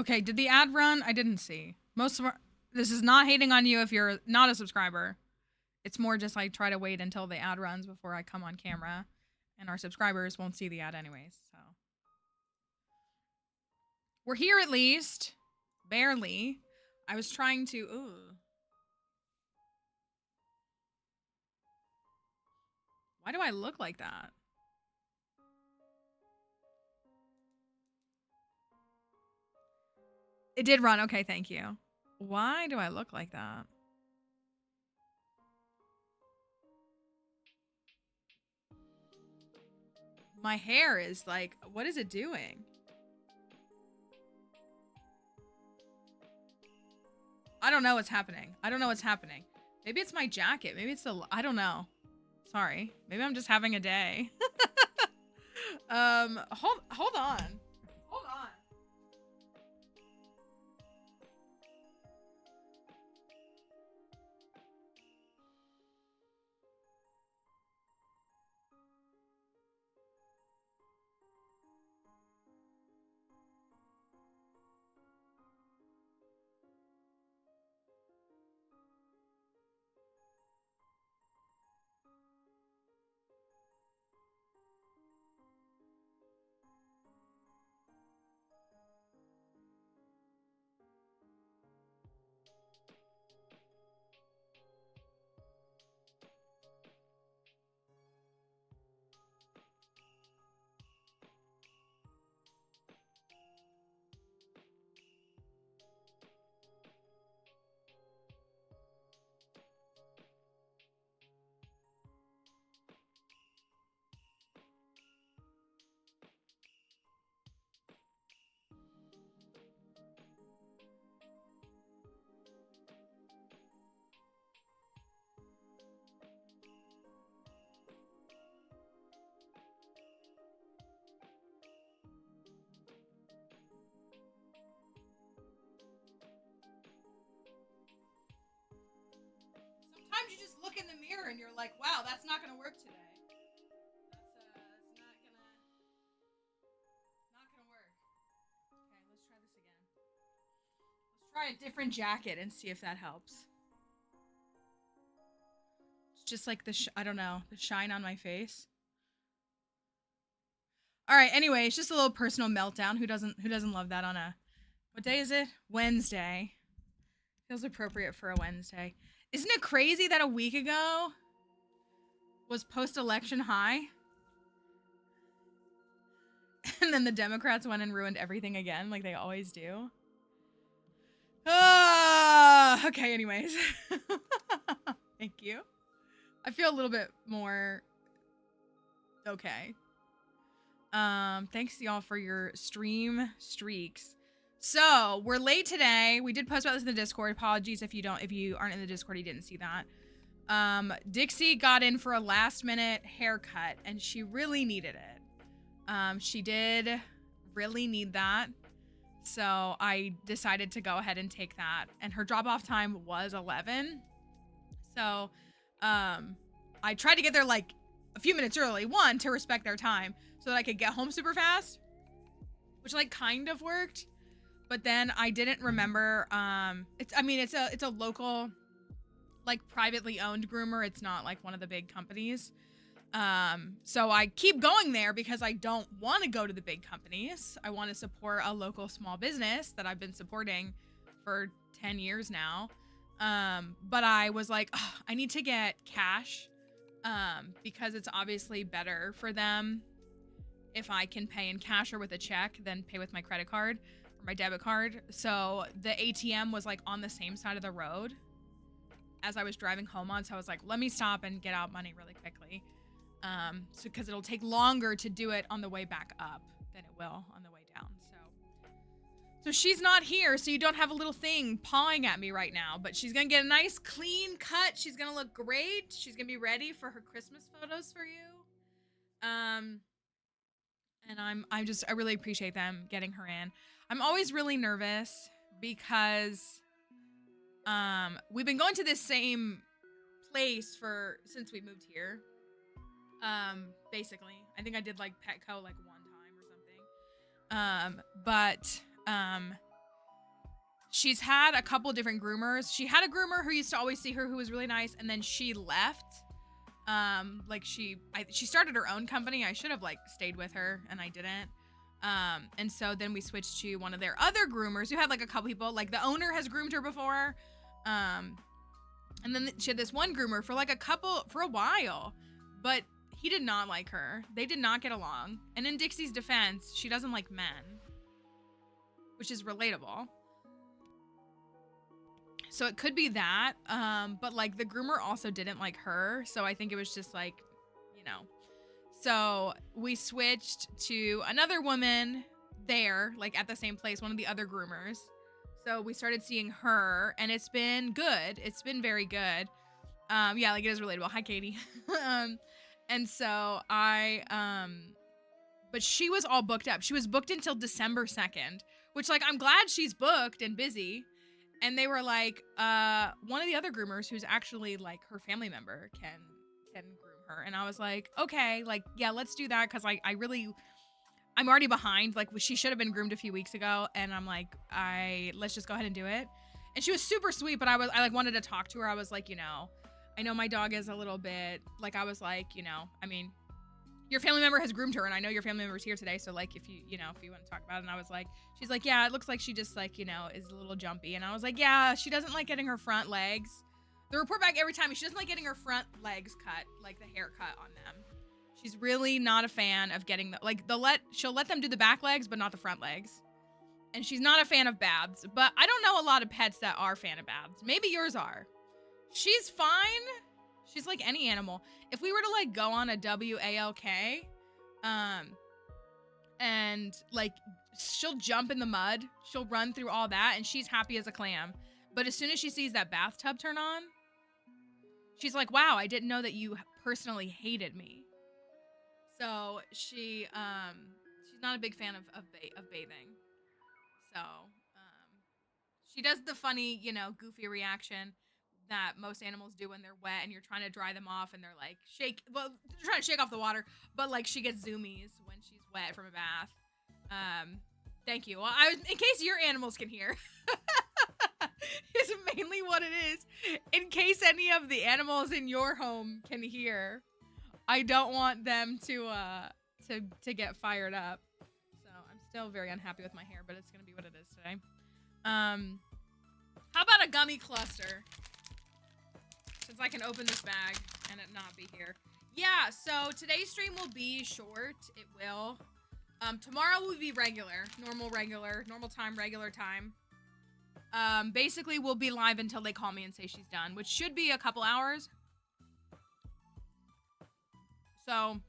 Okay, did the ad run? I didn't see. Most of our... This is not hating on you if you're not a subscriber. It's more just I try to wait until the ad runs before I come on camera. And our subscribers won't see the ad anyways, so. We're here at least. Barely. I was trying to... Ooh. Why do I look like that? It did run. Okay, thank you. Why do I look like that? My hair is like, what is it doing? I don't know what's happening. I don't know what's happening. Maybe it's my jacket. Maybe it's the... I don't know. Sorry. Maybe I'm just having a day. Hold on. Hold on. Sometimes you just look in the mirror and you're like, wow, that's not gonna work today. That's not gonna work. Okay, let's try this again. Let's try a different jacket and see if that helps. It's just like the I don't know, the shine on my face. All right, anyway, it's just a little personal meltdown. Who doesn't love that on a... What day is it? Wednesday. Feels appropriate for a Wednesday. Isn't it crazy that a week ago was post-election high? And then the Democrats went and ruined everything again, like they always do. Okay, anyways. Thank you. I feel a little bit more okay. Thanks to y'all for your stream streaks. So we're late today. We did post about this in the Discord. Apologies if you aren't in the Discord, you didn't see that. Dixie got in for a last minute haircut and she really needed it. She did really need that. So I decided to go ahead and take that. And her drop off time was 11. So, I tried to get there like a few minutes early. One, to respect their time so that I could get home super fast, which like kind of worked. But then I didn't remember, it's a local, like privately owned groomer. It's not like one of the big companies. So I keep going there because I don't want to go to the big companies. I want to support a local small business that I've been supporting for 10 years now. But I was like, oh, I need to get cash, because it's obviously better for them if I can pay in cash or with a check than pay with my credit card or my debit card. So the ATM was like on the same side of the road as I was driving home on. So I was like, let me stop and get out money really quickly. So because it'll take longer to do it on the way back up than it will on the way down. So she's not here, so you don't have a little thing pawing at me right now, but she's gonna get a nice clean cut. She's gonna look great. She's gonna be ready for her Christmas photos for you. And I really appreciate them getting her in. I'm always really nervous because we've been going to this same place since we moved here. Basically. I think I did like Petco like one time or something. But she's had a couple different groomers. She had a groomer who used to always see her who was really nice, and then she left. Like she started her own company. I should have like stayed with her, and I didn't. And so then we switched to one of their other groomers who had like a couple people. Like the owner has groomed her before. And then she had this one groomer for a while, but he did not like her. They did not get along. And in Dixie's defense, she doesn't like men, which is relatable. So it could be that, but like the groomer also didn't like her. So I think it was just like, you know. So we switched to another woman there, like at the same place, one of the other groomers. So we started seeing her, and it's been good. It's been very good. Yeah, like it is relatable. Hi, Katie. And so but she was all booked up. She was booked until December 2nd, which like, I'm glad she's booked and busy. And they were like, one of the other groomers who's actually like her family member can groom her. And I was like, okay, like, yeah, let's do that. Cause I'm already behind. Like she should have been groomed a few weeks ago. And I'm like, let's just go ahead and do it. And she was super sweet, but I like wanted to talk to her. I was like, you know, I know my dog is a little bit like, I was like, you know, I mean, your family member has groomed her, and I know your family member's here today. So like, if you want to talk about it. And I was like, she's like, yeah, it looks like she just like, you know, is a little jumpy. And I was like, yeah, she doesn't like getting her front legs. The report back every time, she doesn't like getting her front legs cut, like the haircut on them. She's really not a fan of getting she'll let them do the back legs, but not the front legs. And she's not a fan of baths, but I don't know a lot of pets that are a fan of baths. Maybe yours are. She's fine. She's like any animal. If we were to like go on a WALK, and like she'll jump in the mud, she'll run through all that, and she's happy as a clam. But as soon as she sees that bathtub turn on, she's like, wow, I didn't know that you personally hated me. So she's not a big fan of bathing. So she does the funny, you know, goofy reaction that most animals do when they're wet and you're trying to dry them off, and they're like they're trying to shake off the water, but like she gets zoomies when she's wet from a bath. Thank you. Well, in case your animals can hear, is mainly what it is. In case any of the animals in your home can hear, I don't want them to get fired up. So I'm still very unhappy with my hair, but it's gonna be what it is today. How about a gummy cluster? Since I can open this bag and it not be here. Yeah, so today's stream will be short. It will. Tomorrow will be normal time, regular time. Basically we'll be live until they call me and say she's done, which should be a couple hours. So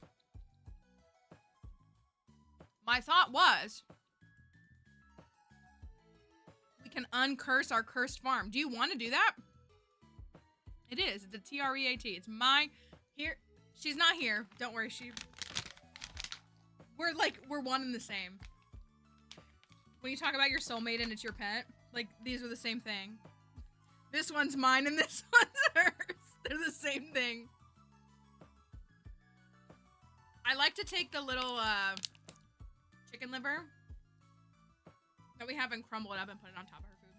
my thought was we can uncurse our cursed farm. Do you want to do that? It is. It's a TREAT. It's here. She's not here. Don't worry. We're one and the same. When you talk about your soulmate and it's your pet, like these are the same thing. This one's mine and this one's hers. They're the same thing. I like to take the little chicken liver that we have and crumble it up and put it on top of her food.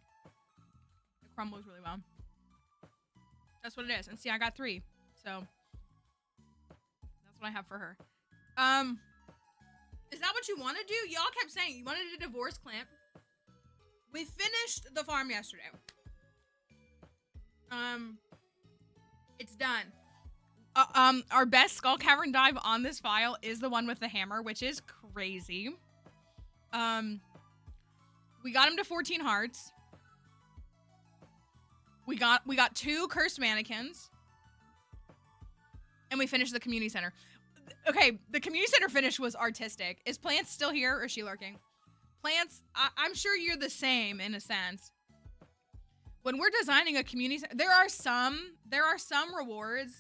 It crumbles really well. That's what it is. And see, I got 3. So that's what I have for her. Is that what you want to do? Y'all kept saying you wanted a divorce clamp. We finished the farm yesterday. It's done. Our best skull cavern dive on this file is the one with the hammer, which is crazy. We got him to 14 hearts. We got 2 cursed mannequins. And we finished the community center. Okay, the community center finish was artistic. Is Plants still here or is she lurking? Plants, I'm sure you're the same in a sense. When we're designing a community center, there are some rewards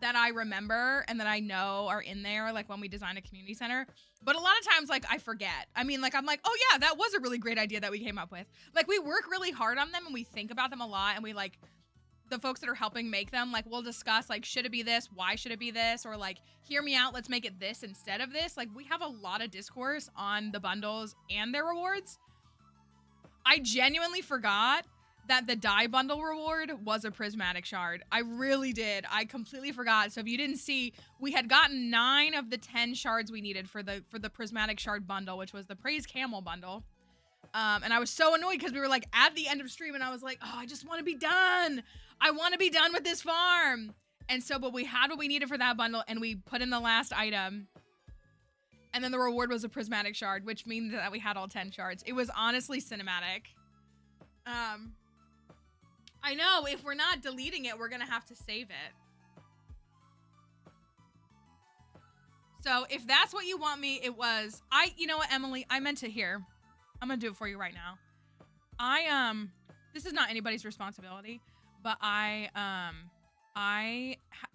that I remember and that I know are in there, like when we design a community center. But a lot of times, like, I forget. I mean, like, I'm like, oh yeah, that was a really great idea that we came up with. Like, we work really hard on them and we think about them a lot, and we, like, the folks that are helping make them, like, we'll discuss, like, should it be this? Why should it be this? Or, like, hear me out, let's make it this instead of this. Like, we have a lot of discourse on the bundles and their rewards. I genuinely forgot that the dye bundle reward was a prismatic shard. I really did. I completely forgot. So if you didn't see, we had gotten 9 of the 10 shards we needed for the prismatic shard bundle, which was the praise camel bundle. And I was so annoyed because we were like at the end of stream and I was like, oh, I just want to be done. I want to be done with this farm. And so, but we had what we needed for that bundle and we put in the last item. And then the reward was a prismatic shard, which means that we had all 10 shards. It was honestly cinematic. I know, if we're not deleting it, we're gonna have to save it. So if that's what you want me, it was, you know what, Emily, I meant to hear. I'm gonna do it for you right now. This is not anybody's responsibility, but I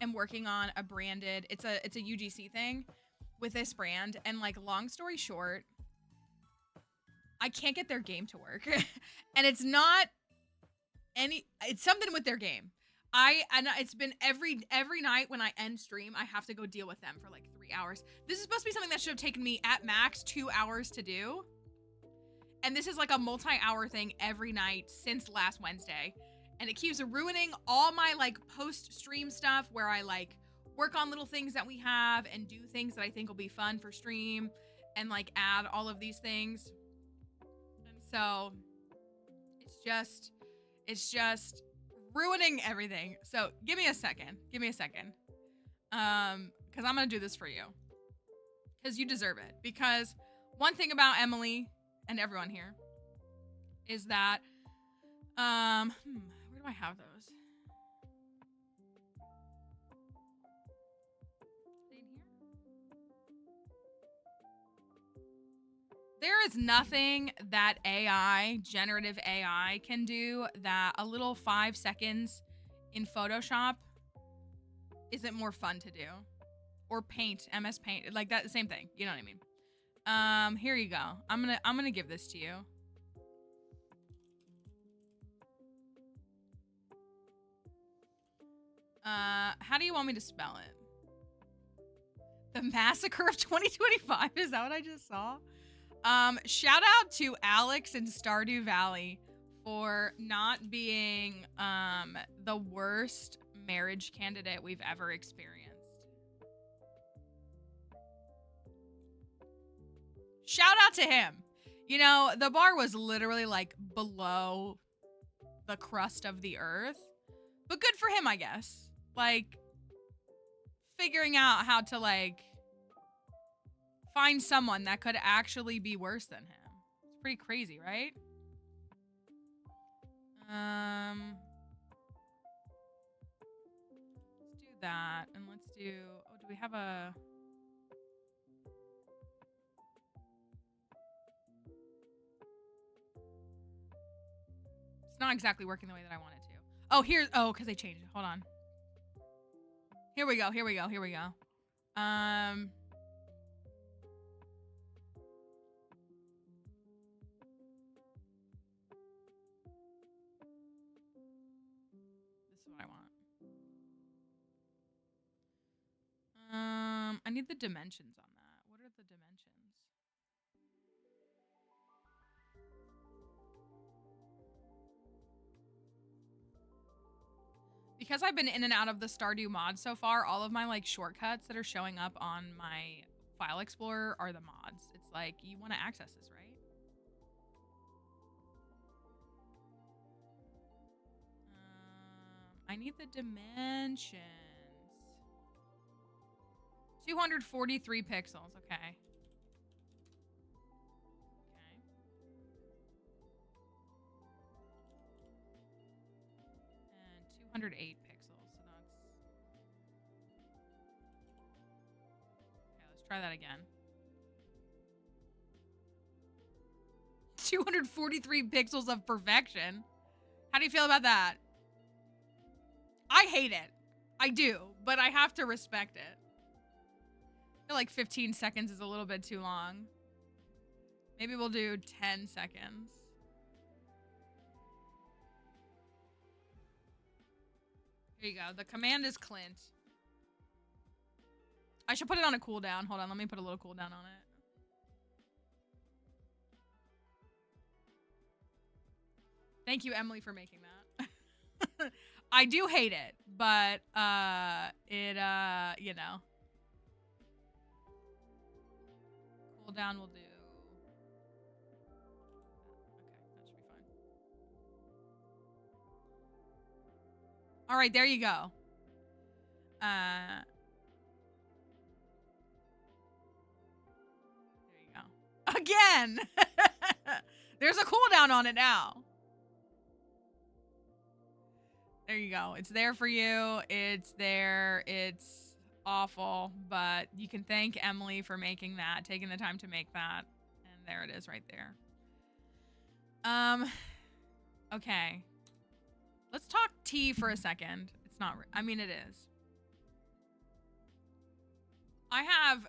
am working on a branded, it's a UGC thing with this brand. And like, long story short, I can't get their game to work. And it's not it's something with their game. And it's been every night when I end stream, I have to go deal with them for like 3 hours. This is supposed to be something that should have taken me at max 2 hours to do. And this is like a multi-hour thing every night since last Wednesday. And it keeps ruining all my like post-stream stuff where I like work on little things that we have and do things that I think will be fun for stream and like add all of these things. And so it's just ruining everything. So give me a second. Because I'm gonna do this for you. Because you deserve it. Because one thing about Emily and everyone here is that, where do I have those? In here? There is nothing that generative AI can do that a little 5 seconds in Photoshop isn't more fun to do. Or Paint, MS Paint, like that, same thing. You know what I mean? Here you go. I'm gonna give this to you. How do you want me to spell it? The Massacre of 2025? Is that what I just saw? Shout out to Alex in Stardew Valley for not being, the worst marriage candidate we've ever experienced. Shout out to him. You know, the bar was literally like below the crust of the earth, but good for him, I guess. Like, figuring out how to like find someone that could actually be worse than him. It's pretty crazy, right? Let's do that. And let's do, oh, do we have a... It's not exactly working the way that I want it to. Oh, here's, oh, because they changed it. Hold on. Here we go. This is what I want. I need the dimensions on that. What are the dimensions? Because I've been in and out of the Stardew mod so far, all of my like shortcuts that are showing up on my file explorer are the mods. It's like, you want to access this, right? I need the dimensions. 243 pixels, okay. And 208 pixels, so that's... Okay, let's try that again. 243 pixels of perfection. How do you feel about that? I hate it. I do, but I have to respect it. I feel like 15 seconds is a little bit too long. Maybe we'll do 10 seconds. Here you go. The command is Clint. I should put it on a cooldown. Hold on, let me put a little cooldown on it. Thank you, Emily, for making that. I do hate it, but you know. Cooldown will do. Okay, that should be fine. All right, there you go. There you go. Again! There's a cooldown on it now. There you go. It's there for you. It's there. It's awful, but you can thank Emily for making that, taking the time to make that. And there it is right there. Okay. Let's talk tea for a second. It's not, I mean, it is. I have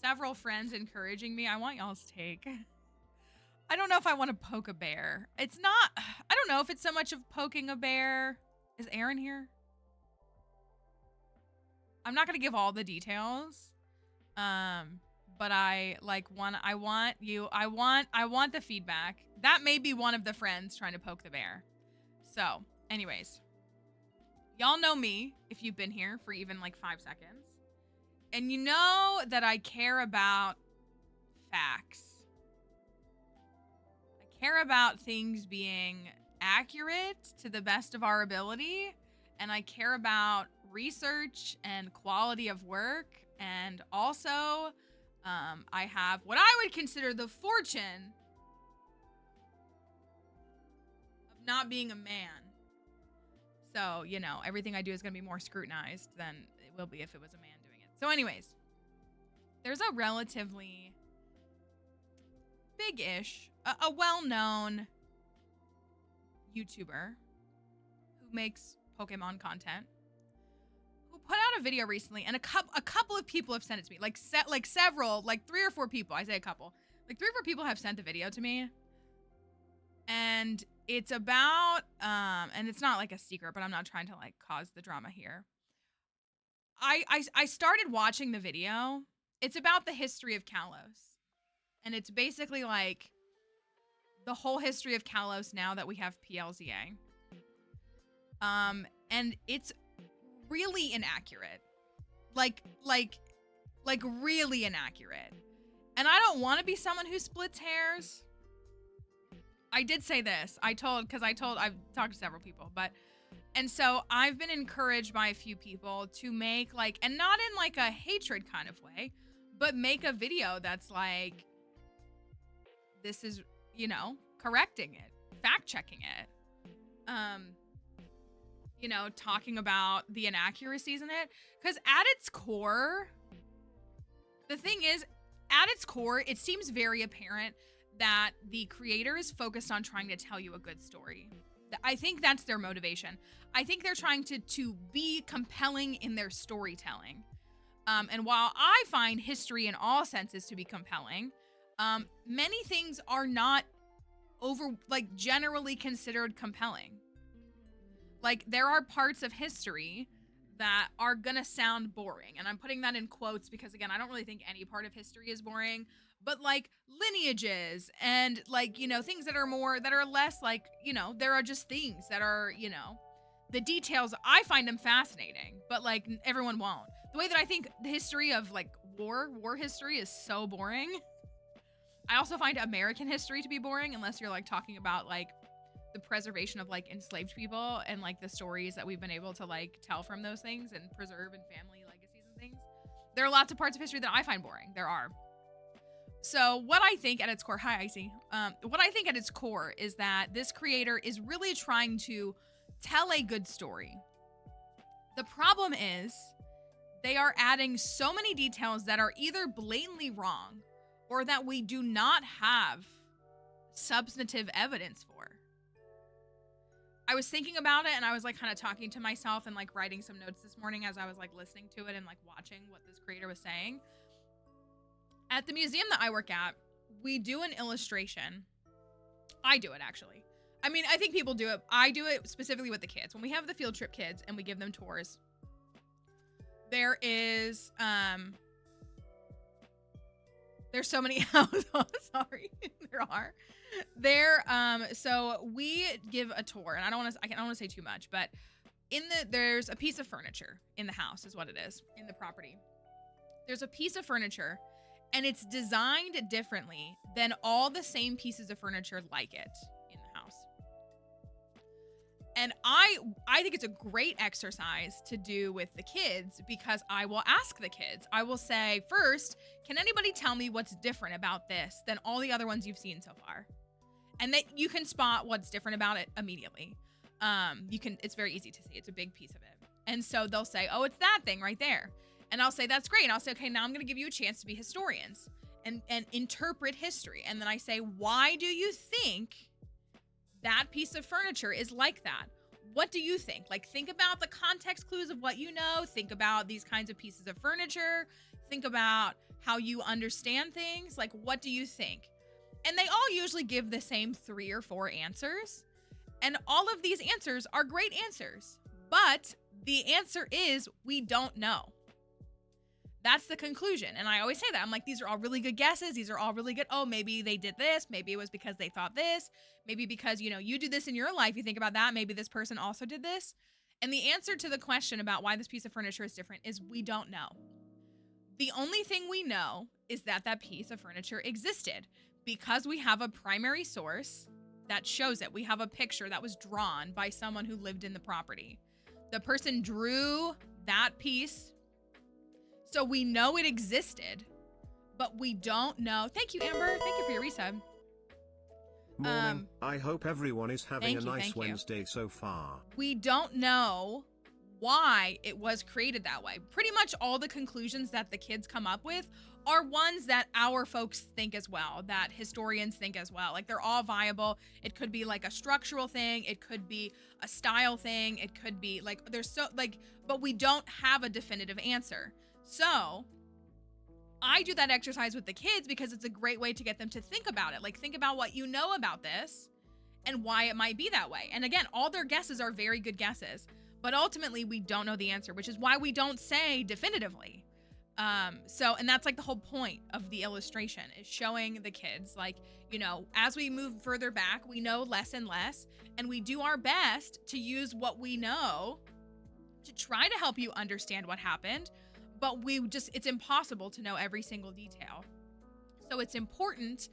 several friends encouraging me. I want y'all's take. I don't know if I want to poke a bear. It's not, I don't know if it's so much of poking a bear. Is Aaron here? I'm not going to give all the details. But I want the feedback. That may be one of the friends trying to poke the bear. So, anyways. Y'all know me if you've been here for even like 5 seconds. And you know that I care about facts. I care about things being accurate to the best of our ability. And I care about research and quality of work. And also, I have what I would consider the fortune of not being a man. So, you know, everything I do is going to be more scrutinized than it will be if it was a man doing it. So anyways, there's a relatively big-ish, a well-known YouTuber who makes Pokemon content, who put out a video recently, and a couple of people have sent it to me, like several, like 3 or 4 people. I say a couple, like 3 or 4 people have sent the video to me, and it's about, and it's not like a secret, but I'm not trying to like cause the drama here. I started watching the video. It's about the history of Kalos, and it's basically like the whole history of Kalos now that we have PLZA. And it's really inaccurate. Like really inaccurate. And I don't want to be someone who splits hairs. I did say this. I've talked to several people, and so I've been encouraged by a few people to make like, and not in like a hatred kind of way, but make a video that's like, this is, you know, correcting it, fact checking it. You know, talking about the inaccuracies in it. Because at its core, the thing is, at its core, it seems very apparent that the creator is focused on trying to tell you a good story. I think that's their motivation. I think they're trying to be compelling in their storytelling. And while I find history in all senses to be compelling, many things are not generally considered compelling. Like, there are parts of history that are gonna sound boring. And I'm putting that in quotes because, again, I don't really think any part of history is boring. But, like, lineages and, like, you know, things that are less, like, you know, there are just things that are, you know, the details, I find them fascinating. But, like, everyone won't. The way that I think the history of, like, war history is so boring. I also find American history to be boring unless you're, like, talking about, like, the preservation of like enslaved people and like the stories that we've been able to like tell from those things and preserve and family legacies and things. There are lots of parts of history that I find boring. There are. So what I think at its core, hi Icy. What I think at its core is that this creator is really trying to tell a good story. The problem is they are adding so many details that are either blatantly wrong or that we do not have substantive evidence for. I was thinking about it and I was like kind of talking to myself and like writing some notes this morning as I was like listening to it and like watching what this creator was saying. At the museum that I work at, we do an illustration. I do it actually. I mean, I think people do it. I do it specifically with the kids. When we have the field trip kids and we give them tours, there is There's so many. Sorry, there are. So we give a tour, and I don't want to say too much, but there's a piece of furniture in the house, is what it is, in the property. There's a piece of furniture, and it's designed differently than all the same pieces of furniture like it in the house. And I think it's a great exercise to do with the kids, because I will ask the kids. I will say, first, can anybody tell me what's different about this than all the other ones you've seen so far? And that you can spot what's different about it immediately. It's very easy to see. It's a big piece of it. And so they'll say, oh, it's that thing right there. And I'll say, that's great. And I'll say, okay, now I'm going to give you a chance to be historians and interpret history. And then I say, why do you think that piece of furniture is like that? What do you think? Like, think about the context clues of what you know. Think about these kinds of pieces of furniture. Think about how you understand things. Like, what do you think? And they all usually give the same 3 or 4 answers. And all of these answers are great answers. But the answer is, we don't know. That's the conclusion. And I always say that. I'm like, these are all really good guesses. These are all really good. Oh, maybe they did this. Maybe it was because they thought this. Maybe because, you do this in your life. You think about that. Maybe this person also did this. And the answer to the question about why this piece of furniture is different is we don't know. The only thing we know is that that piece of furniture existed because we have a primary source that shows it. We have a picture that was drawn by someone who lived in the property. The person drew that piece. So we know it existed, but we don't know. Thank you, Amber. Thank you for your resub. Morning. I hope everyone is having a nice Wednesday so far. We don't know why it was created that way. Pretty much all the conclusions that the kids come up with are ones that our folks think as well, that historians think as well. Like, they're all viable. It could be like a structural thing. It could be a style thing. It could be like, but we don't have a definitive answer. So I do that exercise with the kids because it's a great way to get them to think about it. Like, think about what you know about this and why it might be that way. And again, all their guesses are very good guesses, but ultimately we don't know the answer, which is why we don't say definitively. And that's like the whole point of the illustration, is showing the kids, like, as we move further back, we know less and less, and we do our best to use what we know to try to help you understand what happened. But it's impossible to know every single detail. So it's important,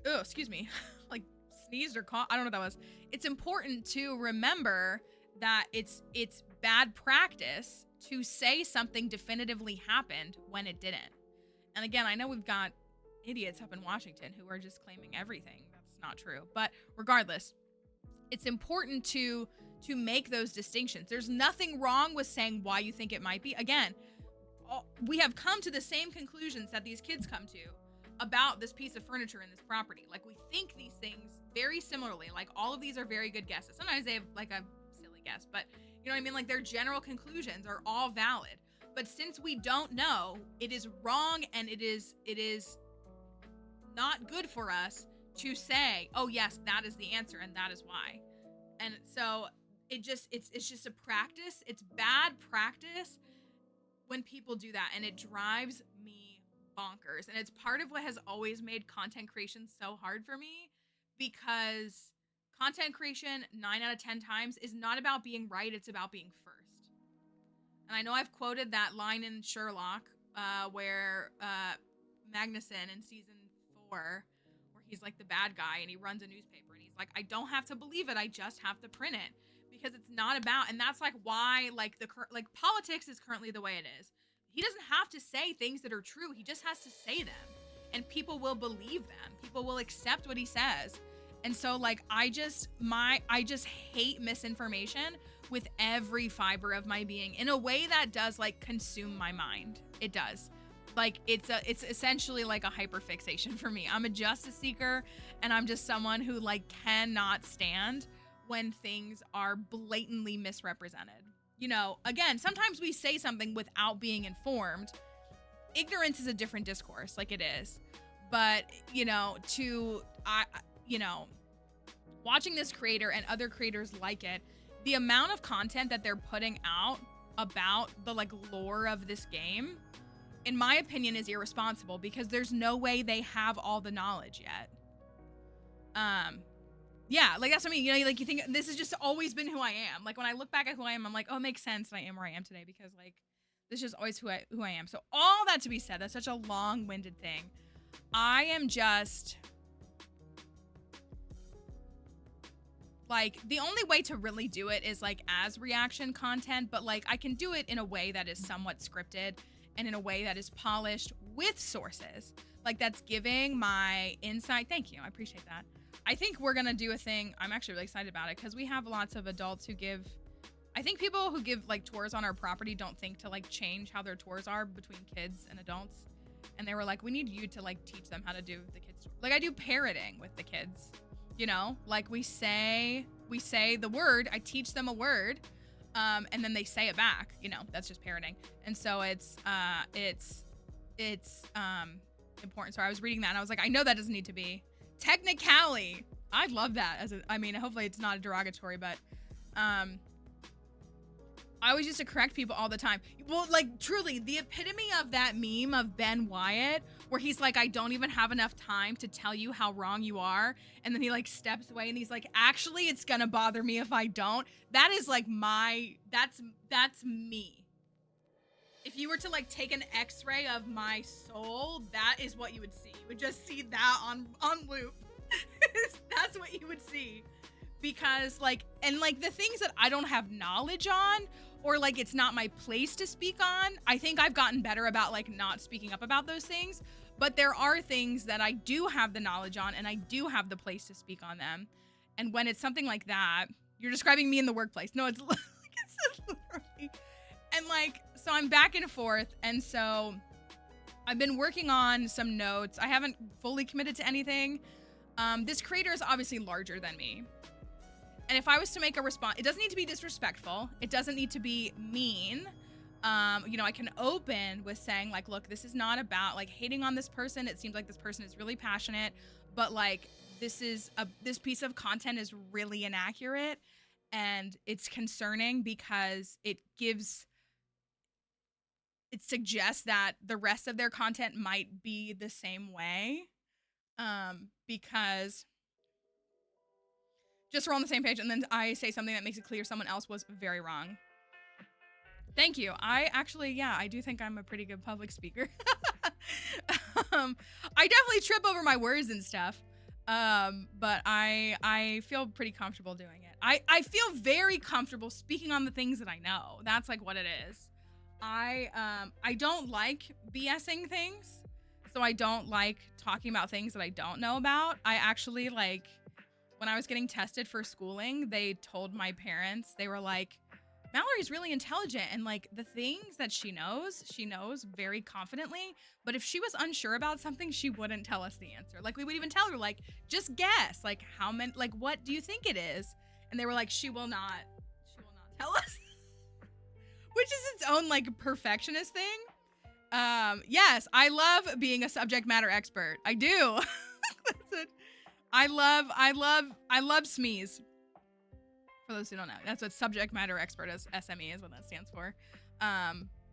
excuse me, like sneezed or coughed, I don't know what that was. It's important to remember that it's bad practice to say something definitively happened when it didn't. And again, I know we've got idiots up in Washington who are just claiming everything. That's not true. But regardless, it's important to make those distinctions. There's nothing wrong with saying why you think it might be. Again, we have come to the same conclusions that these kids come to about this piece of furniture in this property. Like, we think these things very similarly. Like, all of these are very good guesses. Sometimes they have like a silly guess, but you know what I mean? Like, their general conclusions are all valid. But since we don't know, it is wrong, and it is not good for us to say, oh yes, that is the answer and that is why. And so it's just a practice. It's bad practice when people do that, and it drives me bonkers. And it's part of what has always made content creation so hard for me, because content creation 9 out of 10 times is not about being right, it's about being first. And I know I've quoted that line in Sherlock where Magnuson in season 4, where he's like the bad guy and he runs a newspaper and he's like, I don't have to believe it, I just have to print it. Because it's not about, and that's like why like politics is currently the way it is. He doesn't have to say things that are true. He just has to say them, and people will believe them. People will accept what he says. And so like, I just hate misinformation with every fiber of my being, in a way that does like consume my mind. It does. Like, it's essentially like a hyperfixation for me. I'm a justice seeker, and I'm just someone who like cannot stand when things are blatantly misrepresented. Again, sometimes we say something without being informed. Ignorance is a different discourse, like it is. But, watching this creator and other creators like it, the amount of content that they're putting out about the like lore of this game in my opinion, is irresponsible because there's no way they have all the knowledge yet. Yeah, like that's what I mean. You know, like you think this has just always been who I am. Like when I look back at who I am, I'm like, oh, it makes sense that I am where I am today because like this is just always who I am. So all that to be said, that's such a long-winded thing. I am just like the only way to really do it is like as reaction content, but like I can do it in a way that is somewhat scripted and in a way that is polished with sources. Like that's giving my insight. Thank you. I appreciate that. I think we're going to do a thing. I'm actually really excited about it because we have lots of adults who give, I think people who give like tours on our property don't think to like change how their tours are between kids and adults. And they were like, we need you to like teach them how to do the kids. Like I do parroting with the kids, you know, like we say the word, I teach them a word. And then they say it back, you know, that's just parroting. And so it's important. So I was reading that and I was like, I know that doesn't need to be technicality. I love that I mean, hopefully it's not a derogatory, but I always used to correct people all the time. Well, like truly the epitome of that meme of Ben Wyatt, where he's like, I don't even have enough time to tell you how wrong you are. And then he like steps away and he's like, actually, it's gonna bother me if I don't. That is like that's me. If you were to like take an x-ray of my soul, that is what you would see. You would just see that on loop. That's what you would see. Because like, and like the things that I don't have knowledge on, or like it's not my place to speak on, I think I've gotten better about like not speaking up about those things. But there are things that I do have the knowledge on and I do have the place to speak on them. And when it's something like that, you're describing me in the workplace. No, it's like, it's literally, and like, so I'm back and forth. And so I've been working on some notes. I haven't fully committed to anything. This creator is obviously larger than me. And if I was to make a response, it doesn't need to be disrespectful. It doesn't need to be mean. You know, I can open with saying like, look, this is not about like hating on this person. It seems like this person is really passionate, but like this piece of content is really inaccurate and it's concerning because it suggests that the rest of their content might be the same way. Because just we're on the same page and then I say something that makes it clear someone else was very wrong. Thank you. I actually, yeah, I do think I'm a pretty good public speaker. I definitely trip over my words and stuff. But I feel pretty comfortable doing it. I feel very comfortable speaking on the things that I know. That's like what it is. I don't like BSing things. So I don't like talking about things that I don't know about. I actually like, when I was getting tested for schooling, they told my parents, they were like, Mallory's really intelligent and like the things that she knows very confidently. But if she was unsure about something, she wouldn't tell us the answer. Like we would even tell her like, just guess, like how many, like what do you think it is? And they were like, she will not tell us, which is its own like perfectionist thing. Yes, I love being a subject matter expert. I do. That's it. I love SMEs. For those who don't know, that's what subject matter expert is. SME is what that stands for.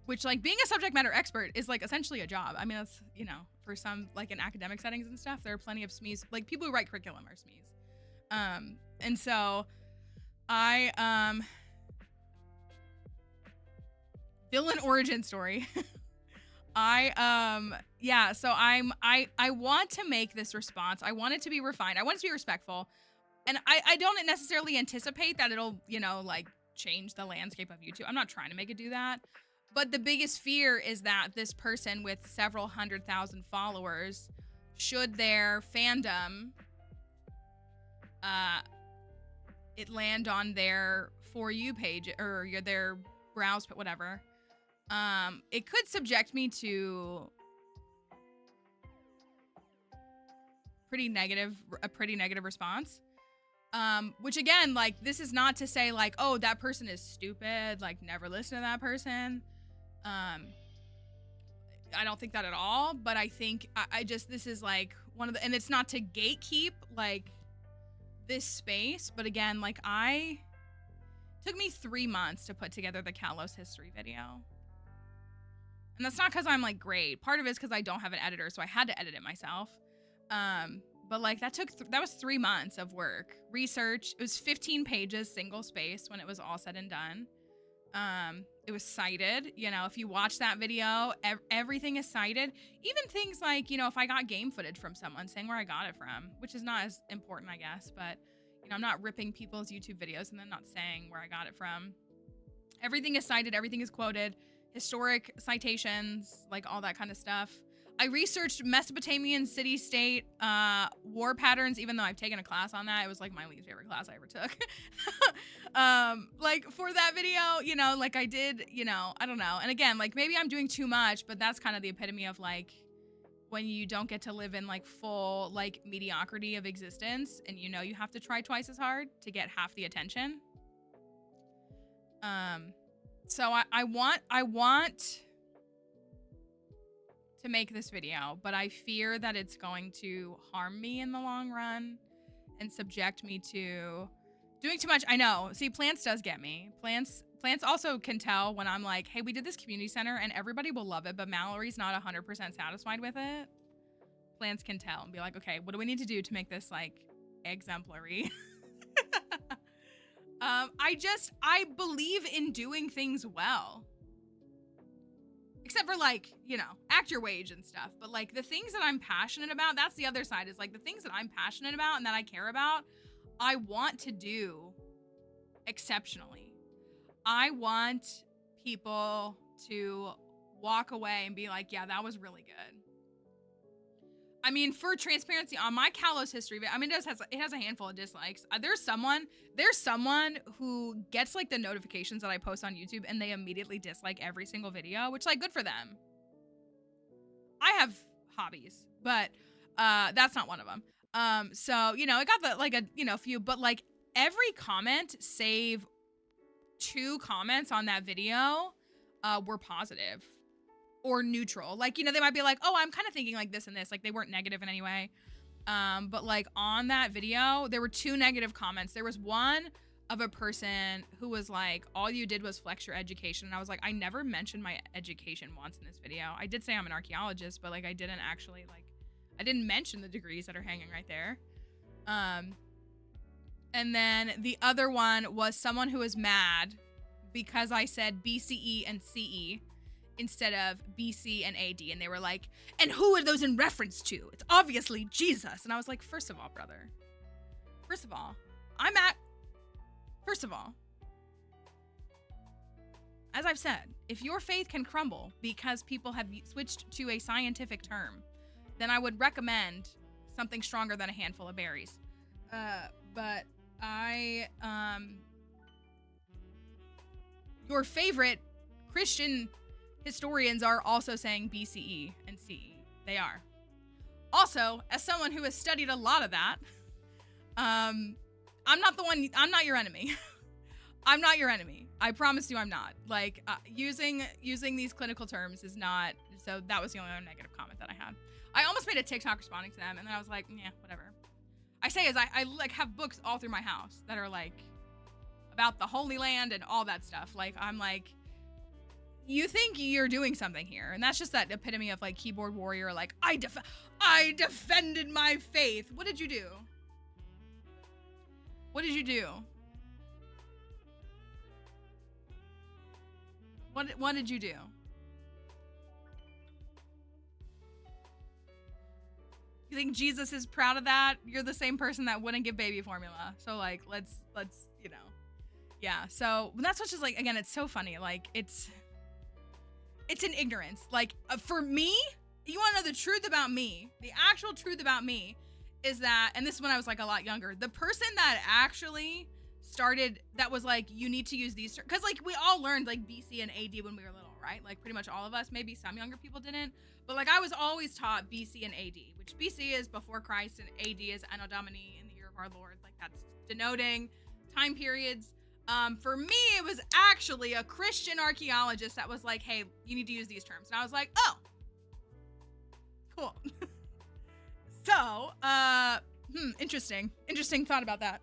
Which like being a subject matter expert is like essentially a job. I mean, that's, you know, for some like in academic settings and stuff, there are plenty of SMEs, like people who write curriculum are SMEs. And so I, villain origin story. Yeah, so I want to make this response. I want it to be refined. I want it to be respectful. And I don't necessarily anticipate that it'll, you know, like change the landscape of YouTube. I'm not trying to make it do that. But the biggest fear is that this person with several 100,000 followers, should their fandom, it land on their For You page or their browse, whatever, it could subject me to a pretty negative response. Which again, like, this is not to say like, oh, that person is stupid, like never listen to that person. I don't think that at all, but I think I just, this is like one of the, and it's not to gatekeep like this space, but again, like it took me 3 months to put together the Kalos history video. And that's not because I'm like great. Part of it is because I don't have an editor, so I had to edit it myself. But like that was 3 months of work, research. It was 15 pages, single spaced when it was all said and done. It was cited. You know, if you watch that video, everything is cited. Even things like, you know, if I got game footage from someone, saying where I got it from, which is not as important, I guess. But, you know, I'm not ripping people's YouTube videos and then not saying where I got it from. Everything is cited. Everything is quoted. Historic citations, like all that kind of stuff. I researched Mesopotamian city-state war patterns, even though I've taken a class on that. It was like my least favorite class I ever took. Like for that video, you know, like I did, you know, I don't know. And again, like maybe I'm doing too much, but that's kind of the epitome of like when you don't get to live in like full like mediocrity of existence and you know you have to try twice as hard to get half the attention. So I want to make this video, but I fear that it's going to harm me in the long run and subject me to doing too much. I know. See, Plants does get me. Plants also can tell when I'm like, hey, we did this community center and everybody will love it, but Mallory's not 100% satisfied with it. Plants can tell and be like, okay, what do we need to do to make this like exemplary? I believe in doing things well. Except for like, you know, act your wage and stuff. But like the things that I'm passionate about, that's the other side, is like the things that I'm passionate about and that I care about, I want to do exceptionally. I want people to walk away and be like, yeah, that was really good. I mean, for transparency, on my Kalos history, I mean, it has a handful of dislikes. There's someone who gets like the notifications that I post on YouTube and they immediately dislike every single video, which like good for them. I have hobbies, but that's not one of them. So, you know, I got the like a, you know, few, but like every comment, save 2 comments on that video were positive. Or neutral. Like, you know, they might be like, oh, I'm kind of thinking like this and this. Like, they weren't negative in any way. But like on that video, there were 2 negative comments. There was one of a person who was like, all you did was flex your education. And I was like, I never mentioned my education once in this video. I did say I'm an archaeologist, but like I didn't actually like, I didn't mention the degrees that are hanging right there. And then the other one was someone who was mad because I said BCE and CE instead of BC and AD. And they were like, and who are those in reference to? It's obviously Jesus. And I was like, first of all, brother. First of all, as I've said, if your faith can crumble because people have switched to a scientific term, then I would recommend something stronger than a handful of berries. But your favorite Christian historians are also saying BCE and CE. They are. Also, as someone who has studied a lot of that, I'm not your enemy. I'm not your enemy. I promise you I'm not. Like, using these clinical terms is not, so that was the only other negative comment that I had. I almost made a TikTok responding to them, and then I was like, yeah, whatever. I say is I like have books all through my house that are like about the Holy Land and all that stuff. Like, I'm like, you think you're doing something here, and that's just that epitome of like keyboard warrior, like I defended my faith. What did you do? What did you do? What did you do? You think Jesus is proud of that? You're the same person that wouldn't give baby formula. So like, let's you know, yeah. So that's what's just like, again, it's so funny. Like it's an ignorance. Like for me, you want to know the truth about me? The actual truth about me is that, and this is when I was like a lot younger, the person that actually started, that was like, you need to use these terms, because like we all learned like BC and AD when we were little, right? Like pretty much all of us. Maybe some younger people didn't, but like I was always taught BC and AD, which BC is before Christ and AD is Anno Domini, in the year of our Lord. Like that's denoting time periods. For me, it was actually a Christian archaeologist that was like, hey, you need to use these terms. And I was like, oh, cool. So, interesting thought about that.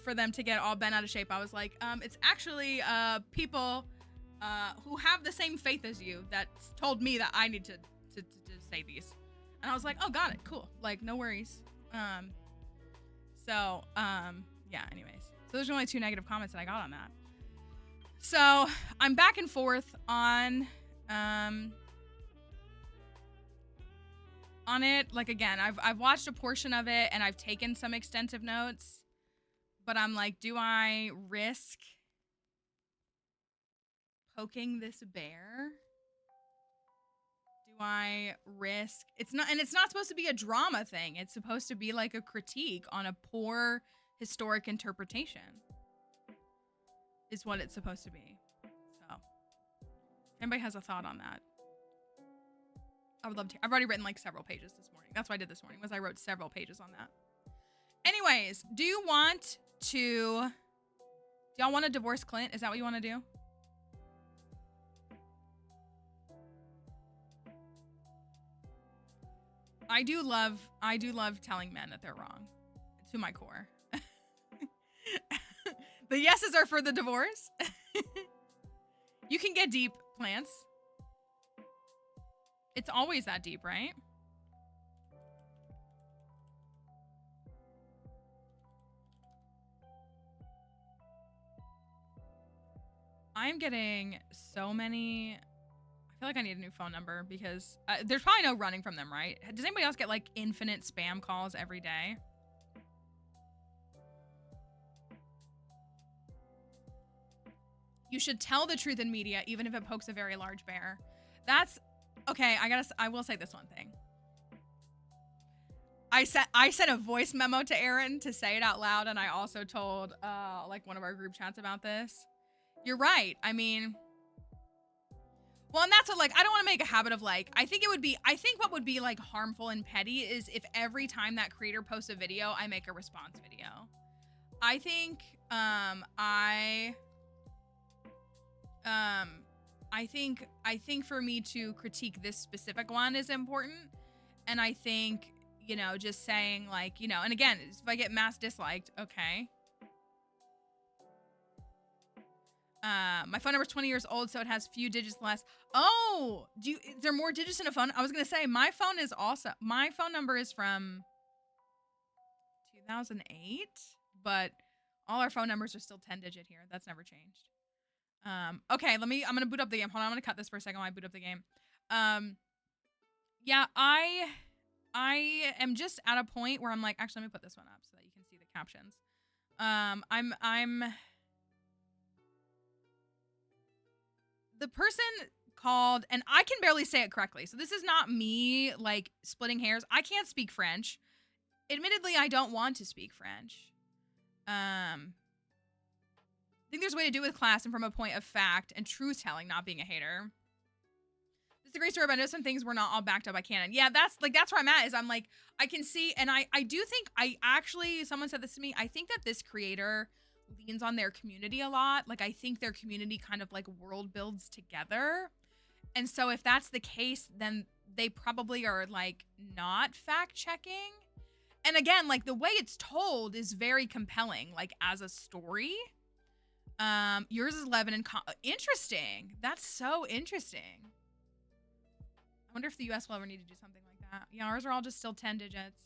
For them to get all bent out of shape, I was like, it's actually people who have the same faith as you that told me that I need to say these. And I was like, oh, got it. Cool. Like, no worries. Yeah, anyways. So there's only 2 negative comments that I got on that. So I'm back and forth on it. Like, again, I've watched a portion of it and I've taken some extensive notes, but I'm like, do I risk poking this bear? Do I risk? It's not supposed to be a drama thing. It's supposed to be like a critique on a poor historic interpretation. Is what it's supposed to be. So, if anybody has a thought on that, I would love to. I've already written like several pages this morning. That's what I did this morning, was I wrote several pages on that. Anyways, do y'all want to divorce Clint? Is that what you want to do? I do love telling men that they're wrong, to my core. The yeses are for the divorce. You can get deep, plants. It's always that deep, right? I'm getting so many. I feel like I need a new phone number because there's probably no running from them, right? Does anybody else get like infinite spam calls every day? You should tell the truth in media, even if it pokes a very large bear. That's okay. I will say this one thing. I sent a voice memo to Aaron to say it out loud, and I also told like one of our group chats about this. You're right. I mean, well, and that's what, like, I don't want to make a habit of like, I think what would be like harmful and petty is if every time that creator posts a video, I make a response video. I think I think for me to critique this specific one is important. And I think, you know, just saying like, you know, and again, if I get mass disliked, okay. My phone number is 20 years old, so it has few digits less. Oh, is there more digits in a phone? I was going to say, my phone number is from 2008, but all our phone numbers are still 10 digit here. That's never changed. Okay, I'm going to boot up the game. Hold on, I'm going to cut this for a second while I boot up the game. Yeah, I am just at a point where I'm like, actually, let me put this one up so that you can see the captions. The person called, and I can barely say it correctly, so this is not me like splitting hairs. I can't speak French. Admittedly, I don't want to speak French. I think there's a way to do it with class and from a point of fact and truth telling, not being a hater. This is a great story, but I know some things were not all backed up by canon. Yeah, that's where I'm at, is I'm like, I can see, and I do think, someone said this to me, I think that this creator leans on their community a lot. Like, I think their community kind of like world builds together. And so if that's the case, then they probably are like not fact checking. And again, like the way it's told is very compelling, like as a story. Yours is 11 and interesting. That's so interesting. I wonder if the US will ever need to do something like that. Yeah, ours are all just still 10 digits.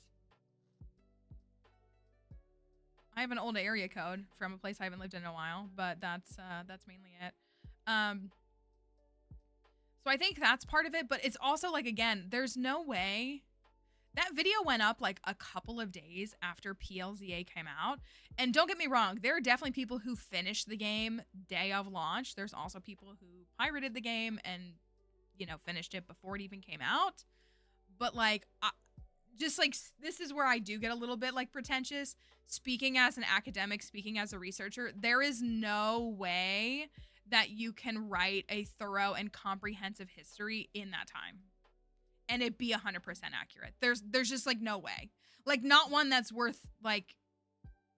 I have an old area code from a place I haven't lived in a while, but that's mainly it. So I think that's part of it, but it's also like, again, there's no way. That video went up like a couple of days after PLZA came out. And don't get me wrong, there are definitely people who finished the game day of launch. There's also people who pirated the game and, you know, finished it before it even came out. But like, just like, this is where I do get a little bit like pretentious. Speaking as an academic, speaking as a researcher, there is no way that you can write a thorough and comprehensive history in that time and it be 100% accurate. There's just like no way. Like, not one that's worth like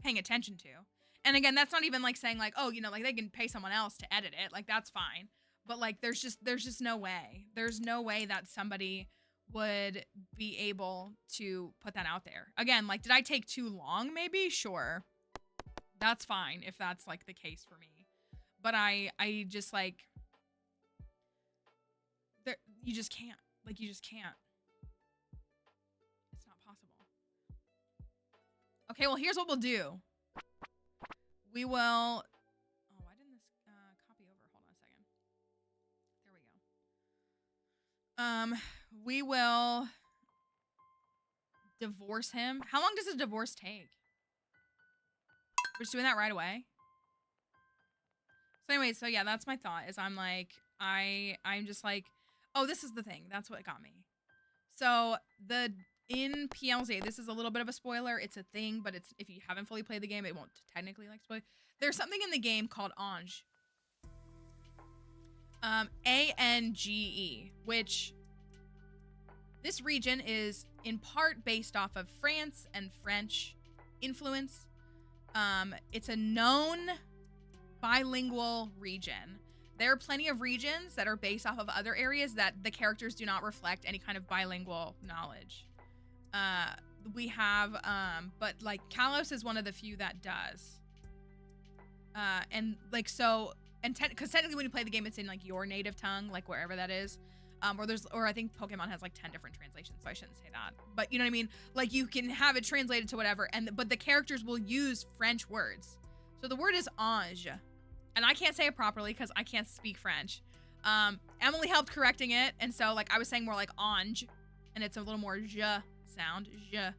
paying attention to. And again, that's not even like saying like, oh, you know, like they can pay someone else to edit it. Like, that's fine. But like, there's just no way. There's no way that somebody would be able to put that out there. Again, like, did I take too long? Maybe, sure. That's fine if that's like the case for me. But I just like, you just can't. Like, you just can't. It's not possible. Okay, well, here's what we'll do. We will... Oh, why didn't this copy over? Hold on a second. There we go. We will divorce him. How long does a divorce take? We're just doing that right away. So anyway, so yeah, that's my thought, is I'm like, I'm just like, oh, this is the thing. That's what got me. So in PLZ, this is a little bit of a spoiler. It's a thing, but it's, if you haven't fully played the game, it won't technically like spoil. There's something in the game called Ange. A-N-G-E, which this region is in part based off of France and French influence. It's a known bilingual region. There are plenty of regions that are based off of other areas that the characters do not reflect any kind of bilingual knowledge. We have, but like Kalos is one of the few that does. And like, so, and because technically when you play the game, it's in like your native tongue, like wherever that is. Or I think Pokemon has like 10 different translations, so I shouldn't say that. But you know what I mean? Like you can have it translated to whatever, but the characters will use French words. So the word is ange. And I can't say it properly because I can't speak French. Emily helped correcting it, and so like I was saying more like ange, and it's a little more je sound, je.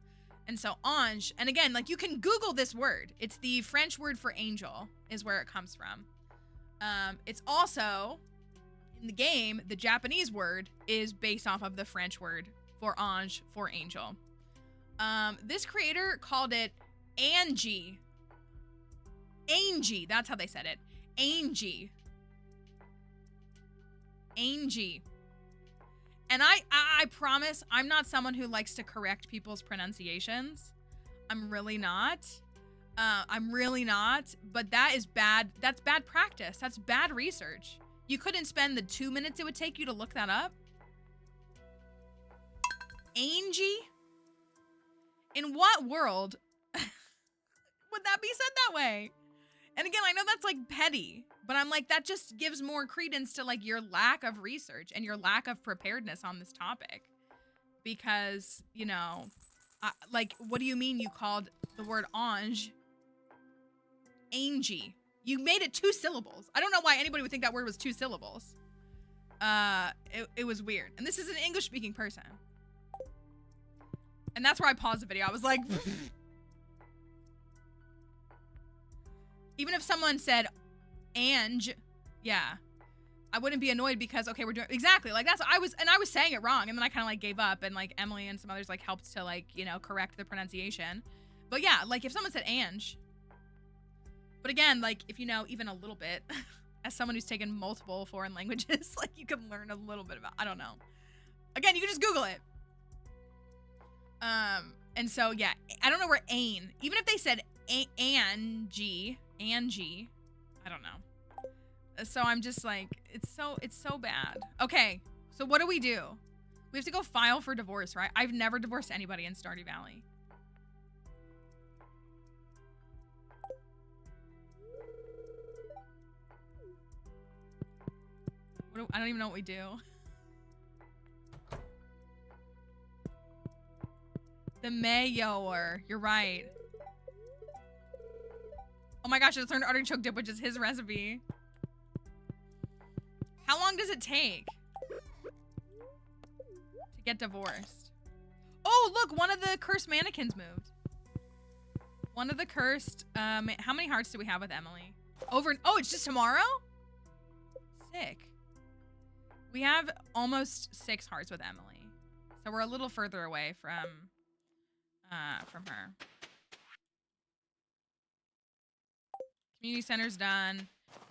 And so ange, and again, like you can Google this word. It's the French word for angel is where it comes from. It's also, in the game, the Japanese word is based off of the French word for ange, for angel. This creator called it Angie. Angie, that's how they said it. Angie. Angie. And I promise I'm not someone who likes to correct people's pronunciations. I'm really not. But that is bad. That's bad practice. That's bad research. You couldn't spend the 2 minutes it would take you to look that up. Angie? In what world would that be said that way? And again, I know that's like petty, but I'm like, that just gives more credence to like your lack of research and your lack of preparedness on this topic. Because, you know, like, what do you mean you called the word ange Angie? You made it 2 syllables. I don't know why anybody would think that word was 2 syllables. It was weird. And this is an English speaking person. And that's where I paused the video. I was like, even if someone said Ange, yeah, I wouldn't be annoyed because, okay, we're doing exactly like that's I was saying it wrong, and then I kind of like gave up, and like Emily and some others like helped to like, you know, correct the pronunciation. But yeah, like if someone said Ange, but again, like if you know even a little bit, as someone who's taken multiple foreign languages, like you can learn a little bit about, I don't know. Again, you can just Google it. And so yeah, I don't know where Ain, even if they said Angie, I don't know. So I'm just like, it's so bad. Okay, so what do? We have to go file for divorce, right? I've never divorced anybody in Stardew Valley. I don't even know what we do. The mayor, you're right. Oh my gosh, I just learned artichoke dip, which is his recipe. How long does it take to get divorced? Oh, look, one of the cursed mannequins moved. One of the cursed, how many hearts do we have with Emily? Oh, it's just tomorrow? Sick. We have almost 6 hearts with Emily. So we're a little further away from her. Community center's done.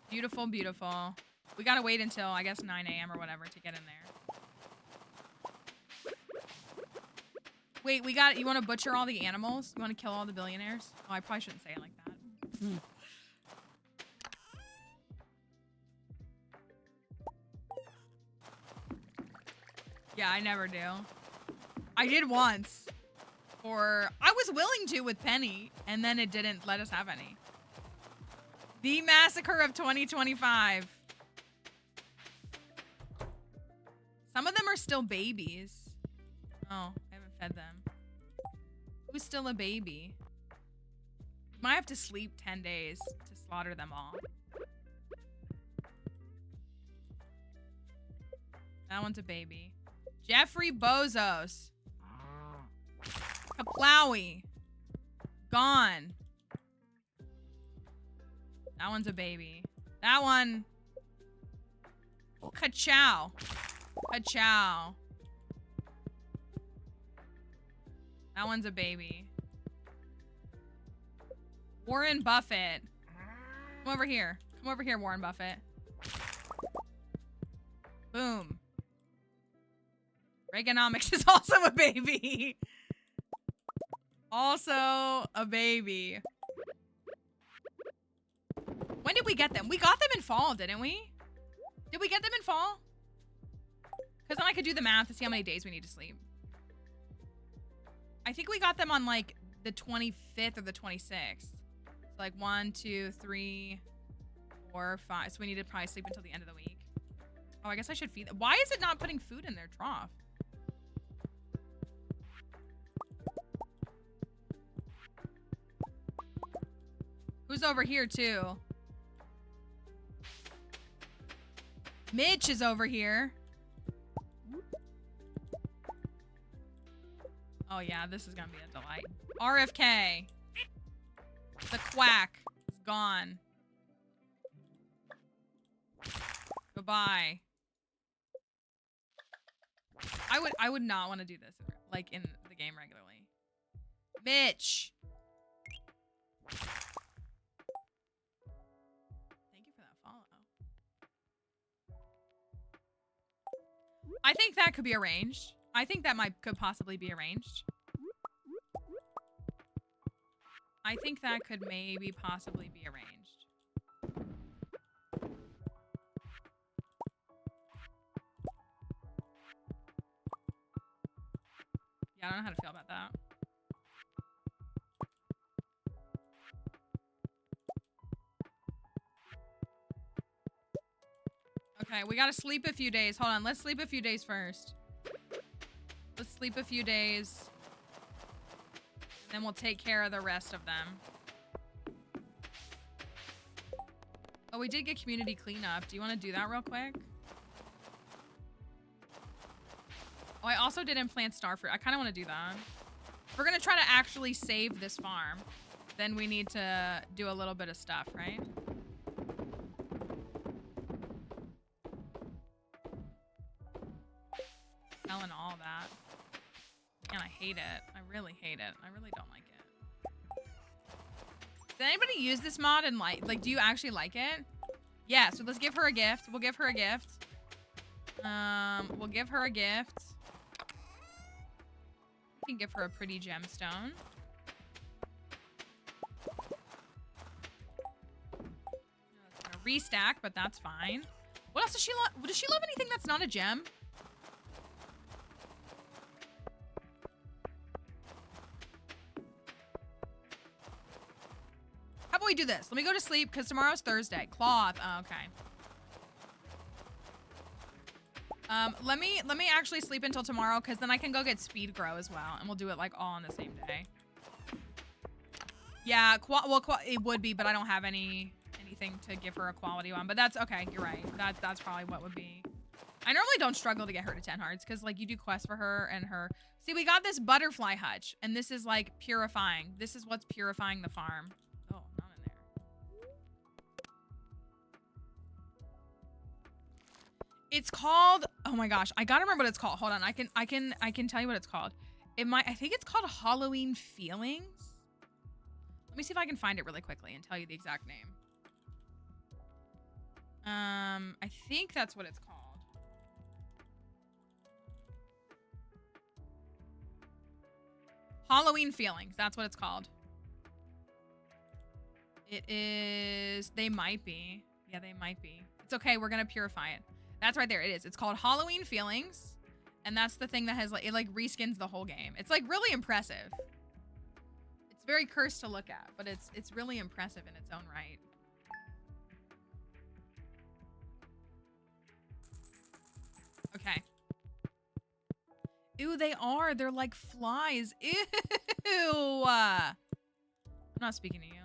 Beautiful, beautiful. We gotta wait until, I guess, 9 a.m. or whatever to get in there. Wait, you want to butcher all the animals? You want to kill all the billionaires? Oh, I probably shouldn't say it like that. Yeah, I never do. I did once. I was willing to with Penny, and then it didn't let us have any. The massacre of 2025. Some of them are still babies? Oh, I haven't fed them. Who's still a baby? Might have to sleep 10 days to slaughter them all. That one's a baby. Jeffrey Bozos. Kaplowy. Gone. That one's a baby. That one. Ka-chow. Ka-chow. That one's a baby. Warren Buffett. Come over here. Come over here, Warren Buffett. Boom. Reaganomics is also a baby. Also a baby. When did we get them? We got them in fall, didn't we? Did we get them in fall? Because then I could do the math to see how many days we need to sleep. I think we got them on like the 25th or the 26th. So like 1, 2, 3, 4, 5. So we need to probably sleep until the end of the week. Oh, I guess I should feed them. Why is it not putting food in their trough? Who's over here too? Mitch is over here. Oh yeah, this is gonna be a delight. RFK. The quack is gone. Goodbye. I would not want to do this like in the game regularly. Mitch. Thank you for that follow. I think that could be arranged. I think that could possibly be arranged. I think that could maybe possibly be arranged. Yeah, I don't know how to feel about that. Okay, we gotta sleep a few days. Hold on, let's sleep a few days first. Let's sleep a few days. Then we'll take care of the rest of them. Oh, we did get community cleanup. Do you want to do that real quick? Oh, I also did implant starfruit. I kind of want to do that. If we're going to try to actually save this farm, then we need to do a little bit of stuff, right? Selling all that. And I hate it. I really hate it. I really don't like it. Did anybody use this mod and like do you actually like it? Yeah, so let's give her a gift. We'll give her a gift. We'll give her a gift. We can give her a pretty gemstone. It's gonna restack, but that's fine. What else does she love? Does she love anything that's not a gem? How about we do this? Let me go to sleep because tomorrow's Thursday. Cloth. Oh, okay. Let me actually sleep until tomorrow because then I can go get speed grow as well, and we'll do it like all on the same day. Yeah, it would be, but I don't have anything to give her a quality one. But that's okay. You're right. That's probably what would be. I normally don't struggle to get her to 10 hearts because like you do quests for her and her. See, we got this butterfly hutch, and this is like purifying. This is what's purifying the farm. Oh, not in there. It's called. Oh my gosh, I gotta remember what it's called. Hold on, I can tell you what it's called. I think it's called Halloween Feelings. Let me see if I can find it really quickly and tell you the exact name. I think that's what it's called. Halloween Feelings. That's what it's called. It is. They might be. Yeah, they might be. It's okay. We're gonna purify it. That's right there. It is. It's called Halloween Feelings, and that's the thing that has like it like reskins the whole game. It's like really impressive. It's very cursed to look at, but it's really impressive in its own right. Okay. Ew, they are. They're like flies. Ew. I'm not speaking to you.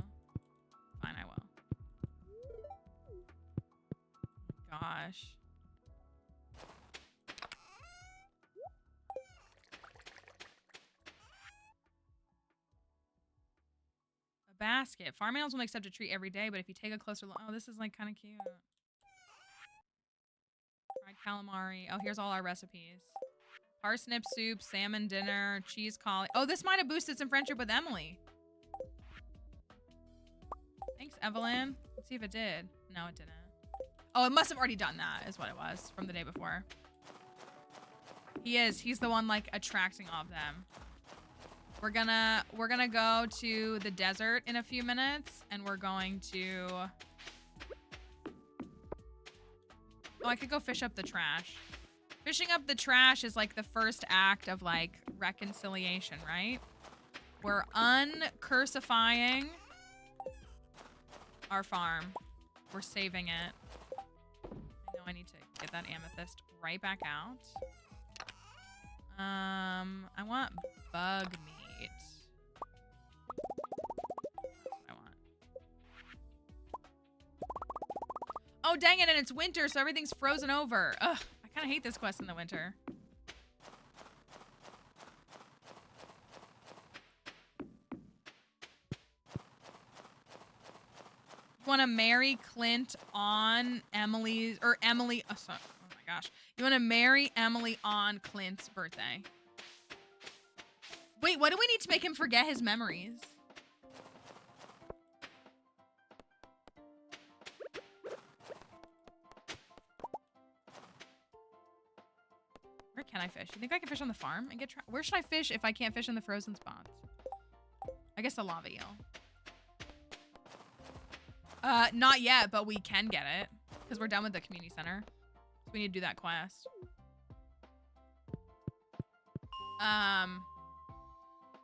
Fine, I will. Gosh. A basket. Farm animals will accept a treat every day, but if you take a closer look, oh, this is like kind of cute. Fried calamari. Oh, here's all our recipes. Parsnip soup, salmon dinner, cheese collie. Oh, this might have boosted some friendship with Emily. Thanks, Evelyn. Let's see if it did. No, it didn't. Oh, it must have already done that, is what it was from the day before. He is. He's the one like attracting all of them. We're gonna go to the desert in a few minutes, and we're going to. Oh, I could go fish up the trash. Fishing up the trash is like the first act of like reconciliation, right? We're uncursifying our farm. We're saving it. I know I need to get that amethyst right back out. I want bug meat. That's what I want. Oh, dang it, and it's winter, so everything's frozen over. Ugh, I kind of hate this quest in the winter. You want to marry Clint on Emily's, or Emily, oh, sorry, oh my gosh. You want to marry Emily on Clint's birthday. Wait, what do we need to make him forget his memories? Where can I fish? You think I can fish on the farm and get where should I fish if I can't fish in the frozen spots? I guess the lava eel. Not yet, but we can get it because we're done with the community center. So we need to do that quest.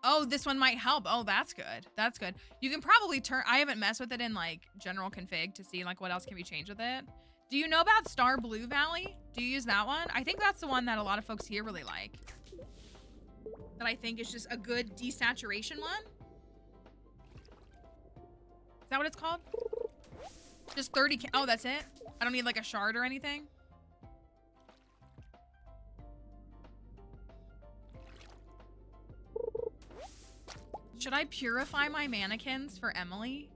Oh, this one might help. Oh, that's good. That's good. You can probably turn, I haven't messed with it in like general config to see like what else can be changed with it. Do you know about Stardew Valley? Do you use that one? I think that's the one that a lot of folks here really like. That I think is just a good desaturation one. Is that what it's called? Just 30, oh, that's it? I don't need like a shard or anything? Should I purify my mannequins for Emily?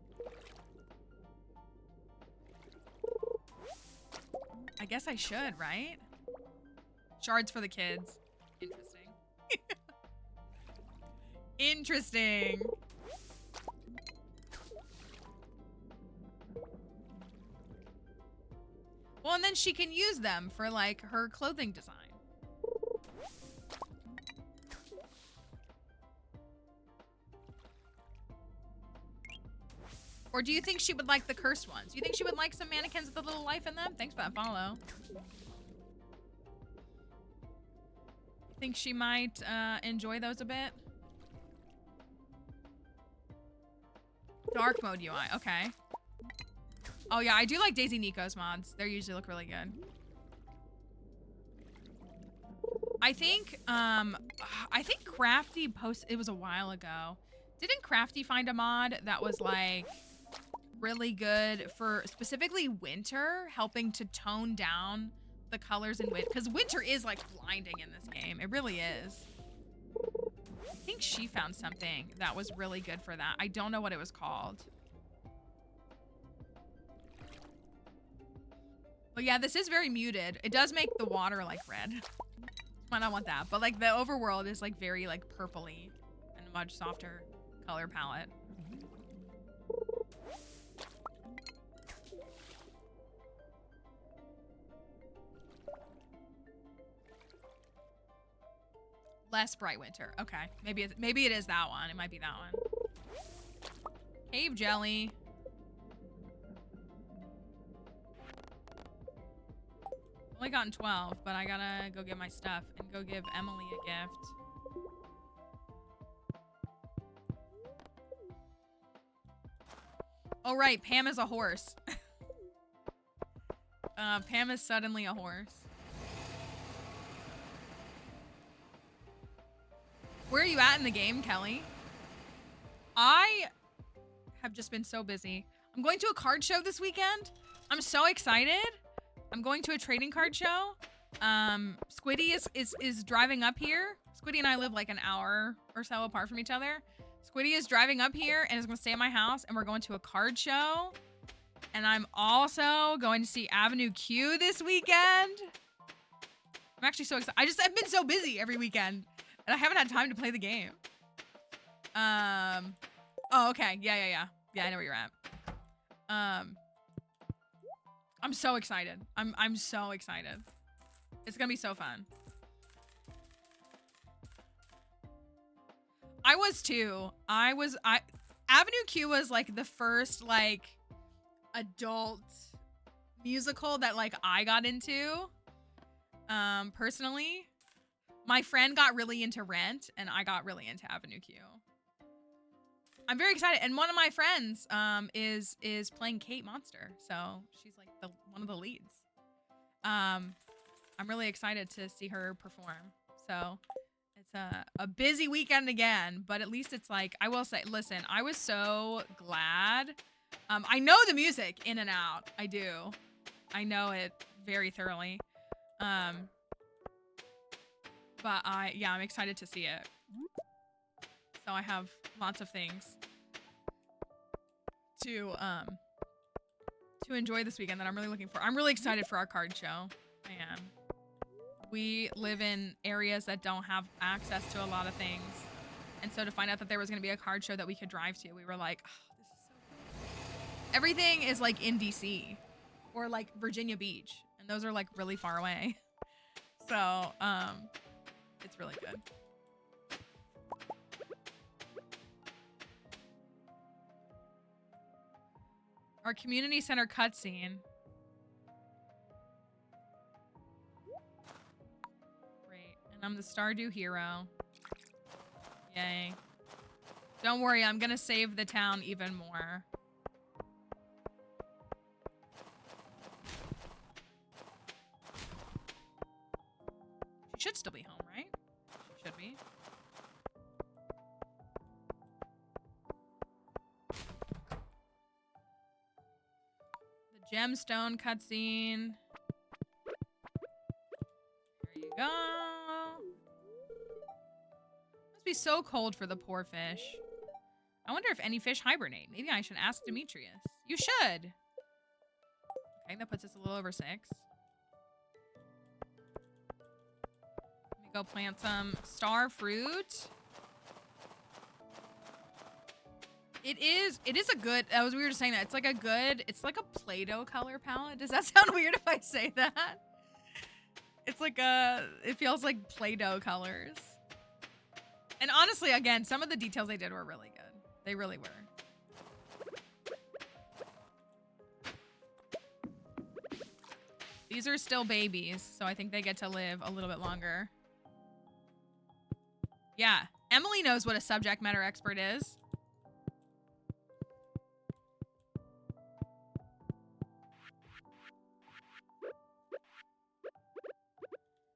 I guess I should, right? Shards for the kids. Interesting. Interesting. Well, and then she can use them for like her clothing design. Or do you think she would like the cursed ones? Do you think she would like some mannequins with a little life in them? Thanks for that follow. Think she might enjoy those a bit? Dark mode UI, okay. Oh yeah, I do like Daisy Nico's mods. They usually look really good. I think Crafty posted, it was a while ago. Didn't Crafty find a mod that was like really good for specifically winter, helping to tone down the colors in winter? Because winter is like blinding in this game. It really is. I think she found something that was really good for that. I don't know what it was called. But yeah, this is very muted. It does make the water like red. Might not want that. But like the overworld is like very like purpley and much softer color palette. Less bright winter. Okay. Maybe it is that one. It might be that one. Cave jelly. Only gotten 12, but I gotta go get my stuff and go give Emily a gift. Oh right, Pam is a horse. Pam is suddenly a horse. Where are you at in the game, Kelly? I have just been so busy. I'm going to a card show this weekend. I'm so excited. I'm going to a trading card show. Squiddy is driving up here. Squiddy and I live like an hour or so apart from each other. Squiddy is driving up here and is going to stay at my house, and we're going to a card show. And I'm also going to see Avenue Q this weekend. I'm actually so excited. I've been so busy every weekend, and I haven't had time to play the game. Oh, okay. Yeah, I know where you're at. I'm so excited. I'm so excited. It's gonna be so fun. I was too. Avenue Q was like the first like adult musical that like I got into. Personally. My friend got really into Rent, and I got really into Avenue Q. I'm very excited, and one of my friends is playing Kate Monster, so she's like one of the leads. I'm really excited to see her perform. So it's a busy weekend again, but at least it's like, I will say, listen, I was so glad. I know the music in and out. I do. I know it very thoroughly. But I'm excited to see it. So I have lots of things to enjoy this weekend that I'm really looking for. I'm really excited for our card show. I am. We live in areas that don't have access to a lot of things. And so to find out that there was going to be a card show that we could drive to, we were like, oh, this is so cool. Everything is like in DC or like Virginia Beach. And those are like really far away. So, it's really good. Our community center cutscene. Great. And I'm the Stardew hero. Yay. Don't worry, I'm gonna save the town even more. She should still be home, right? She should be. The gemstone cutscene. There you go. Must be so cold for the poor fish. I wonder if any fish hibernate. Maybe I should ask Demetrius. You should. Okay, that puts us a little over 6. Let me go plant some star fruit. It is a good, that was weird saying that. It's like a Play-Doh color palette. Does that sound weird if I say that? It's like it feels like Play-Doh colors. And honestly, again, some of the details they did were really good. They really were. These are still babies, so I think they get to live a little bit longer. Yeah, Emily knows what a subject matter expert is.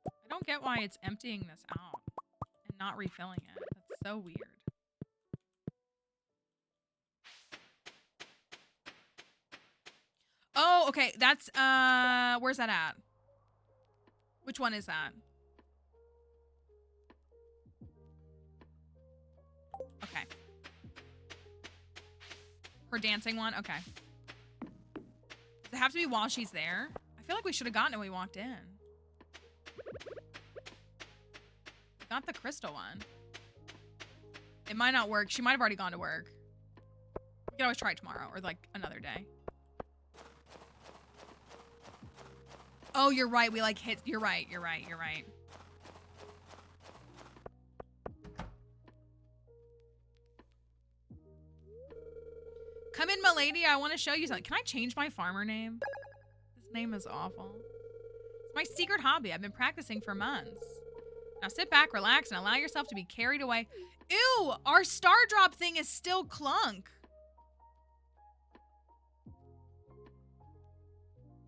I don't get why it's emptying this out and not refilling it. That's so weird. Oh, okay. That's, where's that at? Which one is that? Okay. Her dancing one? Okay. Does it have to be while she's there? I feel like we should have gotten it when we walked in. Got the crystal one. It might not work. She might have already gone to work. We can always try it tomorrow or like another day. Oh, you're right. We like hit. You're right. You're right. You're right. Come in, milady. I want to show you something. Can I change my farmer name? This name is awful. It's my secret hobby. I've been practicing for months. Now sit back, relax, and allow yourself to be carried away. Ew! Our star drop thing is still Clunk.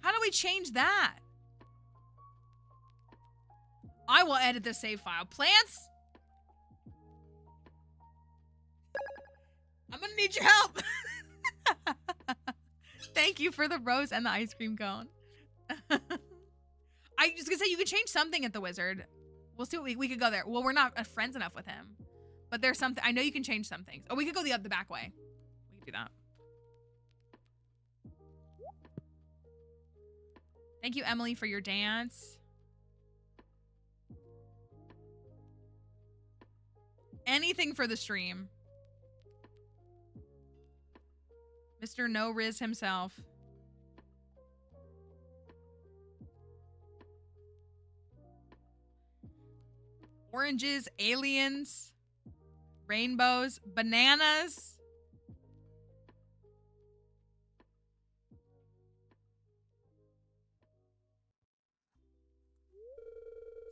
How do we change that? I will edit the save file. Plants? I'm gonna need your help. Thank you for the rose and the ice cream cone. I was gonna say you could change something at the wizard. We'll see what we could go there. Well, we're not friends enough with him, but there's something. I know you can change some things. Oh, we could go the back way. We could do that. Thank you, Emily, for your dance. Anything for the stream. Mr. No Riz himself. Oranges, aliens, rainbows, bananas.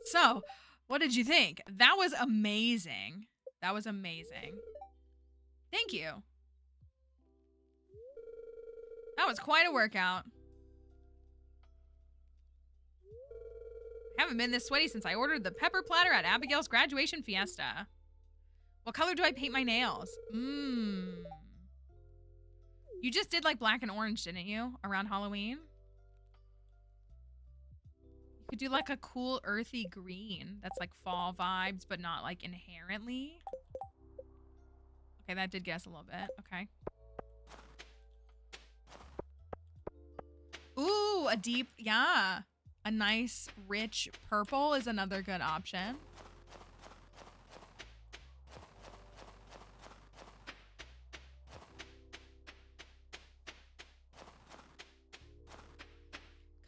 So, what did you think? That was amazing. That was amazing. Thank you. That was quite a workout. I haven't been this sweaty since I ordered the pepper platter at Abigail's graduation fiesta. What color do I paint my nails? You just did like black and orange, didn't you? Around Halloween? You could do like a cool earthy green that's like fall vibes, but not like inherently. Okay, that did guess a little bit. Okay. Ooh, a deep, yeah. A nice, rich purple is another good option.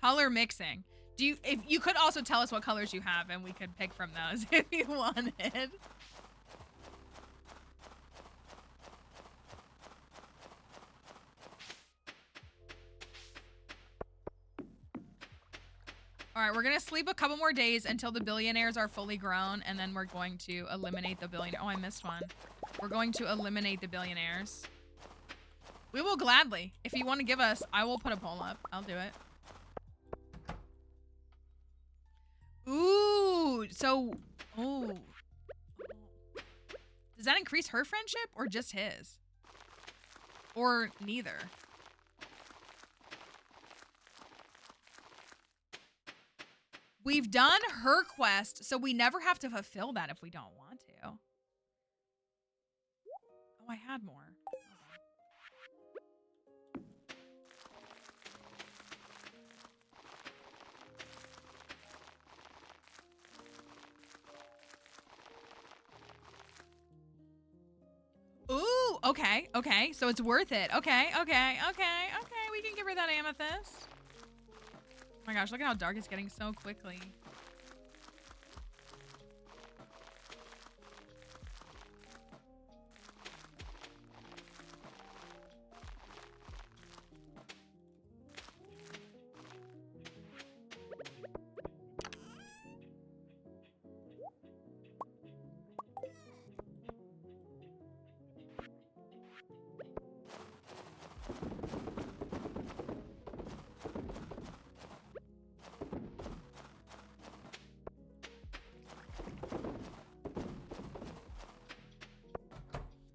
Color mixing. If you could also tell us what colors you have and we could pick from those if you wanted. All right, we're going to sleep a couple more days until the billionaires are fully grown, and then we're going to eliminate the billionaires. Oh, I missed one. We're going to eliminate the billionaires. We will gladly. If you want to give us, I will put a poll up. I'll do it. Ooh, so, oh. Does that increase her friendship or just his? Or neither? We've done her quest, so we never have to fulfill that if we don't want to. Oh, I had more. Ooh, okay, okay. So it's worth it. Okay, okay, okay, okay. We can give her that amethyst. Oh my gosh, look at how dark it's getting so quickly.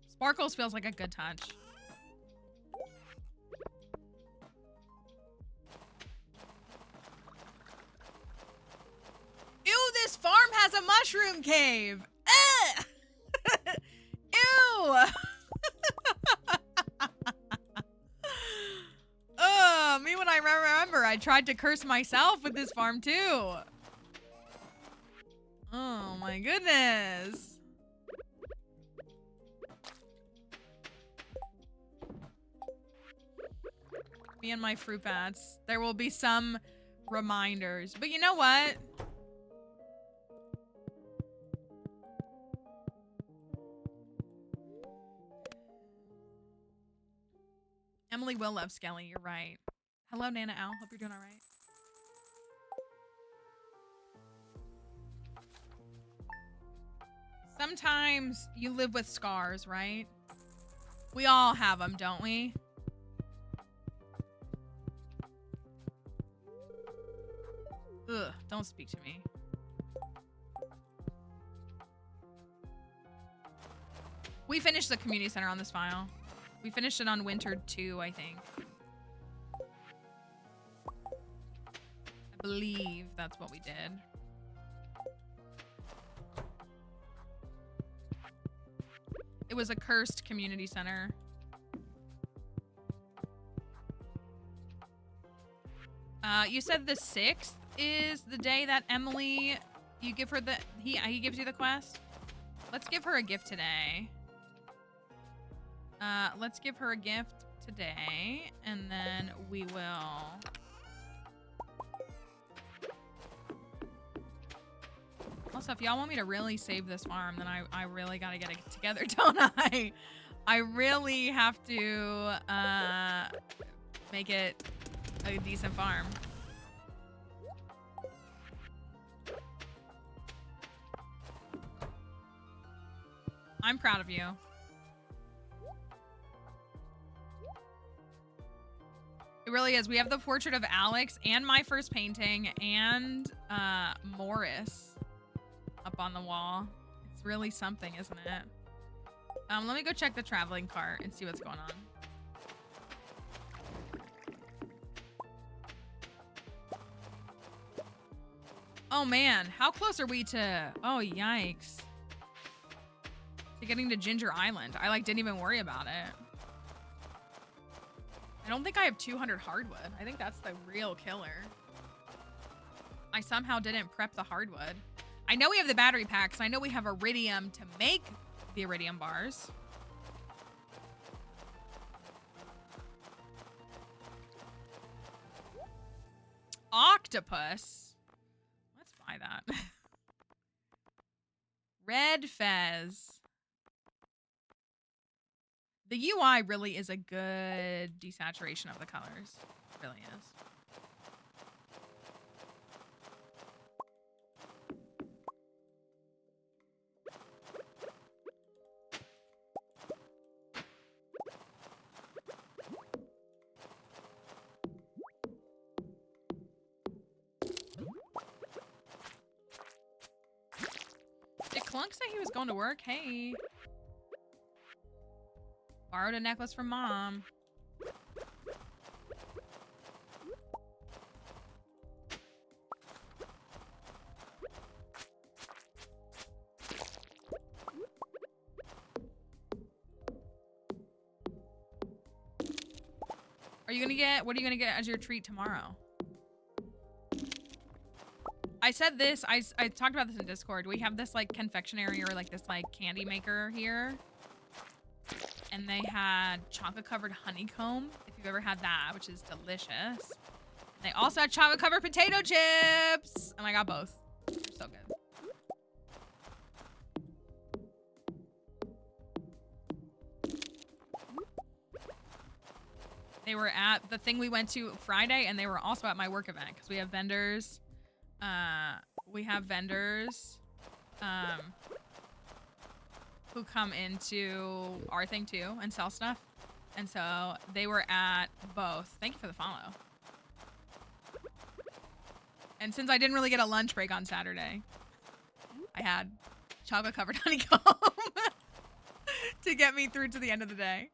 Sparkles feels like a good touch. Ew, this farm has a mushroom cave. Ew. Me when I remember, I tried to curse myself with this farm too. Oh my goodness. Me and my fruit bats. There will be some reminders. But you know what? Emily will love Skelly. You're right. Hello, Nana Owl. Hope you're doing all right. Sometimes you live with scars, right? We all have them, don't we? Ugh, don't speak to me. We finished the community center on this file. We finished it on Winter 2, I think. I believe that's what we did. It was a cursed community center. You said the 6th is the day that Emily, you give her the, he gives you the quest? Let's give her a gift today. Let's give her a gift today, and then we will... Also, if y'all want me to really save this farm, then I really gotta get it together, don't I? I really have to, make it a decent farm. I'm proud of you. It really is. We have the portrait of Alex and my first painting and Morris up on the wall. It's really something, isn't it? Let me go check the traveling cart and see what's going on. Oh man, how close are we to... Oh, yikes. To getting to Ginger Island. I like didn't even worry about it. I don't think I have 200 hardwood. I think that's the real killer. I somehow didn't prep the hardwood. I know we have the battery packs. I know we have iridium to make the iridium bars. Octopus. Let's buy that. Red Fez. The UI really is a good desaturation of the colors. It really is. Did Clunk say he was going to work? Hey. Borrowed a necklace from Mom. Are you gonna get, what are you gonna get as your treat tomorrow? I said this, I talked about this in Discord. We have this like confectionery or like this like candy maker here. And they had chocolate covered honeycomb, if you've ever had that, which is delicious. And they also had chocolate covered potato chips. And I got both. They're so good. They were at the thing we went to Friday, and they were also at my work event because we have vendors. We have vendors who come into our thing too and sell stuff. And so they were at both. Thank you for the follow. And since I didn't really get a lunch break on Saturday, I had chocolate covered honeycomb to get me through to the end of the day.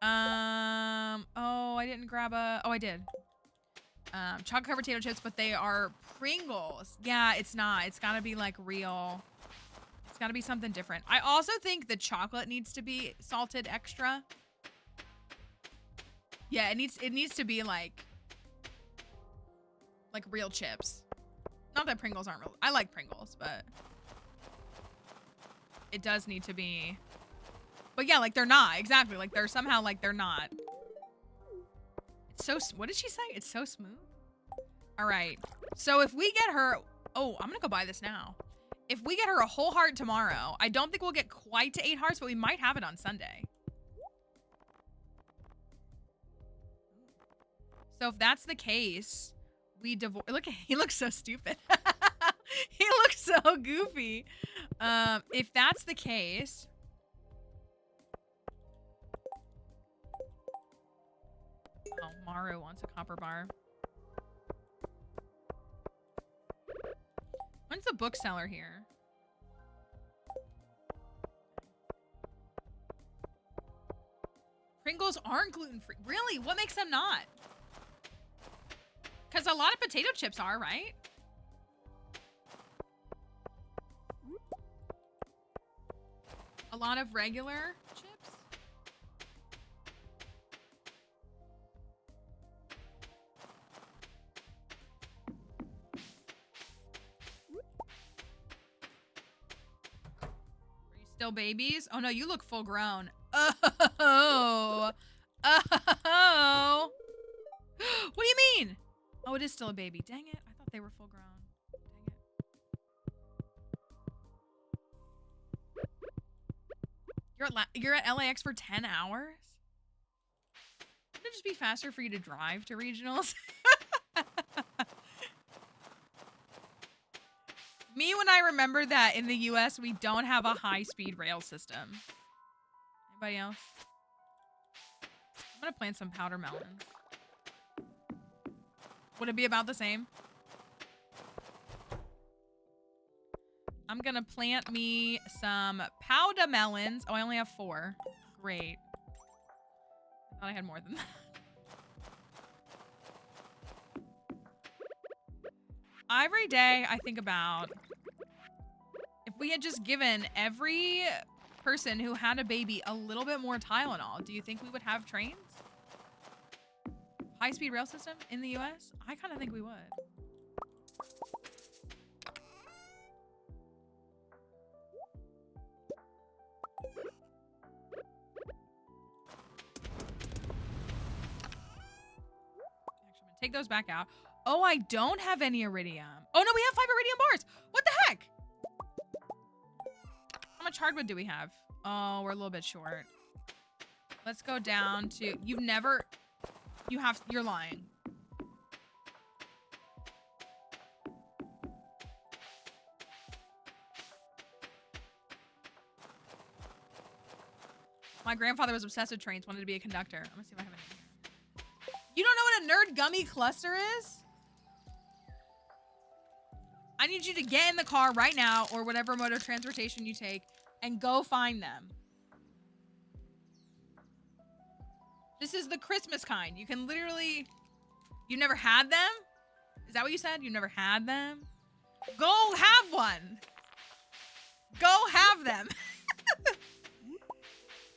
Oh, I didn't grab a, oh, I did. Chocolate covered potato chips, but they are Pringles. Yeah, it's not. It's gotta be like real. It's gotta be something different. I also think the chocolate needs to be salted extra. Yeah, it needs to be like real chips. Not that Pringles aren't real. I like Pringles, but it does need to be. But yeah, like they're not. Exactly. Like they're somehow like they're not. It's so, what did she say? It's so smooth. All right. So if we get her, oh, I'm gonna go buy this now. If we get her a whole heart tomorrow, I don't think we'll get quite to 8 hearts, but we might have it on Sunday. So if that's the case, we divorce. Look, he looks so stupid. He looks so goofy. If that's the case, oh, Maru wants a copper bar. When's the bookseller here? Pringles aren't gluten-free. Really? What makes them not? Because a lot of potato chips are, right? A lot of regular chips? Are you still babies? Oh no, you look full grown. Oh. Oh. What do you mean? Oh, it is still a baby. Dang it. I thought they were full grown. Dang it. You're at LAX for 10 hours? Wouldn't it just be faster for you to drive to regionals? Me, when I remember that in the US, we don't have a high-speed rail system. Anybody else? I'm gonna plant some powder melons. Would it be about the same? I'm gonna plant me some powder melons. Oh, I only have 4. Great. I thought I had more than that. Every day I think about if we had just given every person who had a baby a little bit more Tylenol, do you think we would have trains? High-speed rail system in the US? I kind of think we would. Actually, I'm gonna take those back out. Oh, I don't have any iridium. Oh no, we have 5 iridium bars. What the heck? How much hardwood do we have? Oh, we're a little bit short. Let's go down to, you're lying. My grandfather was obsessed with trains, wanted to be a conductor. I'm gonna see if I have any here. You don't know what a nerd gummy cluster is? I need you to get in the car right now, or whatever mode of transportation you take, and go find them. This is the Christmas kind. You can literally... You never had them? Is that what you said? You never had them? Go have one. Go have them.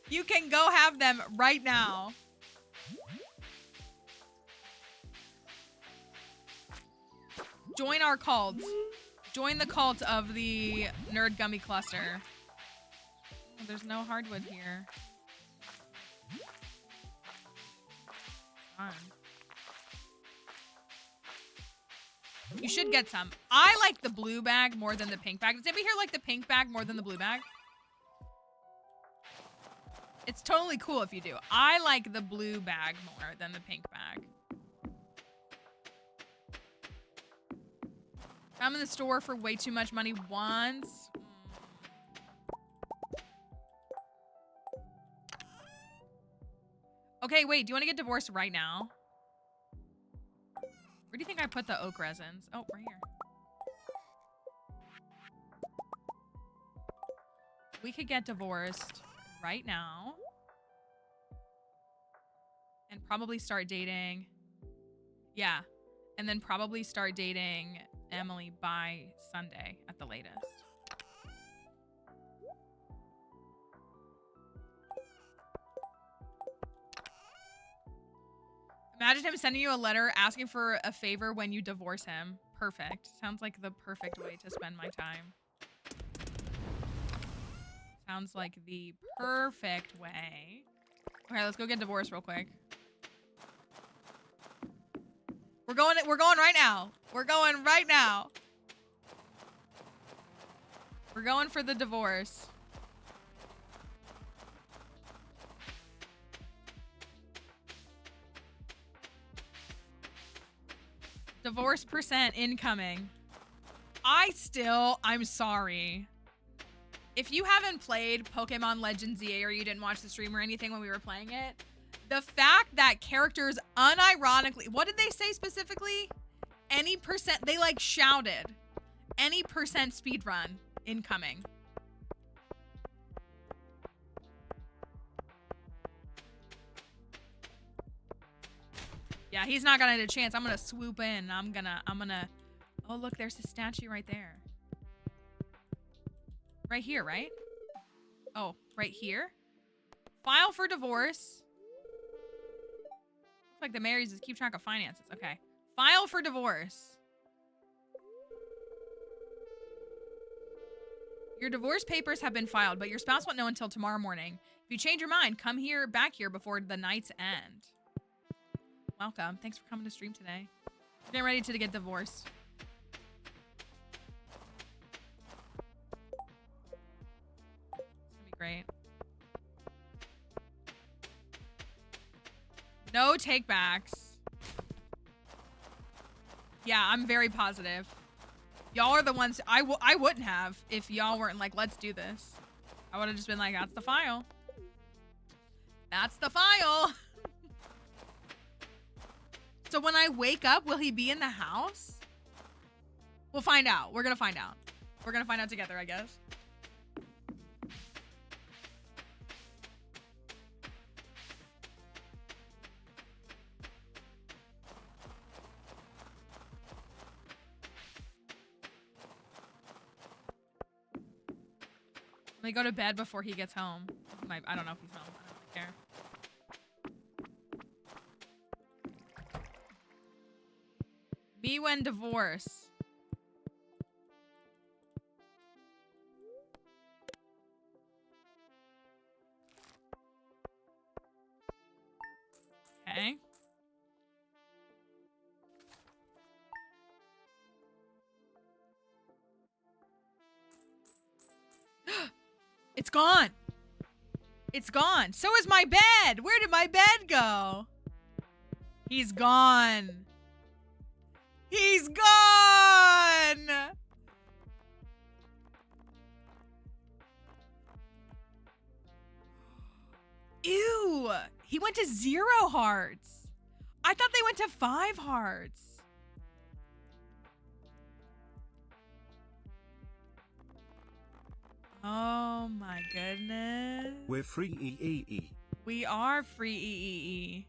You can go have them right now. Join our cult. Join the cult of the nerd gummy cluster. Oh, there's no hardwood here. Darn. You should get some. I like the blue bag more than the pink bag. Does anybody here like the pink bag more than the blue bag? It's totally cool if you do. I like the blue bag more than the pink bag. I'm in the store for way too much money once. Okay, wait. Do you want to get divorced right now? Where do you think I put the oak resins? Oh, right here. We could get divorced right now. And probably start dating. Yeah. And then probably start dating Emily by Sunday at the latest. Imagine him sending you a letter asking for a favor when you divorce him. Perfect. Sounds like the perfect way to spend my time. Sounds like the perfect way. Okay, let's go get divorced real quick. We're going right now. We're going right now. We're going for the divorce. Divorce % incoming. I'm sorry. If you haven't played Pokemon Legends ZA or you didn't watch the stream or anything when we were playing it, the fact that characters unironically, what did they say specifically? Any %, they like shouted, any % speedrun incoming. Yeah, he's not gonna get a chance. I'm gonna swoop in. I'm gonna. Oh, look, there's his statue right there. Right here, right? Oh, right here. File for divorce. Looks like the Marys just keep track of finances. Okay. File for divorce. Your divorce papers have been filed, but your spouse won't know until tomorrow morning. If you change your mind, come back here before the night's end. Welcome. Thanks for coming to stream today. We're getting ready to get divorced. It's gonna be great. No takebacks. Yeah, I'm very positive. Y'all are the ones I wouldn't have if y'all weren't like, let's do this. I would have just been like, that's the file. That's the file. So when I wake up, will he be in the house? We'll find out. We're gonna find out. We're gonna find out together, I guess. Let me go to bed before he gets home. I don't know if he's home. I don't care. Me when divorce. Okay. It's gone. It's gone. So is my bed. Where did my bed go? He's gone. He's gone. Ew. He went to 0 hearts. I thought they went to 5 hearts. Oh my goodness. We're free EEE. We are free EEE.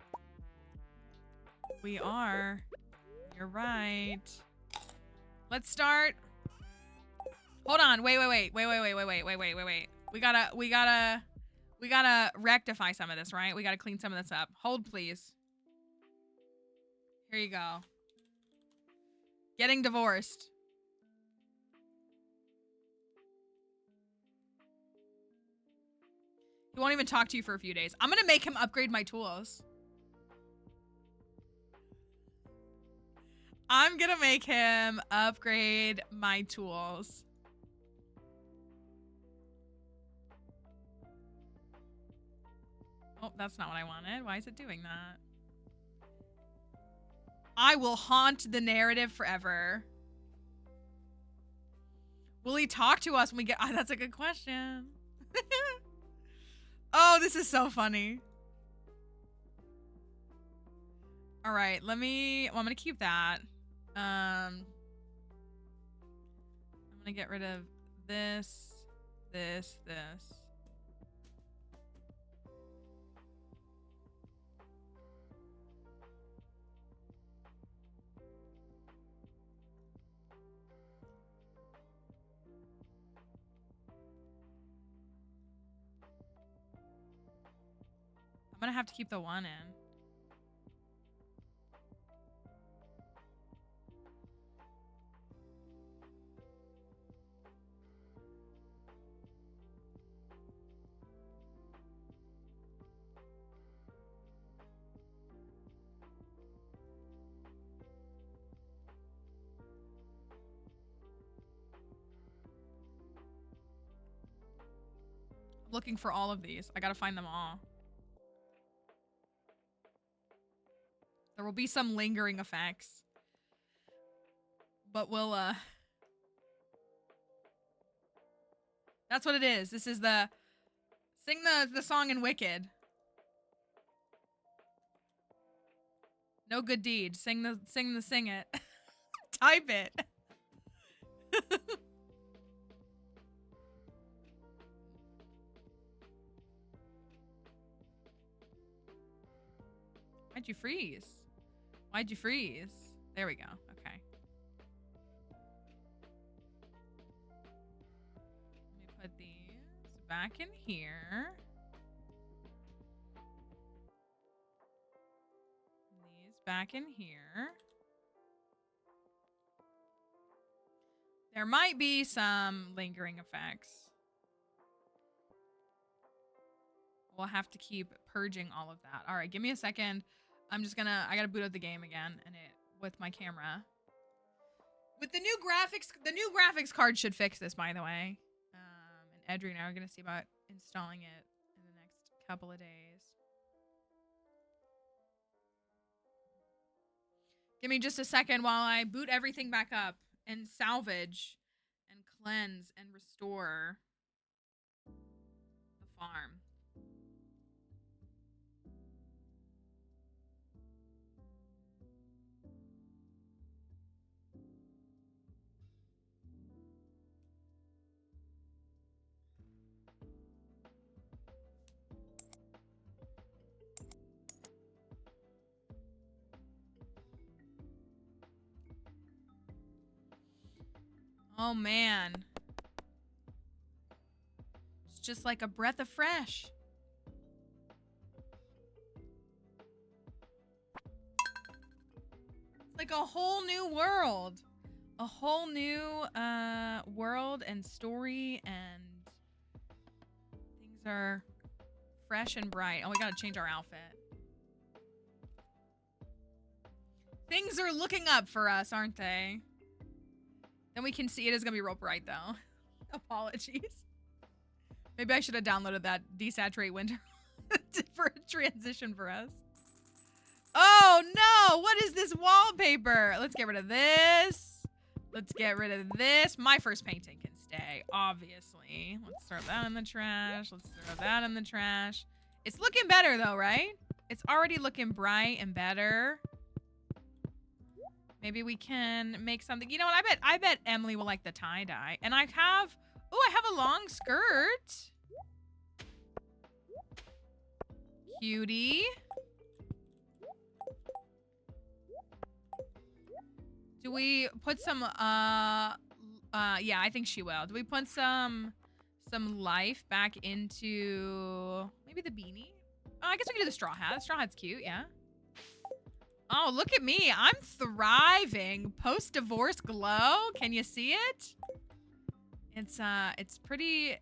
We are. You're right. Let's start. Hold on. Wait. We gotta rectify some of this, right? We gotta clean some of this up. Hold, please. Here you go. Getting divorced. He won't even talk to you for a few days. I'm gonna make him upgrade my tools. I'm gonna make him upgrade my tools. Oh, that's not what I wanted. Why is it doing that? I will haunt the narrative forever. Will he talk to us when we get... Oh, that's a good question. Oh, this is so funny. All right, let me... Well, I'm going to keep that. I'm going to get rid of this. I'm gonna have to keep the 1 in. I'm looking for all of these. I gotta find them all. There will be some lingering effects. But we'll, that's what it is. This is the... Sing the song in Wicked. No good deed. Sing it. Type it. Why'd you freeze? Why'd you freeze? There we go. Okay. Let me put these back in here. These back in here. There might be some lingering effects. We'll have to keep purging all of that. All right, give me a second. I gotta boot up the game again with my camera. With the new graphics card should fix this, by the way. And Edry and I are gonna see about installing it in the next couple of days. Give me just a second while I boot everything back up and salvage and cleanse and restore the farm. Oh man. It's just like a breath of fresh. It's like a whole new world. A whole new world and story, and things are fresh and bright. Oh, we gotta change our outfit. Things are looking up for us, aren't they? Then we can see it is gonna be real bright though. Apologies. Maybe I should have downloaded that desaturate winter for a transition for us. Oh no, what is this wallpaper? Let's get rid of this. Let's get rid of this. My first painting can stay, obviously. Let's throw that in the trash. Let's throw that in the trash. It's looking better though, right? It's already looking bright and better. Maybe we can make something. You know what? I bet Emily will like the tie-dye. And I have a long skirt. Cutie. Do we put some, yeah, I think she will. Do we put some life back into maybe the beanie? Oh, I guess we can do the straw hat. The straw hat's cute, yeah. Oh, look at me. I'm thriving. Post-divorce glow. Can you see it? It's pretty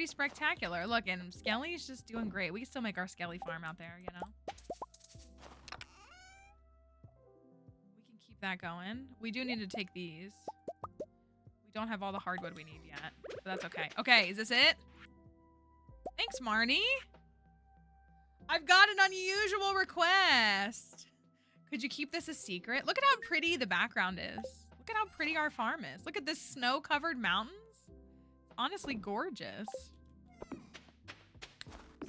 spectacular. Look, and Skelly's just doing great. We can still make our Skelly farm out there, you know? We can keep that going. We do need to take these. We don't have all the hardwood we need yet, but that's okay. Okay, is this it? Thanks, Marnie. I've got an unusual request. Could you keep this a secret? Look at how pretty the background is. Look at how pretty our farm is. Look at this snow-covered mountains. Honestly gorgeous.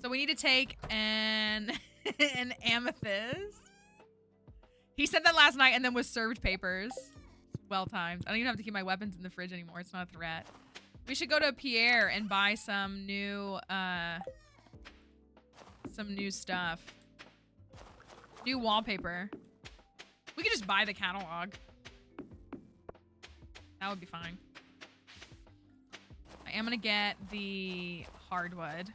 So we need to take an amethyst. He said that last night and then was served papers. Well timed. I don't even have to keep my weapons in the fridge anymore. It's not a threat. We should go to Pierre and buy some new stuff. New wallpaper. We could just buy the catalog. That would be fine. I am gonna get the hardwood.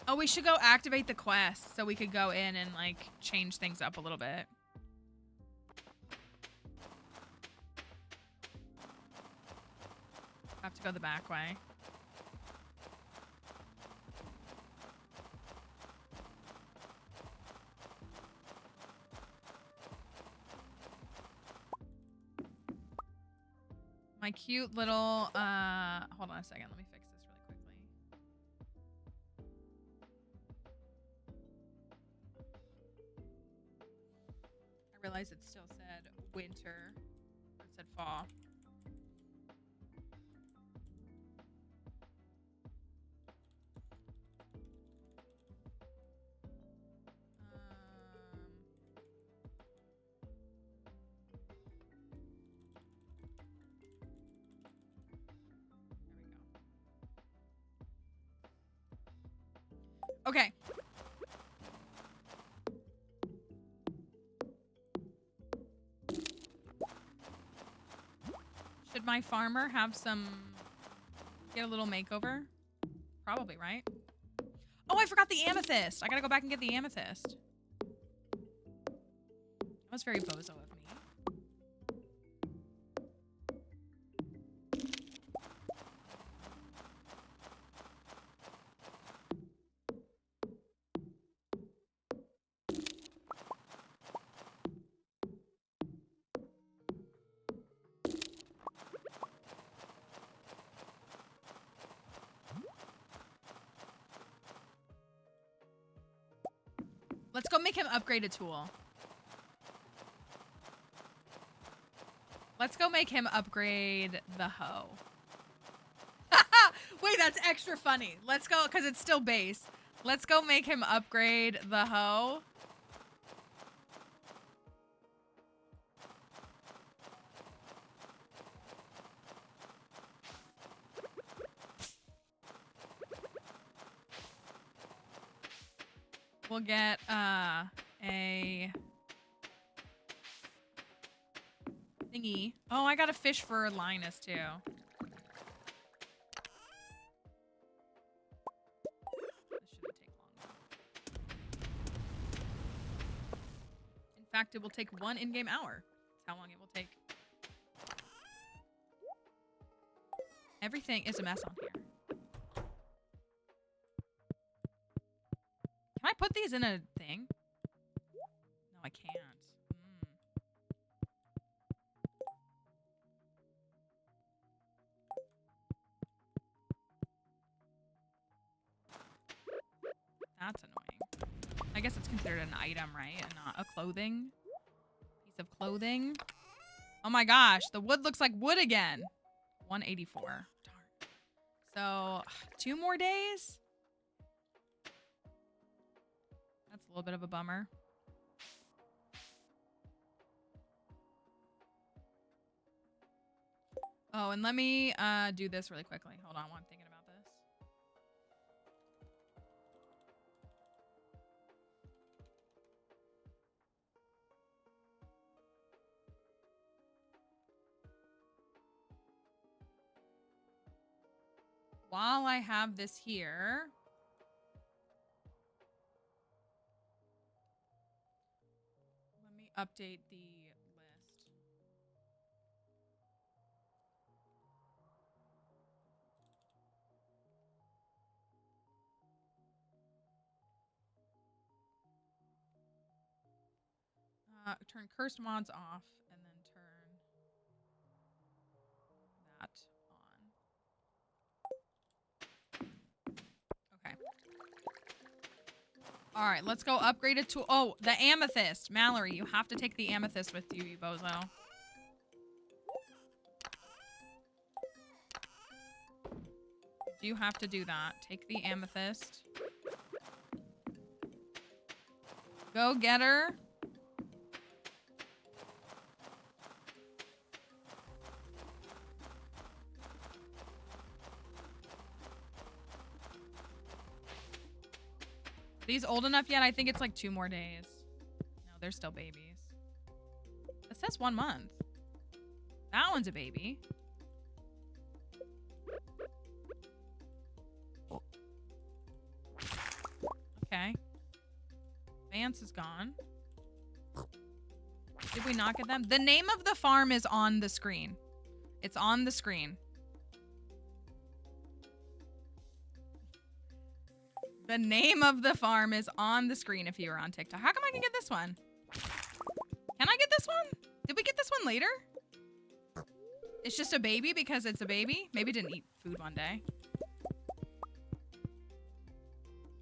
Oh, we should go activate the quest so we could go in and like change things up a little bit. I have to go the back way. My cute little, hold on a second. Let me fix this really quickly. I realized it still said winter. Or it said fall. Okay. Should my farmer have get a little makeover? Probably, right? Oh, I forgot the amethyst. I gotta go back and get the amethyst. That was very bozo of me. Let's go make him upgrade a tool. Let's go make him upgrade the hoe. Wait, that's extra funny. Let's go, because it's still base. Let's go make him upgrade the hoe. We'll get a thingy. Oh, I got a fish for Linus too. This shouldn't take long. In fact, it will take 1 in-game hour. That's how long it will take. Everything is a mess on here. Can I put these in a thing? No, I can't. That's annoying. I guess it's considered an item, right? And not a clothing. Piece of clothing. Oh my gosh, the wood looks like wood again. 184. Darn. So, 2 more days? That's a little bit of a bummer. Oh, and let me do this really quickly. Hold on, while I'm thinking about this. While I have this here, let me update the list. Turn cursed mods off and then turn that on. Okay. All right, let's go upgrade it to... Oh, the amethyst. Mallory, you have to take the amethyst with you, you bozo. You have to do that. Take the amethyst. Go get her. Are these old enough yet? I think it's like 2 more days. No, they're still babies. It says 1 month. That one's a baby. Okay. Vance is gone. Did we not get them? The name of the farm is on the screen. It's on the screen. The name of the farm is on the screen if you were on TikTok. How come I can get this one? Can I get this one? Did we get this one later? It's just a baby because it's a baby? Maybe it didn't eat food one day.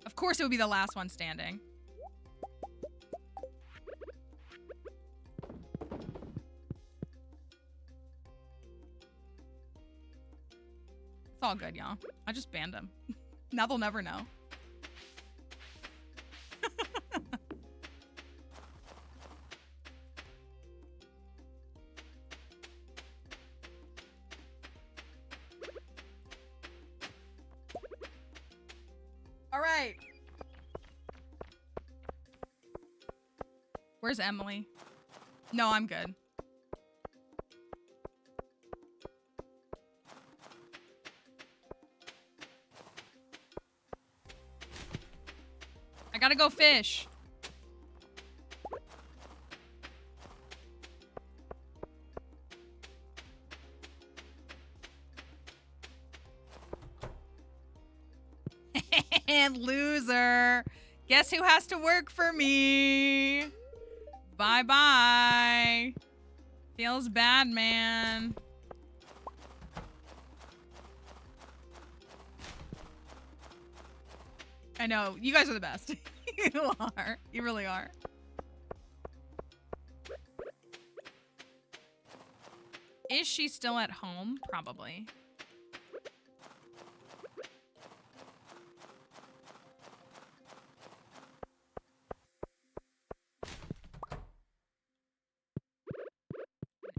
Of course it would be the last one standing. It's all good, y'all. I just banned them. Now they'll never know. All right. Where's Emily? No, I'm good. gotta go fish. And loser. Guess who has to work for me? Bye-bye. Feels bad, man. I know. You guys are the best. You are. You really are. Is she still at home? Probably.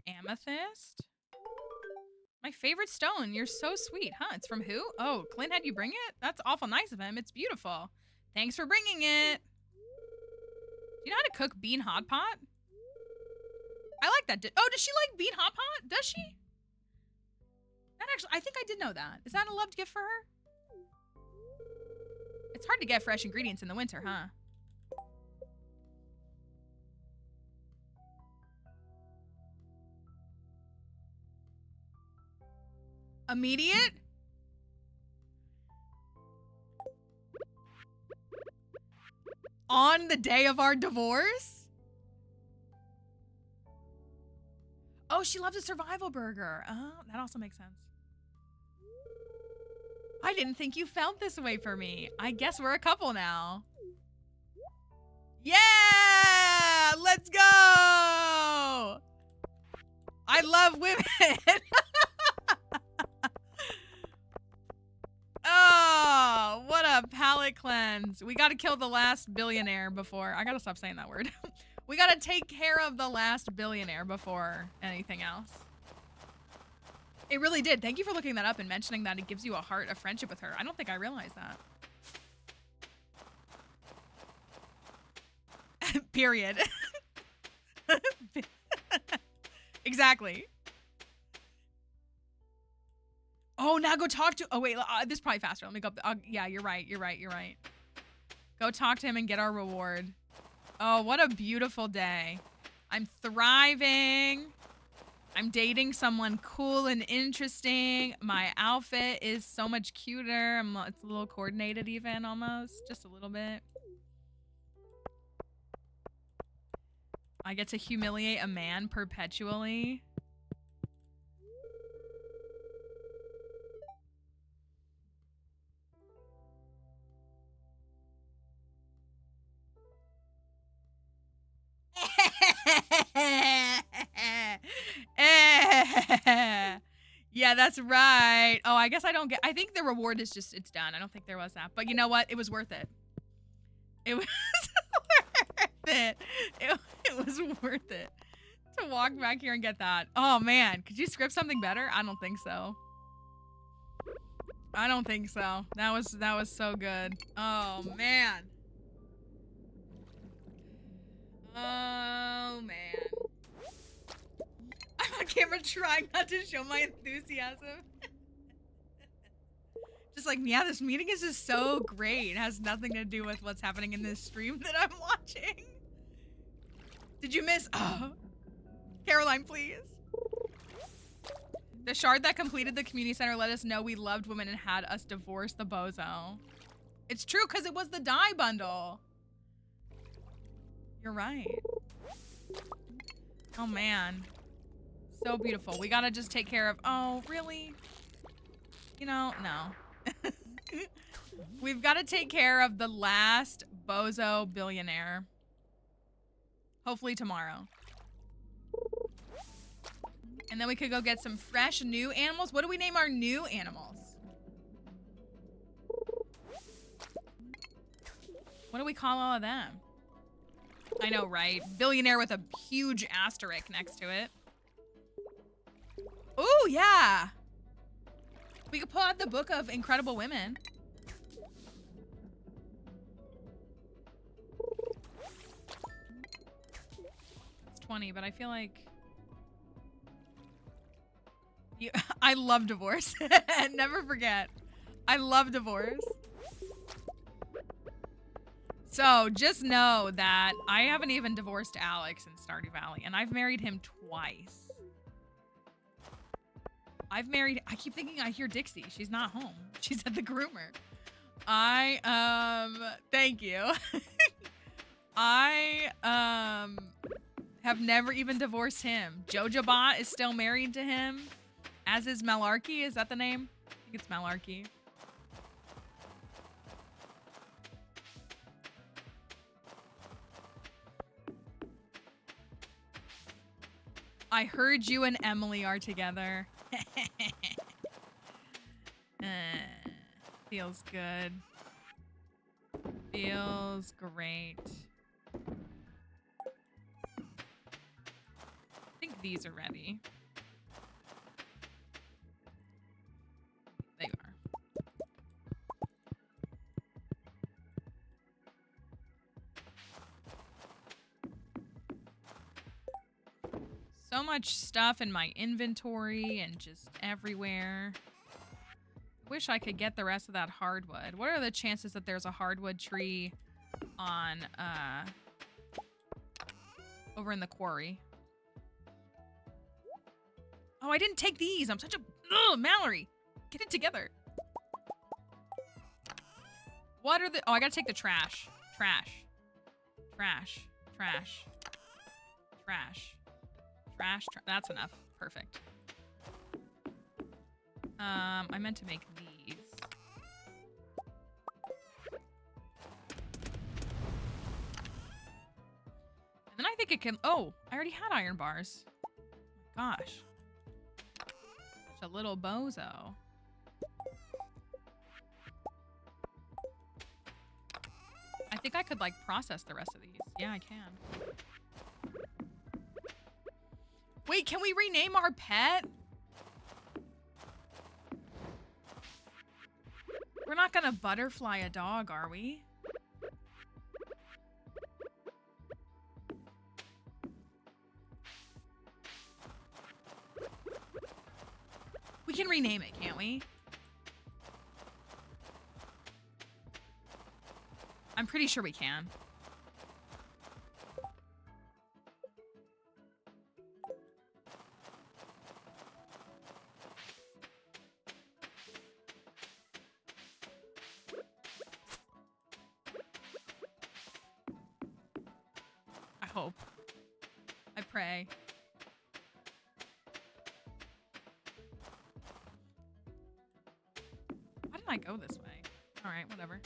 Amethyst? My favorite stone. You're so sweet, huh? It's from who? Oh, Clint had you bring it? That's awful nice of him. It's beautiful. Thanks for bringing it. Do you know how to cook bean hot pot? I like that. Oh, does she like bean hot pot? Does she? That actually, I think I did know that. Is that a loved gift for her? It's hard to get fresh ingredients in the winter, huh? Immediate? On the day of our divorce? Oh, she loves a survival burger. Oh, that also makes sense. I didn't think you felt this way for me. I guess we're a couple now. Yeah! Let's go! I love women. Oh, what a palate cleanse. We gotta kill the last billionaire before. I gotta stop saying that word. We gotta take care of the last billionaire before anything else. It really did. Thank you for looking that up and mentioning that it gives you a heart of friendship with her. I don't think I realized that. Period. Exactly. Oh, now go talk to. Oh wait, this is probably faster. Let me go. Yeah, you're right. You're right. You're right. Go talk to him and get our reward. Oh, what a beautiful day. I'm thriving. I'm dating someone cool and interesting. My outfit is so much cuter. It's a little coordinated even almost, just a little bit. I get to humiliate a man perpetually. Yeah, that's right. Oh, I guess I don't get. I think the reward is just, it's done. I don't think there was that. But you know what? It was worth it. It was worth it. It was worth it to walk back here and get that. Oh man, could you script something better? I don't think so. I don't think so. That was so good. Oh man. Oh man. I'm on camera trying not to show my enthusiasm. Just like, yeah, this meeting is just so great. It has nothing to do with what's happening in this stream that I'm watching. Did you miss? Oh, Caroline, please. The shard that completed the community center let us know we loved women and had us divorce the bozo. It's true, because it was the dye bundle. You're right. Oh, man. So beautiful. We gotta just take care of... Oh, really? You know, no. We've got to take care of the last bozo billionaire. Hopefully tomorrow. And then we could go get some fresh new animals. What do we name our new animals? What do we call all of them? I know, right? Billionaire with a huge asterisk next to it. Ooh, yeah. We could pull out the book of incredible women. It's 20, but I feel like... I love divorce. Never forget. I love divorce. So just know that I haven't even divorced Alex in Stardew Valley, and I've married him twice. I keep thinking I hear Dixie. She's not home. She's at the groomer. Thank you. I have never even divorced him. JoJoBot is still married to him, as is Malarkey. Is that the name? I think it's Malarkey. I heard you and Emily are together. Feels good. Feels great. I think these are ready. They are. So much stuff in my inventory and just everywhere. Wish I could get the rest of that hardwood. What are the chances that there's a hardwood tree on, over in the quarry? Oh, I didn't take these. I'm such a... Ugh, Mallory! Get it together. What are the... Oh, I gotta take the trash. Trash. Trash. Trash. Trash. Trash. That's enough. Perfect. I meant to make these. And then I think it can... Oh, I already had iron bars. Oh my gosh. Such a little bozo. I think I could, like, process the rest of these. Yeah, I can. Wait, can we rename our pet? We're not gonna butterfly a dog, are we? We can rename it, can't we? I'm pretty sure we can. I hope. I pray. Why didn't I go this way? All right, whatever.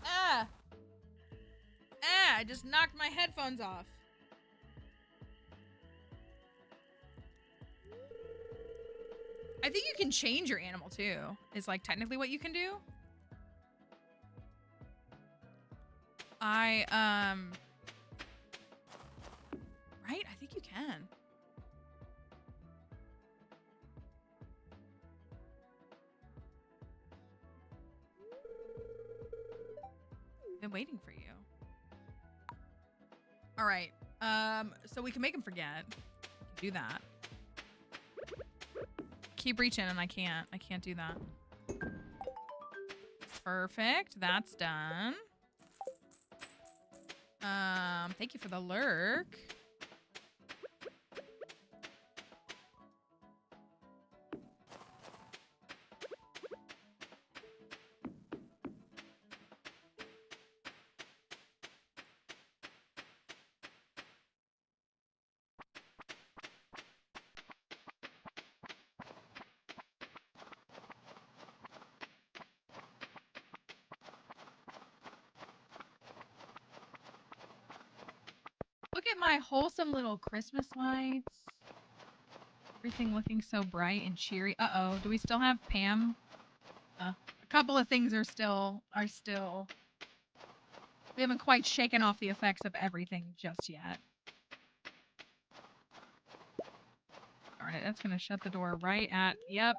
Ah! Ah! I just knocked my headphones off. I think you can change your animal too. Is like technically what you can do. Right? I think you can. Been waiting for you. All right. So we can make him forget. We can do that. Keep reaching and I can't do that. Perfect. That's done. Thank you for the lurk. Look at my wholesome little Christmas lights. Everything looking so bright and cheery. Uh-oh, do we still have Pam? A couple of things are still... We haven't quite shaken off the effects of everything just yet. Darn it, that's gonna shut the door right at... Yep.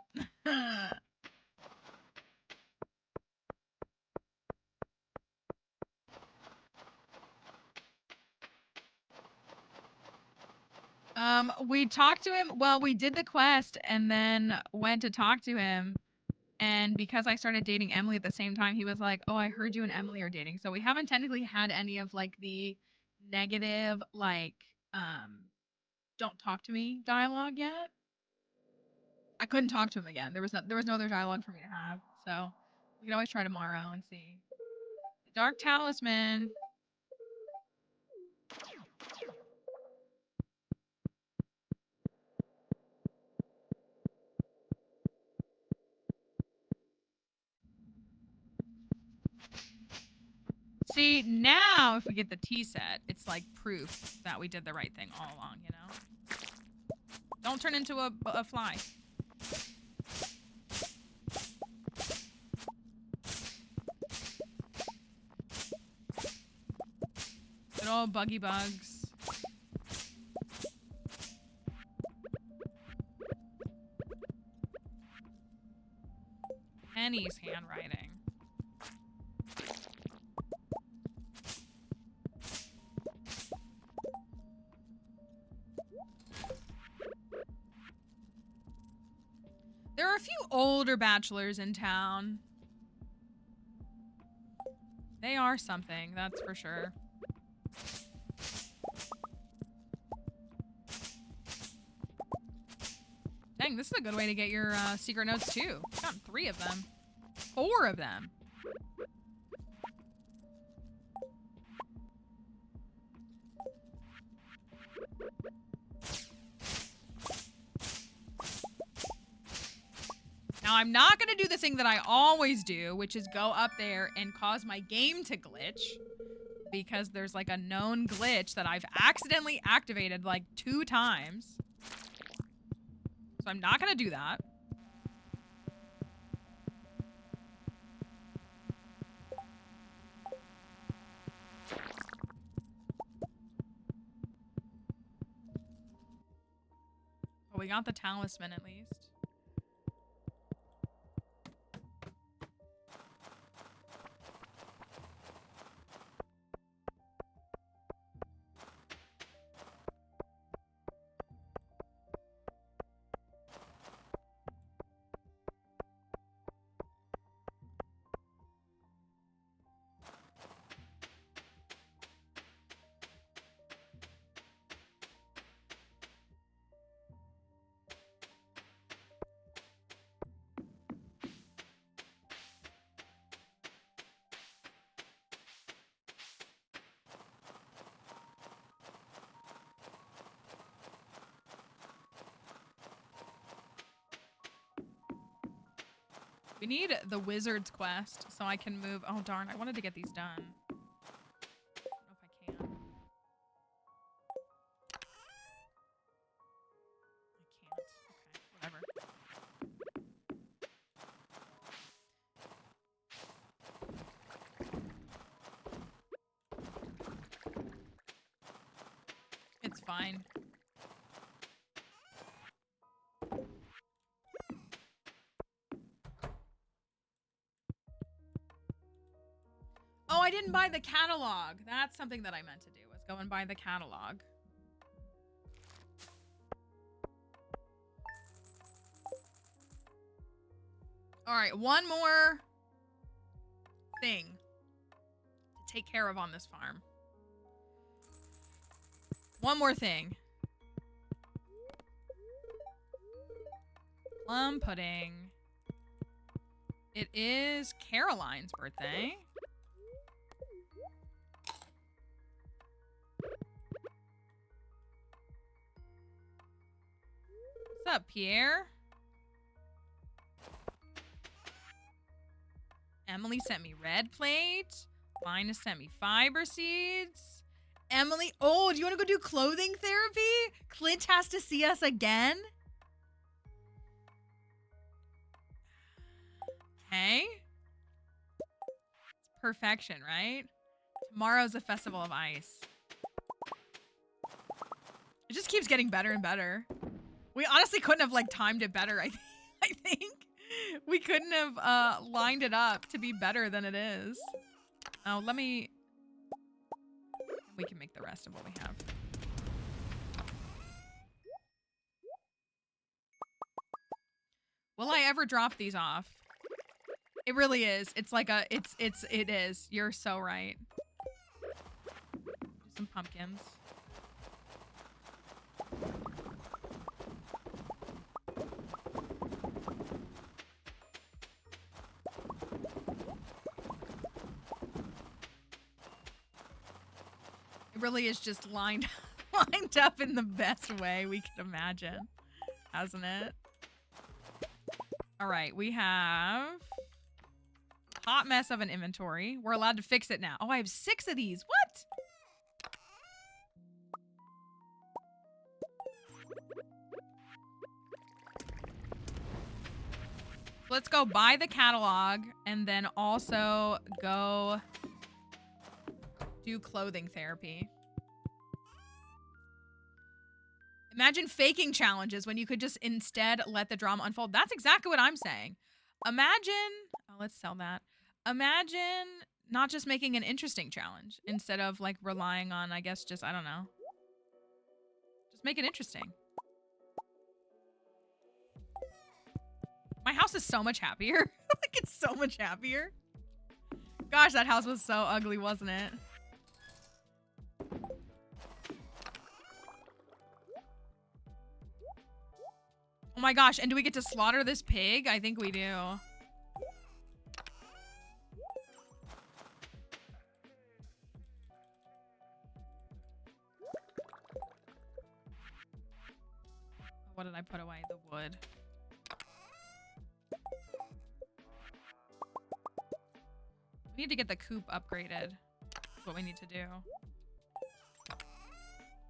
We talked to him. Well, we did the quest and then went to talk to him. And because I started dating Emily at the same time, he was like, "Oh, I heard you and Emily are dating." So we haven't technically had any of like the negative, like, "Don't talk to me" dialogue yet. I couldn't talk to him again. There was no other dialogue for me to have. So we can always try tomorrow and see. Dark Talisman. See, now if we get the tea set, it's like proof that we did the right thing all along, you know? Don't turn into a fly. Good old buggy bugs. Penny's handwriting. There are a few older bachelors in town. They are something, that's for sure. Dang, this is a good way to get your secret notes too. I've gotten 3 of them. 4 of them. Now, I'm not going to do the thing that I always do, which is go up there and cause my game to glitch. Because there's like a known glitch that I've accidentally activated like 2 times. So I'm not going to do that. But we got the talisman at least. We need the wizard's quest so I can move. Oh, darn. I wanted to get these done. I don't know if I can. I can't. Okay, whatever. It's fine. Oh, I didn't buy the catalog. That's something that I meant to do, was go and buy the catalog. All right, one more thing to take care of on this farm. One more thing. Plum pudding. It is Caroline's birthday. What's up, Pierre? Emily sent me red plate. Linus sent me fiber seeds. Emily, oh, do you want to go do clothing therapy? Clint has to see us again? Okay. It's perfection, right? Tomorrow's a festival of ice. It just keeps getting better and better. We honestly couldn't have like timed it better, I think. We couldn't have lined it up to be better than it is. Oh, we can make the rest of what we have. Will I ever drop these off? It really is. It's like a, it is. You're so right. Do some pumpkins. It really is just lined up in the best way we could imagine, hasn't it? All right, we have hot mess of an inventory. We're allowed to fix it now. Oh, I have 6 of these. What? Let's go buy the catalog and then also go do clothing therapy. Imagine faking challenges when you could just instead let the drama unfold. That's exactly what I'm saying. Imagine, oh, let's sell that. Imagine not just making an interesting challenge instead of like relying on, I guess, just, I don't know. Just make it interesting. My house is so much happier. Like, it's so much happier. Gosh, that house was so ugly, wasn't it? Oh my gosh, and do we get to slaughter this pig? I think we do. What did I put away? The wood. We need to get the coop upgraded. That's what we need to do.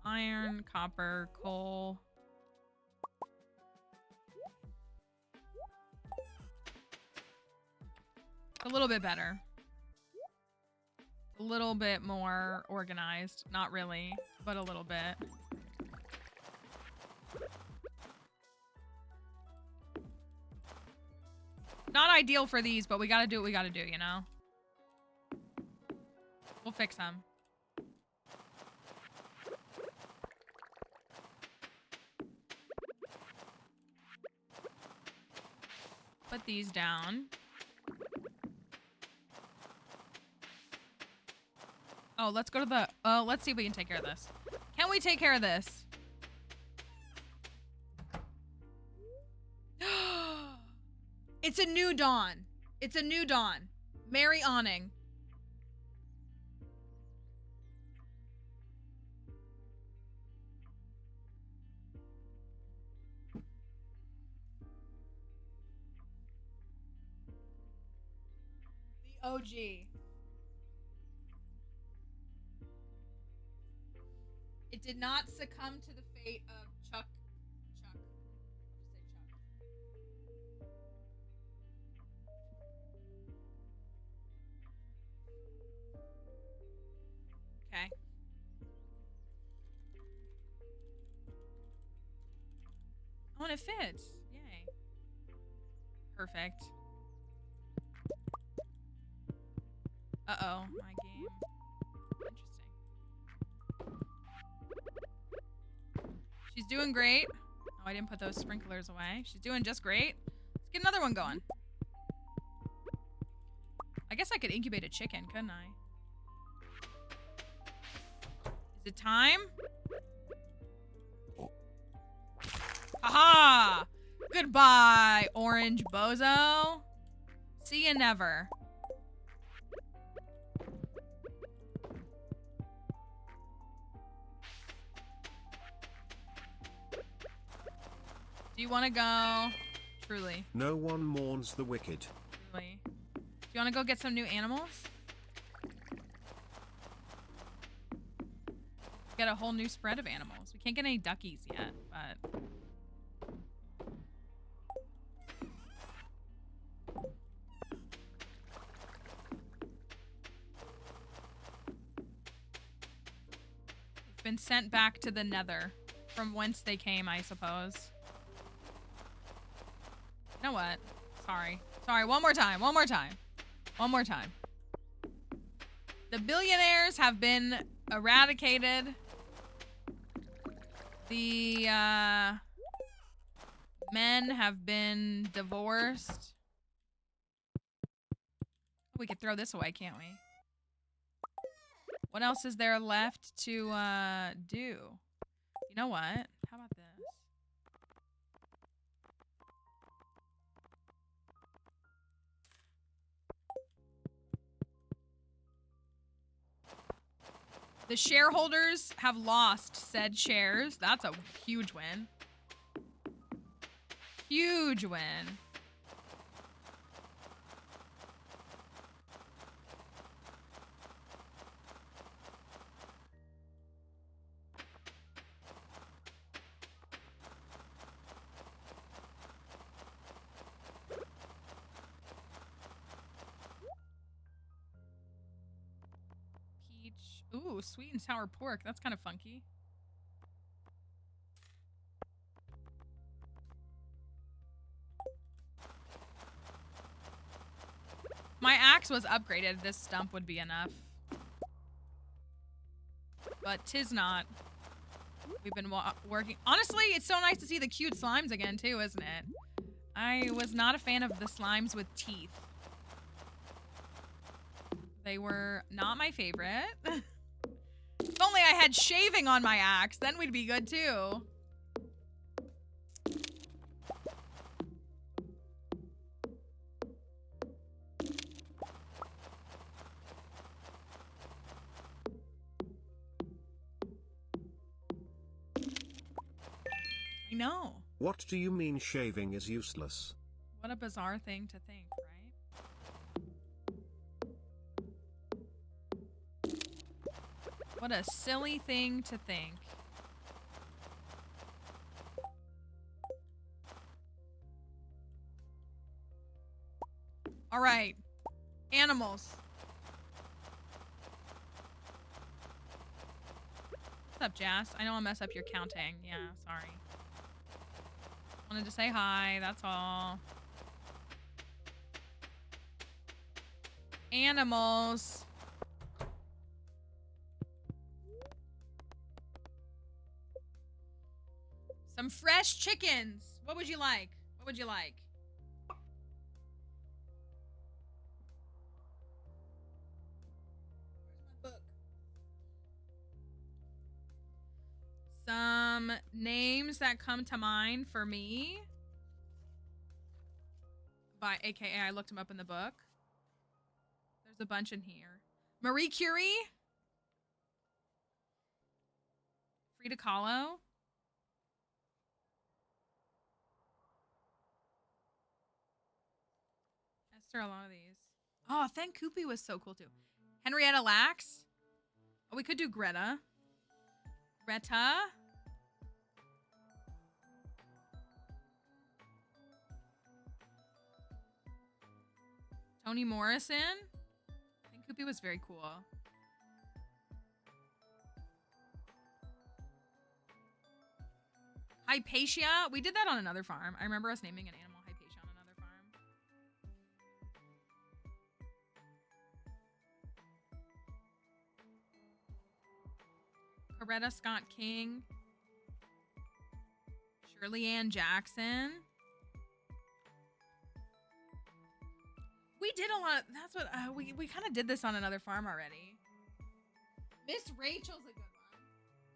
Iron, copper, coal. A little bit better. A little bit more organized. Not really, but a little bit. Not ideal for these, but we gotta do what we gotta do, you know? We'll fix them. Put these down. Oh, let's go to the... Oh, let's see if we can take care of this. Can we take care of this? It's a new dawn. It's a new dawn. Merry awning. The OG. It did not succumb to the fate of Chuck. I'll just say Chuck. Okay. Oh, and it fits. Yay. Perfect. Uh-oh, my game. She's doing great. Oh, I didn't put those sprinklers away. She's doing just great. Let's get another one going. I guess I could incubate a chicken, couldn't I? Is it time? Haha! Goodbye, orange bozo. See ya never. Do you want to go? Truly. No one mourns the wicked. Truly. Do you want to go get some new animals? Get a whole new spread of animals. We can't get any duckies yet, but... It's been sent back to the nether, from whence they came, I suppose. You know what? Sorry. Sorry, one more time. One more time. One more time. The billionaires have been eradicated. The Men have been divorced. We could throw this away, can't we? What else is there left to do? You know what? How about this? The shareholders have lost said shares. That's a huge win. Huge win. Ooh, sweet and sour pork. That's kind of funky. My axe was upgraded. This stump would be enough. But 'tis not. We've been working. Honestly, it's so nice to see the cute slimes again, too, isn't it? I was not a fan of the slimes with teeth. They were not my favorite. If only I had shaving on my axe, then we'd be good too. I know. What do you mean shaving is useless? What a bizarre thing to think, right? What a silly thing to think. All right. Animals. What's up, Jas? I know I'll mess up your counting. Yeah, sorry. Wanted to say hi, that's all. Animals. Some fresh chickens. What would you like? What would you like? Where's my book? Some names that come to mind for me. By AKA, I looked them up in the book. There's a bunch in here. Marie Curie. Frida Kahlo. Esther, a lot of these. Oh, Thank Koopy was so cool too. Henrietta Lacks. Oh, we could do Greta. Greta. Toni Morrison. Thank Koopy was very cool. Hypatia. We did that on another farm. I remember us naming an animal Hypatia on another farm. Coretta Scott King. Shirley Ann Jackson. We did a lot. That's what we kind of did this on another farm already. Miss Rachel's a good one.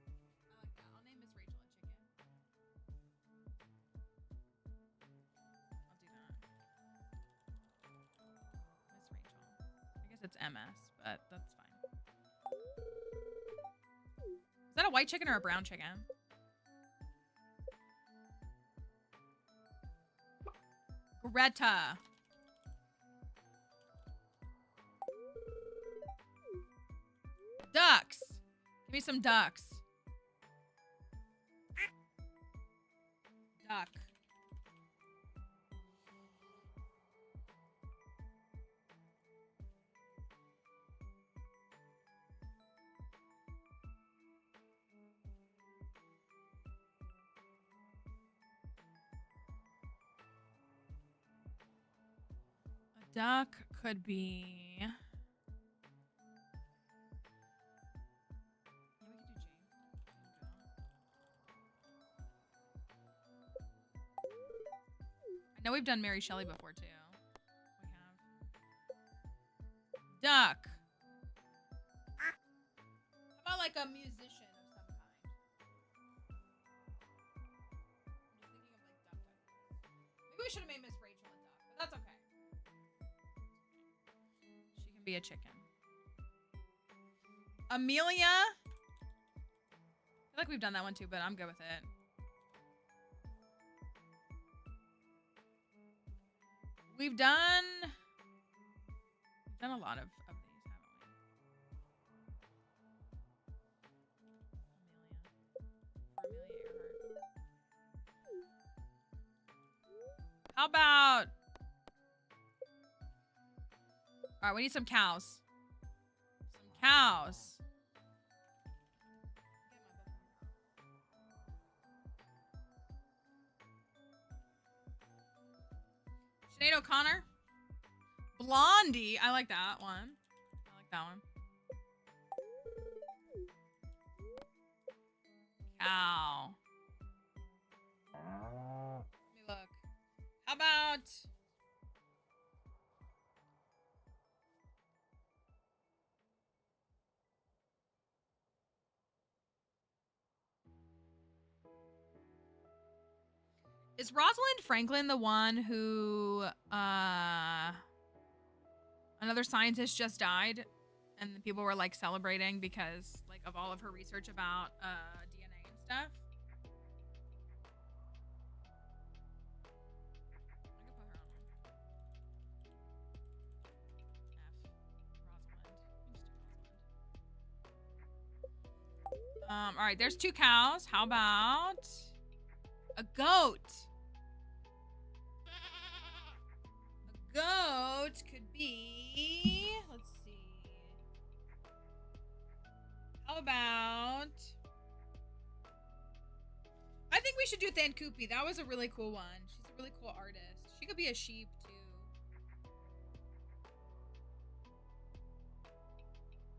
I like that. I'll name Miss Rachel a chicken. I'll do that. Miss Rachel. I guess it's MS, but that's fine. Is that a white chicken or a brown chicken? Greta. Ducks. Give me some ducks. Duck. A duck could be... know we've done Mary Shelley before too. We have. Duck. How about like a musician of some kind? I'm just thinking of like duck type. Maybe we should have made Miss Rachel a duck, but that's okay. She can be a chicken. Amelia. I feel like we've done that one too, but I'm good with it. We've done a lot of these, haven't we? Amelia. How about... All right, we need some cows. Some cows. Sinead O'Connor. Blondie. I like that one. I like that one. Cow. Let me look. How about... Is Rosalind Franklin the one who, another scientist just died and the people were like celebrating because like of all of her research about, DNA and stuff? I could put her on one. All right, there's 2 cows. How about a goat? A goat could be, let's see. How about, I think we should do Thankupi. That was a really cool one. She's a really cool artist. She could be a sheep too.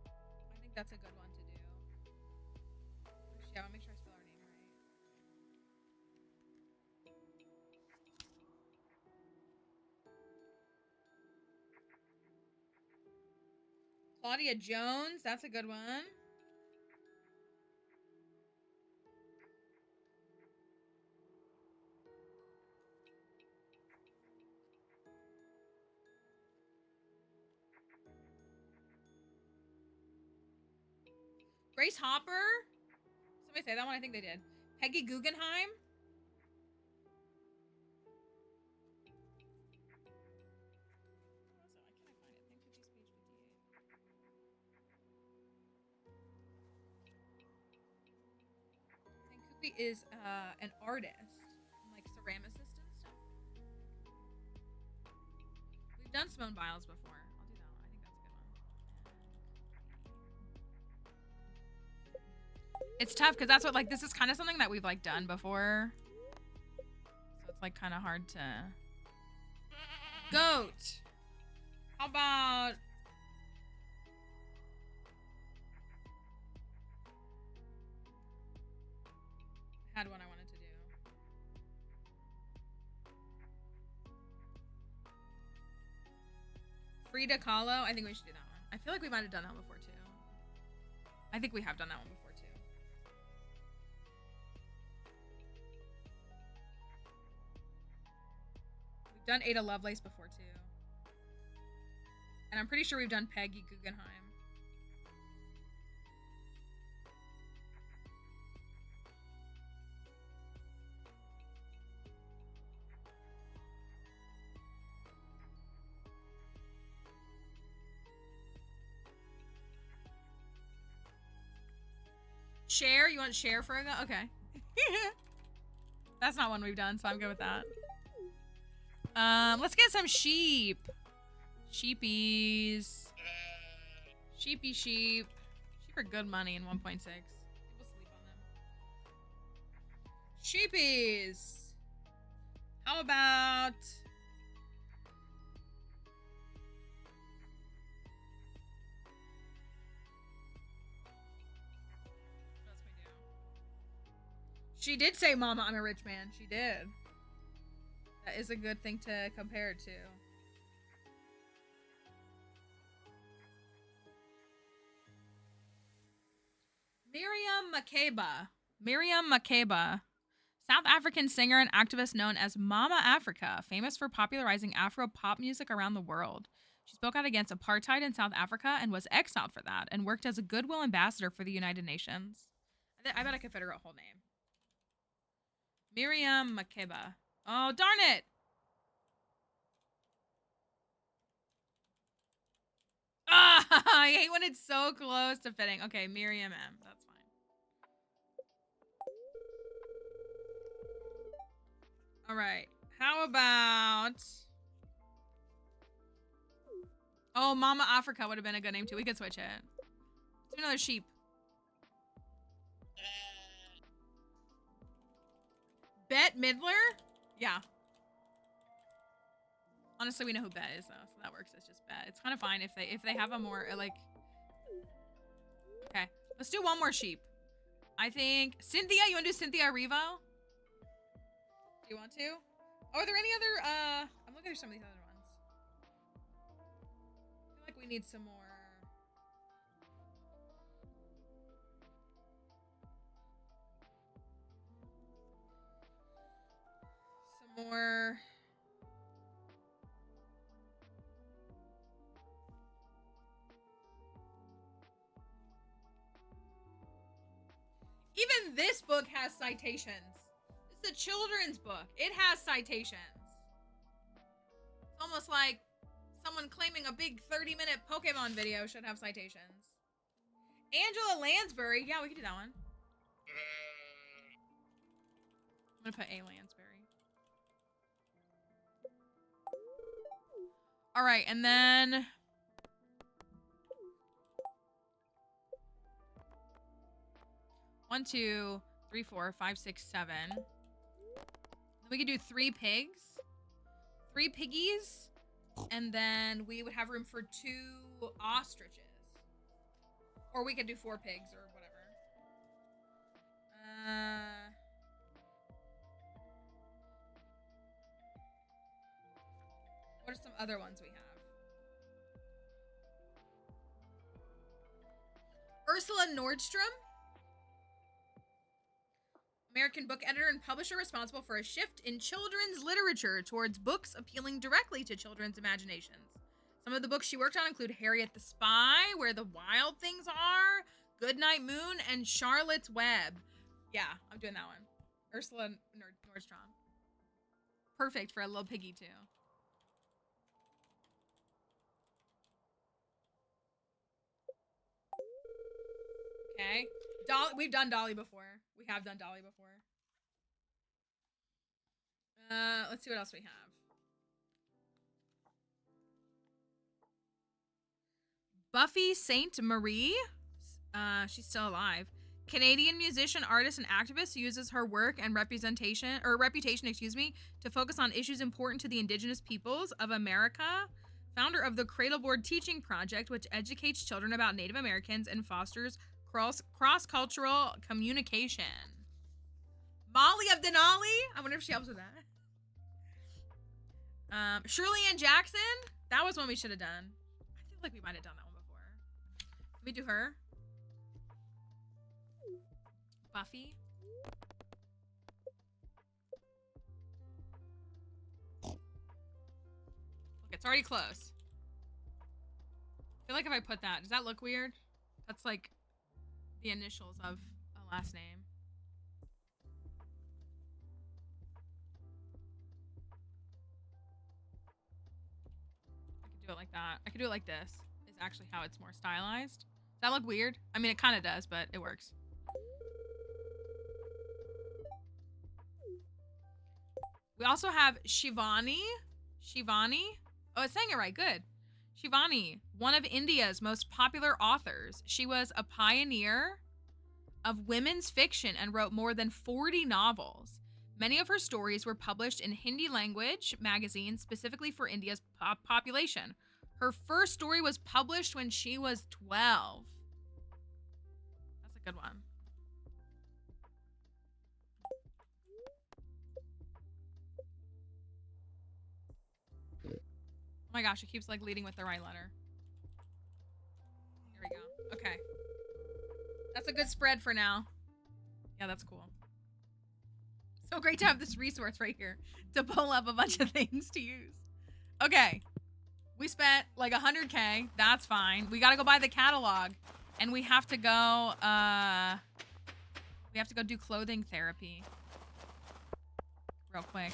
I think that's a good one to do. Yeah, I want to make sure I spell her name right. Claudia Jones, that's a good one. Grace Hopper. Somebody say that one. I think they did. Peggy Guggenheim. Thankupi is an artist, like ceramicist and stuff. We've done Simone Biles before. I'll do that one. I think that's a good one. It's tough because that's what, like, this is kind of something that we've like done before, so it's like kind of hard to. Goat. How about? I had one I wanted to do. Frida Kahlo. I think we should do that one. I feel like we might have done that before too. I think we have done that one before too. We've done Ada Lovelace before too. And I'm pretty sure we've done Peggy Guggenheim. Share? You want share for a go? Okay. That's not one we've done, so I'm good with that. Let's get some sheep. Sheepies. Sheepy sheep. Sheep are good money in 1.6. People sleep on them. Sheepies. How about... She did say, Mama, I'm a rich man. She did. That is a good thing to compare it to. Miriam Makeba. Miriam Makeba. South African singer and activist known as Mama Africa, famous for popularizing Afro pop music around the world. She spoke out against apartheid in South Africa and was exiled for that, and worked as a goodwill ambassador for the United Nations. I bet I could figure out her whole name. Miriam Makeba. Oh, darn it! Ah, I hate when it's so close to fitting. Okay, Miriam M. That's fine. All right. How about... Oh, Mama Africa would have been a good name too. We could switch it. Let's do another sheep. Bet Midler? Yeah. Honestly, we know who Bet is though, so that works. It's just Bet. It's kind of fine if they have a more like. Okay, let's do one more sheep. I think Cynthia. You want to do Cynthia Revo? Do you want to? Oh, are there any other? I'm looking at some of these other ones. I feel like we need some more. Some more. Even this book has citations. It's a children's book. It has citations. It's almost like someone claiming a big 30-minute Pokemon video should have citations. Angela Lansbury. Yeah, we can do that one. I'm gonna put A. Lansbury. All right, and then... One, two, three, four, five, six, seven. Then we could do 3 pigs. 3 piggies. And then we would have room for 2 ostriches. Or we could do 4 pigs or whatever. What are some other ones we have? Ursula Nordstrom. American book editor and publisher responsible for a shift in children's literature towards books appealing directly to children's imaginations. Some of the books she worked on include Harriet the Spy, Where the Wild Things Are, Goodnight Moon, and Charlotte's Web. Yeah, I'm doing that one. Ursula Nordstrom. Perfect for a little piggy, too. Okay. Dolly, we've done Dolly before. We have done Dolly before. Let's see what else we have. Buffy Sainte Marie. She's still alive. Canadian musician, artist, and activist who uses her work and reputation, to focus on issues important to the Indigenous peoples of America. Founder of the Cradleboard Teaching Project, which educates children about Native Americans and fosters cross-cultural communication. Molly of Denali. I wonder if she helps with that. Shirley Ann Jackson. That was one we should have done. I feel like we might have done that one before. Can we do her? Buffy. Look, it's already close. I feel like if I put that, does that look weird? That's like the initials of a last name. I could do it like that. I could do it like this. Is actually how it's more stylized. Does that look weird? I mean, it kind of does, but it works. We also have Shivani. Shivani. Oh, it's saying it right. Good. Shivani, one of India's most popular authors. She was a pioneer of women's fiction and wrote more than 40 novels. Many of her stories were published in Hindi language magazines specifically for India's population. Her first story was published when she was 12. That's a good one. Oh my gosh, it keeps like leading with the right letter. Here we go. Okay. That's a good spread for now. Yeah, that's cool. So great to have this resource right here to pull up a bunch of things to use. Okay. We spent like 100K. That's fine. We gotta go buy the catalog. And we have to go, do clothing therapy. Real quick.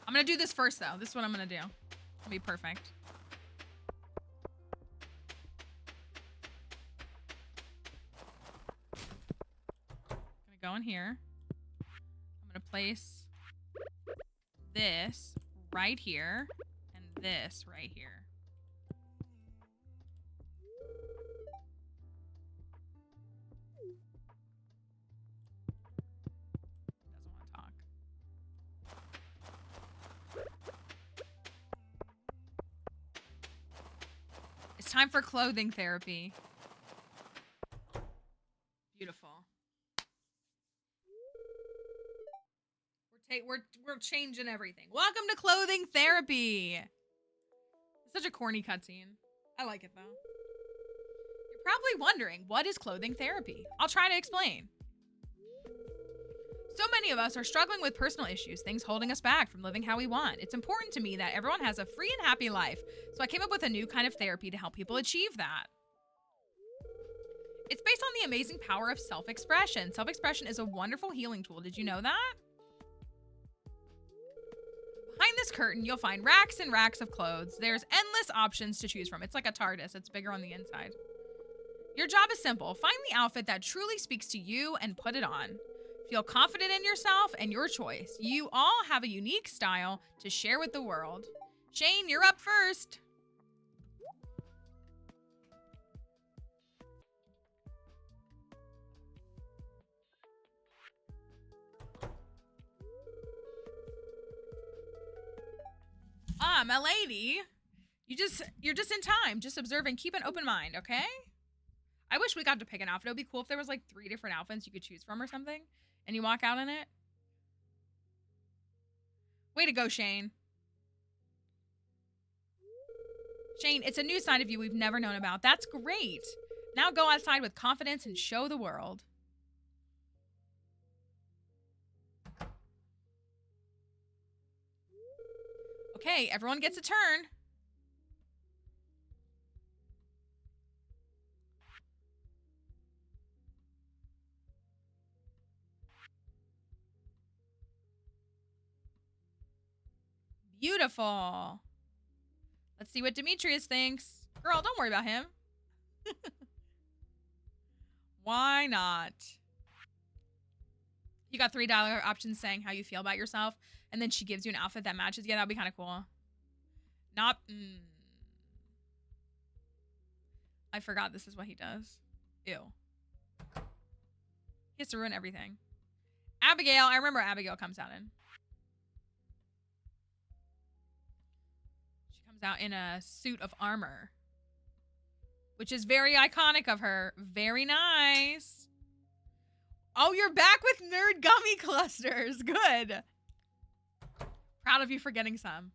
I'm gonna do this first though. This is what I'm gonna do. It'll be perfect. I'm gonna go in here. I'm gonna place this right here and this right here. Doesn't want to talk. It's time for clothing therapy. Beautiful. We're changing everything. Welcome to clothing therapy. It's such a corny cutscene. I like it though. You're probably wondering, what is clothing therapy? I'll try to explain. So many of us are struggling with personal issues, things holding us back from living how we want. It's important to me that everyone has a free and happy life, so I came up with a new kind of therapy to help people achieve that. It's based on the amazing power of self-expression. Self-expression is a wonderful healing tool. Did you know that? Behind this curtain, you'll find racks and racks of clothes. There's endless options to choose from. It's like a TARDIS. It's bigger on the inside. Your job is simple. Find the outfit that truly speaks to you and put it on. Feel confident in yourself and your choice. You all have a unique style to share with the world. Shane, you're up first. My lady, you're just in time. Just observe and keep an open mind, okay? I wish we got to pick an outfit. It would be cool if there was like 3 different outfits you could choose from or something, and you walk out in it. Way to go, Shane. Shane, it's a new side of you we've never known about. That's great. Now go outside with confidence and show the world. Okay, everyone gets a turn. Beautiful. Let's see what Demetrius thinks. Girl, don't worry about him. Why not? You got $3 options saying how you feel about yourself, and then she gives you an outfit that matches. Yeah, that'd be kind of cool. Not. I forgot this is what he does. Ew. He has to ruin everything. Abigail. I remember Abigail comes out in. She comes out in a suit of armor, which is very iconic of her. Very nice. Oh, you're back with nerd gummy clusters. Good. Proud of you for getting some.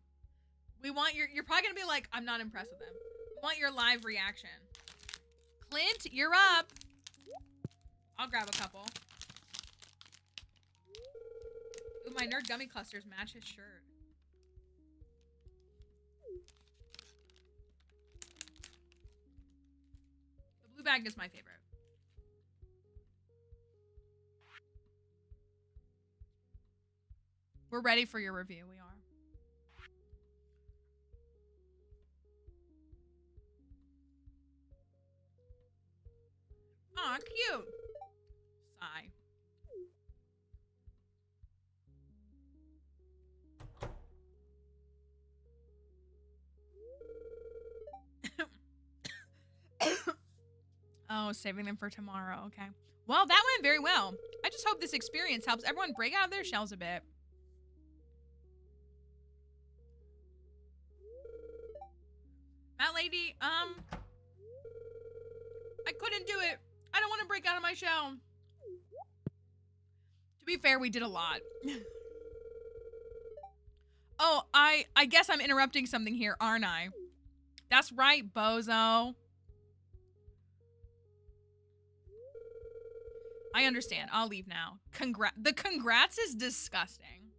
We want you're probably gonna be like, I'm not impressed with them. We want your live reaction. Clint, you're up. I'll grab a couple. Ooh, my nerd gummy clusters match his shirt. The blue bag is my favorite. We're ready for your review. We are. Aw, cute. Sigh. Oh, saving them for tomorrow. Okay. Well, that went very well. I just hope this experience helps everyone break out of their shells a bit. That lady, I couldn't do it. I don't want to break out of my shell. be fair, we did a lot. Oh, I guess I'm interrupting something here, aren't I? That's right, bozo. I understand. I'll leave now. The congrats is disgusting.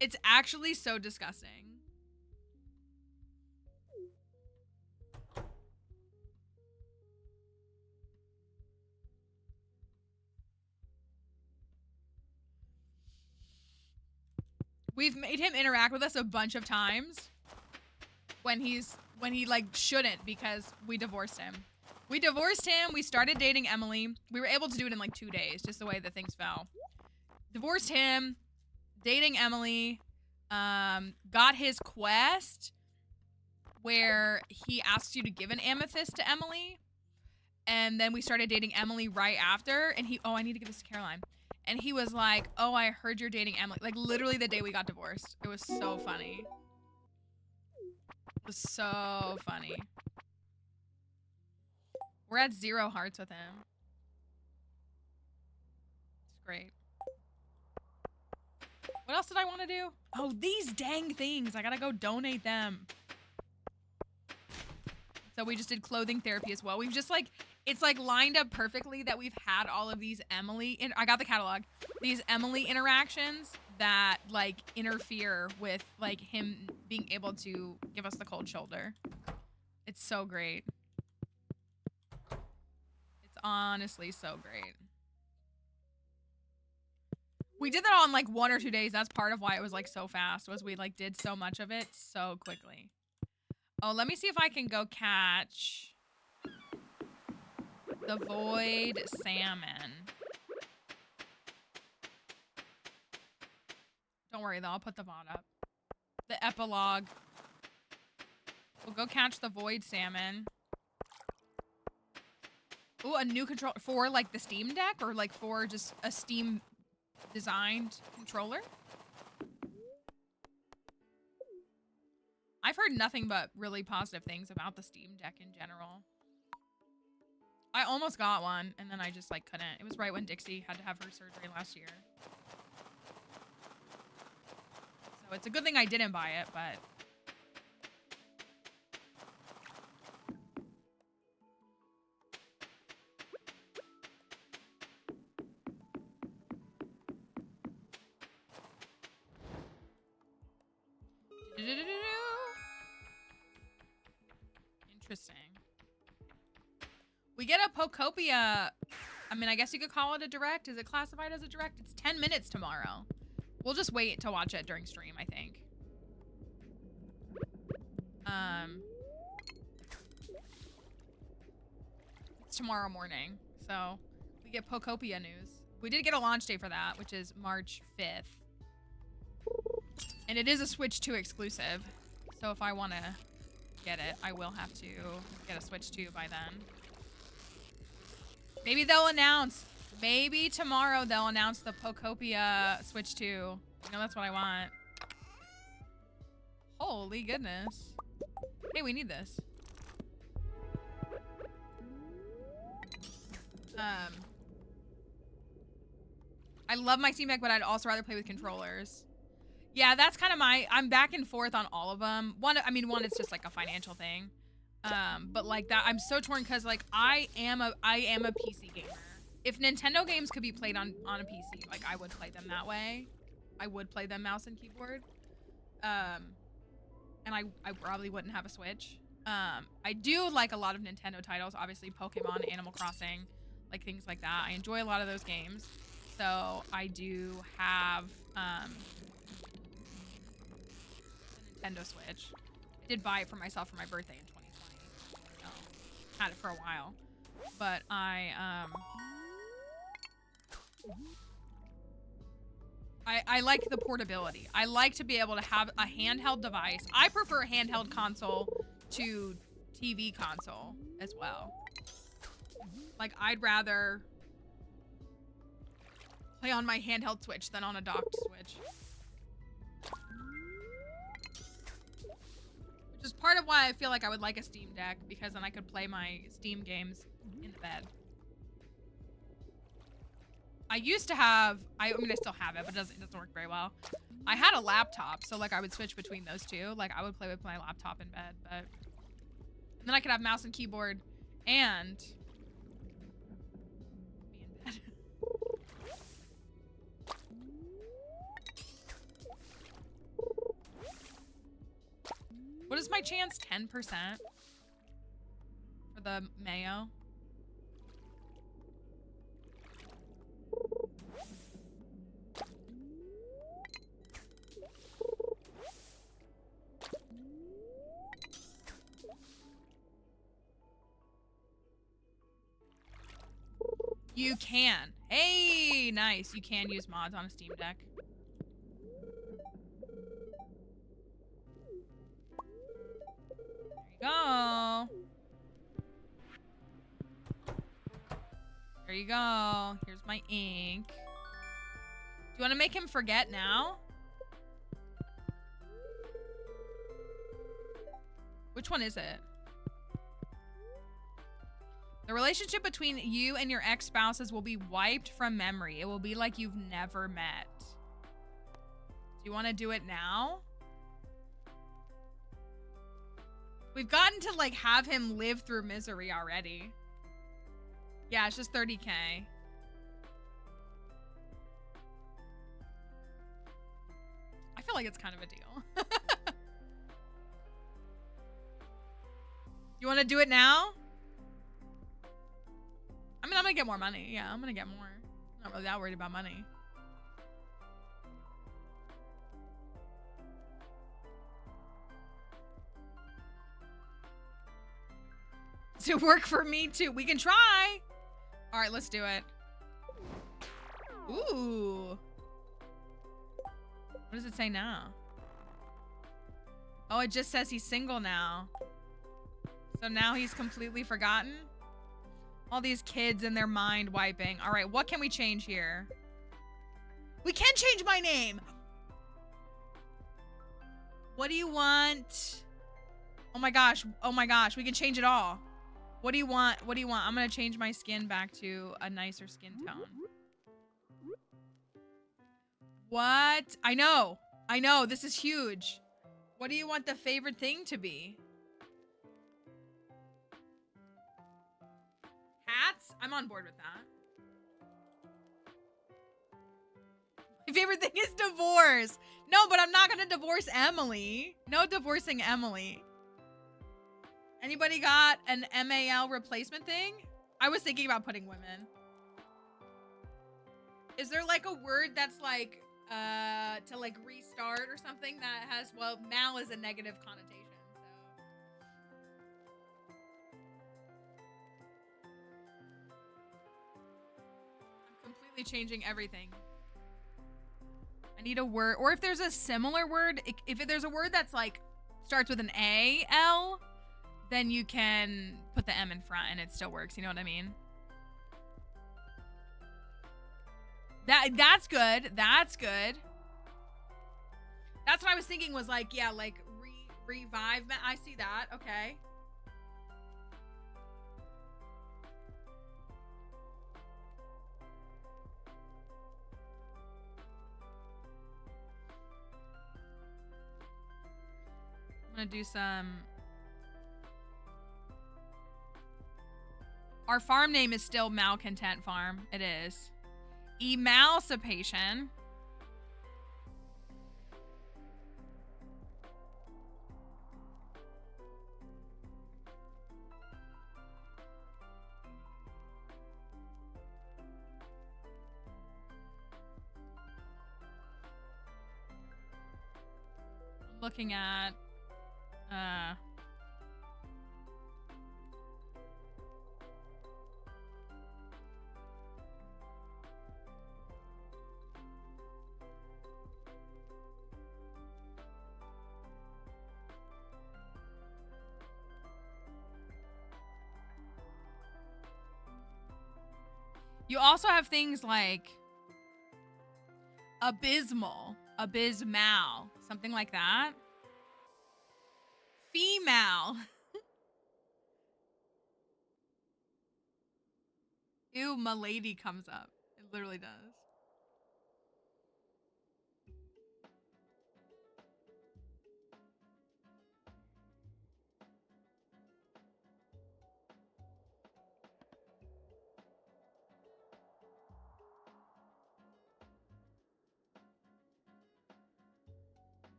It's actually so disgusting. We've made him interact with us a bunch of times when he like shouldn't, because we divorced him. We divorced him. We started dating Emily. We were able to do it in like 2 days, just the way that things fell. Divorced him, dating Emily, got his quest where he asks you to give an amethyst to Emily. And then we started dating Emily right after. And I need to give this to Caroline. And he was like, oh, I heard you're dating Emily. Like literally the day we got divorced. It was so funny. It was so funny. We're at 0 hearts with him. It's great. What else did I want to do? Oh, these dang things. I gotta go donate them. So we just did clothing therapy as well. We've just like, it's like lined up perfectly that we've had all of these I got the catalog. These Emily interactions that like interfere with like him being able to give us the cold shoulder. It's so great. It's honestly so great. We did that all in like 1 or 2 days. That's part of why it was like so fast, was we like did so much of it so quickly. Oh, let me see if I can go catch the void salmon. Don't worry though, I'll put the VOD up. The epilogue. We'll go catch the void salmon. Ooh, a new control for like the Steam Deck, or like for just a Steam designed controller. I've heard nothing but really positive things about the Steam Deck in general. I almost got one, and then I just like couldn't. It was right when Dixie had to have her surgery last year. So it's a good thing I didn't buy it, but... Interesting. We get a Pokopia. I mean, I guess you could call it a direct. Is it classified as a direct? It's 10 minutes tomorrow. We'll just wait to watch it during stream, I think. It's tomorrow morning, so we get Pokopia news. We did get a launch date for that, which is March 5th. And it is a Switch 2 exclusive. So if I want to get it, I will have to get a Switch 2 by then. Maybe they'll announce. Maybe tomorrow they'll announce the Pokopia Switch 2. You know, that's what I want. Holy goodness. Hey, we need this. I love my Steam Deck, but I'd also rather play with controllers. Yeah, that's kind of I'm back and forth on all of them. One, it's just like a financial thing. But like that, I'm so torn because like I am a PC gamer. If Nintendo games could be played on a PC, like I would play them that way. I would play them mouse and keyboard. And I probably wouldn't have a Switch. I do like a lot of Nintendo titles, obviously Pokemon, Animal Crossing, like things like that. I enjoy a lot of those games. So I do have the Nintendo Switch. I did buy it for myself for my birthday in 2020. So had it for a while. But I like the portability. I like to be able to have a handheld device. I prefer a handheld console to TV console as well. Like, I'd rather play on my handheld Switch than on a docked Switch. Which is part of why I feel like I would like a Steam Deck, because then I could play my Steam games in the bed. I used to have, I mean, I still have it, but it doesn't work very well. I had a laptop, so like I would switch between those two. Like I would play with my laptop in bed, but and then I could have mouse and keyboard and be in bed. What is my chance? 10% for the mayo. You can. Hey, nice. You can use mods on a Steam Deck. There you go. There you go. Here's my ink. Do you want to make him forget now? Which one is it? The relationship between you and your ex-spouses will be wiped from memory. It will be like you've never met. Do you want to do it now? We've gotten to like have him live through misery already. Yeah, it's just 30K. I feel like it's kind of a deal. You want to do it now? I mean, I'm gonna get more money. Yeah, I'm gonna get more. I'm not really that worried about money. Does it work for me too? We can try. All right, let's do it. Ooh. What does it say now? Oh, it just says he's single now. So now he's completely forgotten? All these kids and their mind wiping. All right, what can we change here? We can change my name. What do you want? Oh my gosh. Oh my gosh. We can change it all. What do you want? What do you want? I'm going to change my skin back to a nicer skin tone. What? I know. I know. This is huge. What do you want the favorite thing to be? Hats? I'm on board with that. My favorite thing is divorce. No, but I'm not gonna divorce Emily. No divorcing Emily. Anybody got an MAL replacement thing? I was thinking about putting women. Is there like a word that's like to like restart or something that has, well, mal is a negative connotation. Changing everything. I need a word, or if there's a similar word, if there's a word that's like starts with an A-L, then you can put the M in front and it still works. You know what I mean? That's good. That's good. That's what I was thinking was like, yeah, like revive. I see that. Okay. I'm gonna do some. Our farm name is still Malcontent Farm. It is. Emancipation. Looking at you also have things like abysmal, abysmal, something like that. Female. Ew, my lady comes up. I Literally does.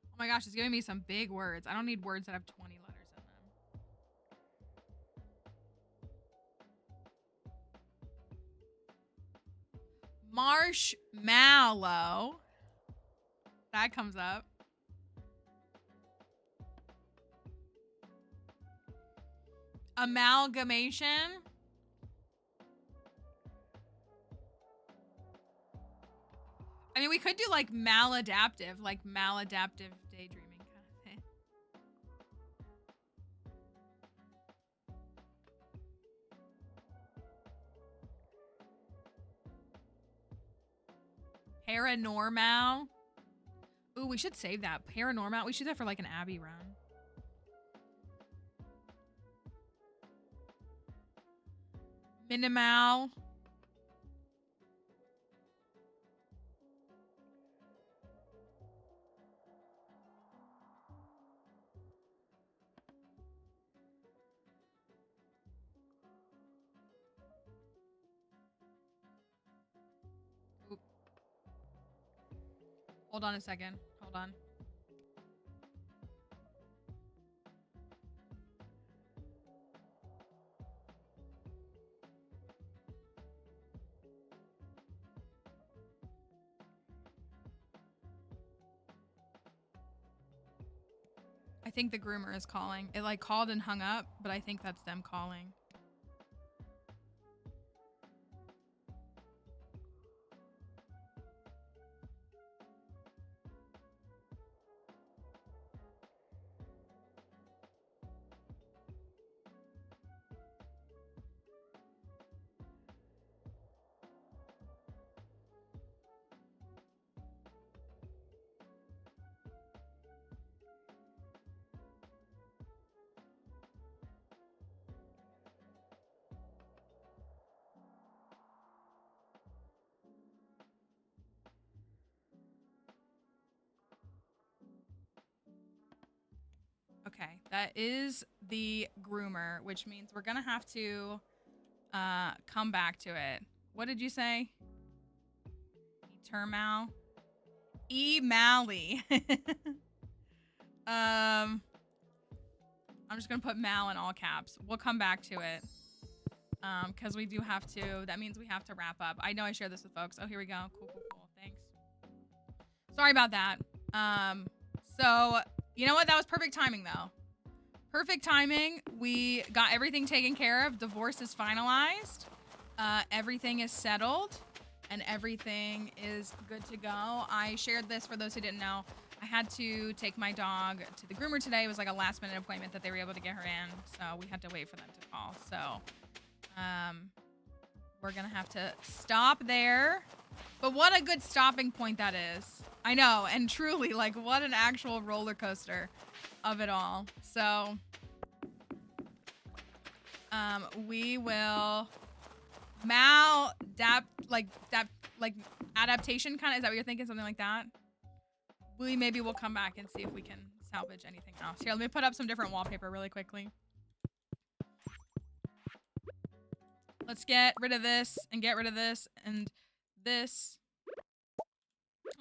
Oh my gosh, it's giving me some big words. I don't need words that have 20 letters in them. Marshmallow. That comes up. Amalgamation. I mean, we could do like maladaptive daydreaming kind of thing. Paranormal. Ooh, we should save that. Paranormal. We should do that for like an Abby run. Minimal. Oop. Hold on a second. Hold on. I think the groomer is calling. It like called and hung up, but I think that's them calling. Okay, that is the groomer, which means we're gonna have to come back to it. What did you say? Etermal? E-Mally. I'm just gonna put Mal in all caps. We'll come back to it. Because we do have to, that means we have to wrap up. I know I shared this with folks. Oh, here we go. Cool, cool, cool. Thanks. Sorry about that. So, you know what? That was perfect timing, though. Perfect timing. We got everything taken care of. Divorce is finalized. Everything is settled. And everything is good to go. I shared this for those who didn't know. I had to take my dog to the groomer today. It was like a last minute appointment that they were able to get her in. So we had to wait for them to call. So we're going to have to stop there. But what a good stopping point that is. I know. And truly, like, what an actual roller coaster of it all. So we will adaptation kind of, is that what you're thinking? Something like that? Maybe we'll come back and see if we can salvage anything else. Here, let me put up some different wallpaper really quickly. Let's get rid of this and get rid of this and this.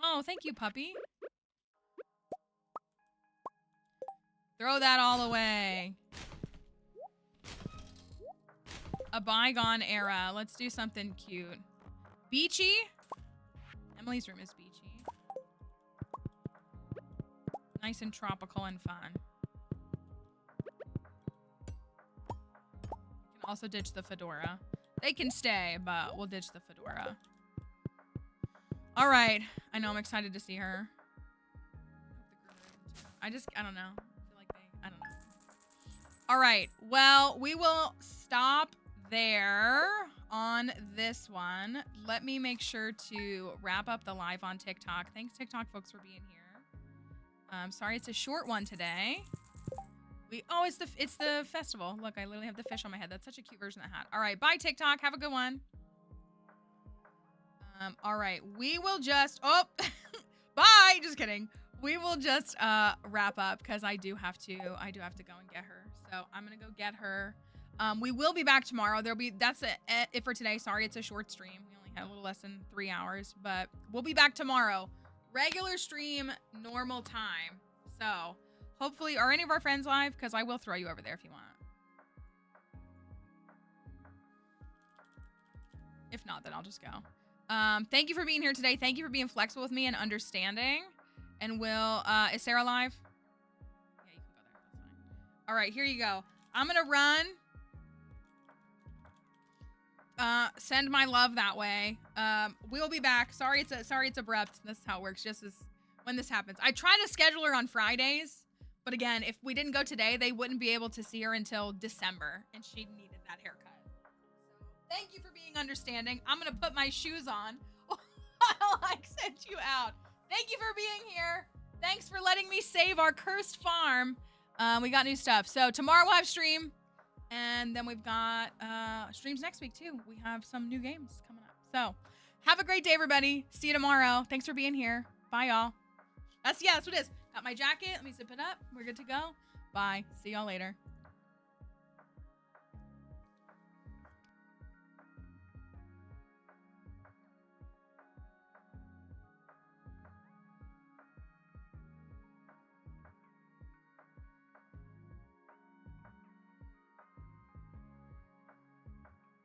Oh, thank you, puppy. Throw that all away. A bygone era. Let's do something cute. Beachy? Emily's room is beachy. Nice and tropical and fun. We can also ditch the fedora. They can stay, but we'll ditch the fedora. All right. I know I'm excited to see her. I don't know. I feel like I don't know. All right. Well, we will stop there on this one. Let me make sure to wrap up the live on TikTok. Thanks, TikTok folks, for being here. Sorry it's a short one today. it's the festival. Look, I literally have the fish on my head. That's such a cute version of the hat. All right, bye TikTok. Have a good one. All right, we will just bye. Just kidding. We will just wrap up because I do have to go and get her. So I'm gonna go get her. We will be back tomorrow. That's it for today. Sorry, it's a short stream. We only had a little less than 3 hours, but we'll be back tomorrow. Regular stream, normal time. So hopefully, are any of our friends live? Because I will throw you over there if you want. If not, then I'll just go. Thank you for being here today. Thank you for being flexible with me and understanding. And is Sarah live? Yeah, you can go there. That's fine. All right, here you go. I'm gonna run. Send my love that way. We'll be back. Sorry it's abrupt. This is how it works. Just as when this happens. I try to schedule her on Fridays, but again, if we didn't go today, they wouldn't be able to see her until December, and she needed that haircut. Thank you for being understanding. I'm gonna put my shoes on while I send you out. Thank you for being here. Thanks for letting me save our cursed farm. We got new stuff. So tomorrow we'll have stream. And then we've got streams next week too. We have some new games coming up. So have a great day, everybody. See you tomorrow. Thanks for being here. Bye, y'all. That's what it is. Got my jacket. Let me zip it up. We're good to go. Bye. See y'all later.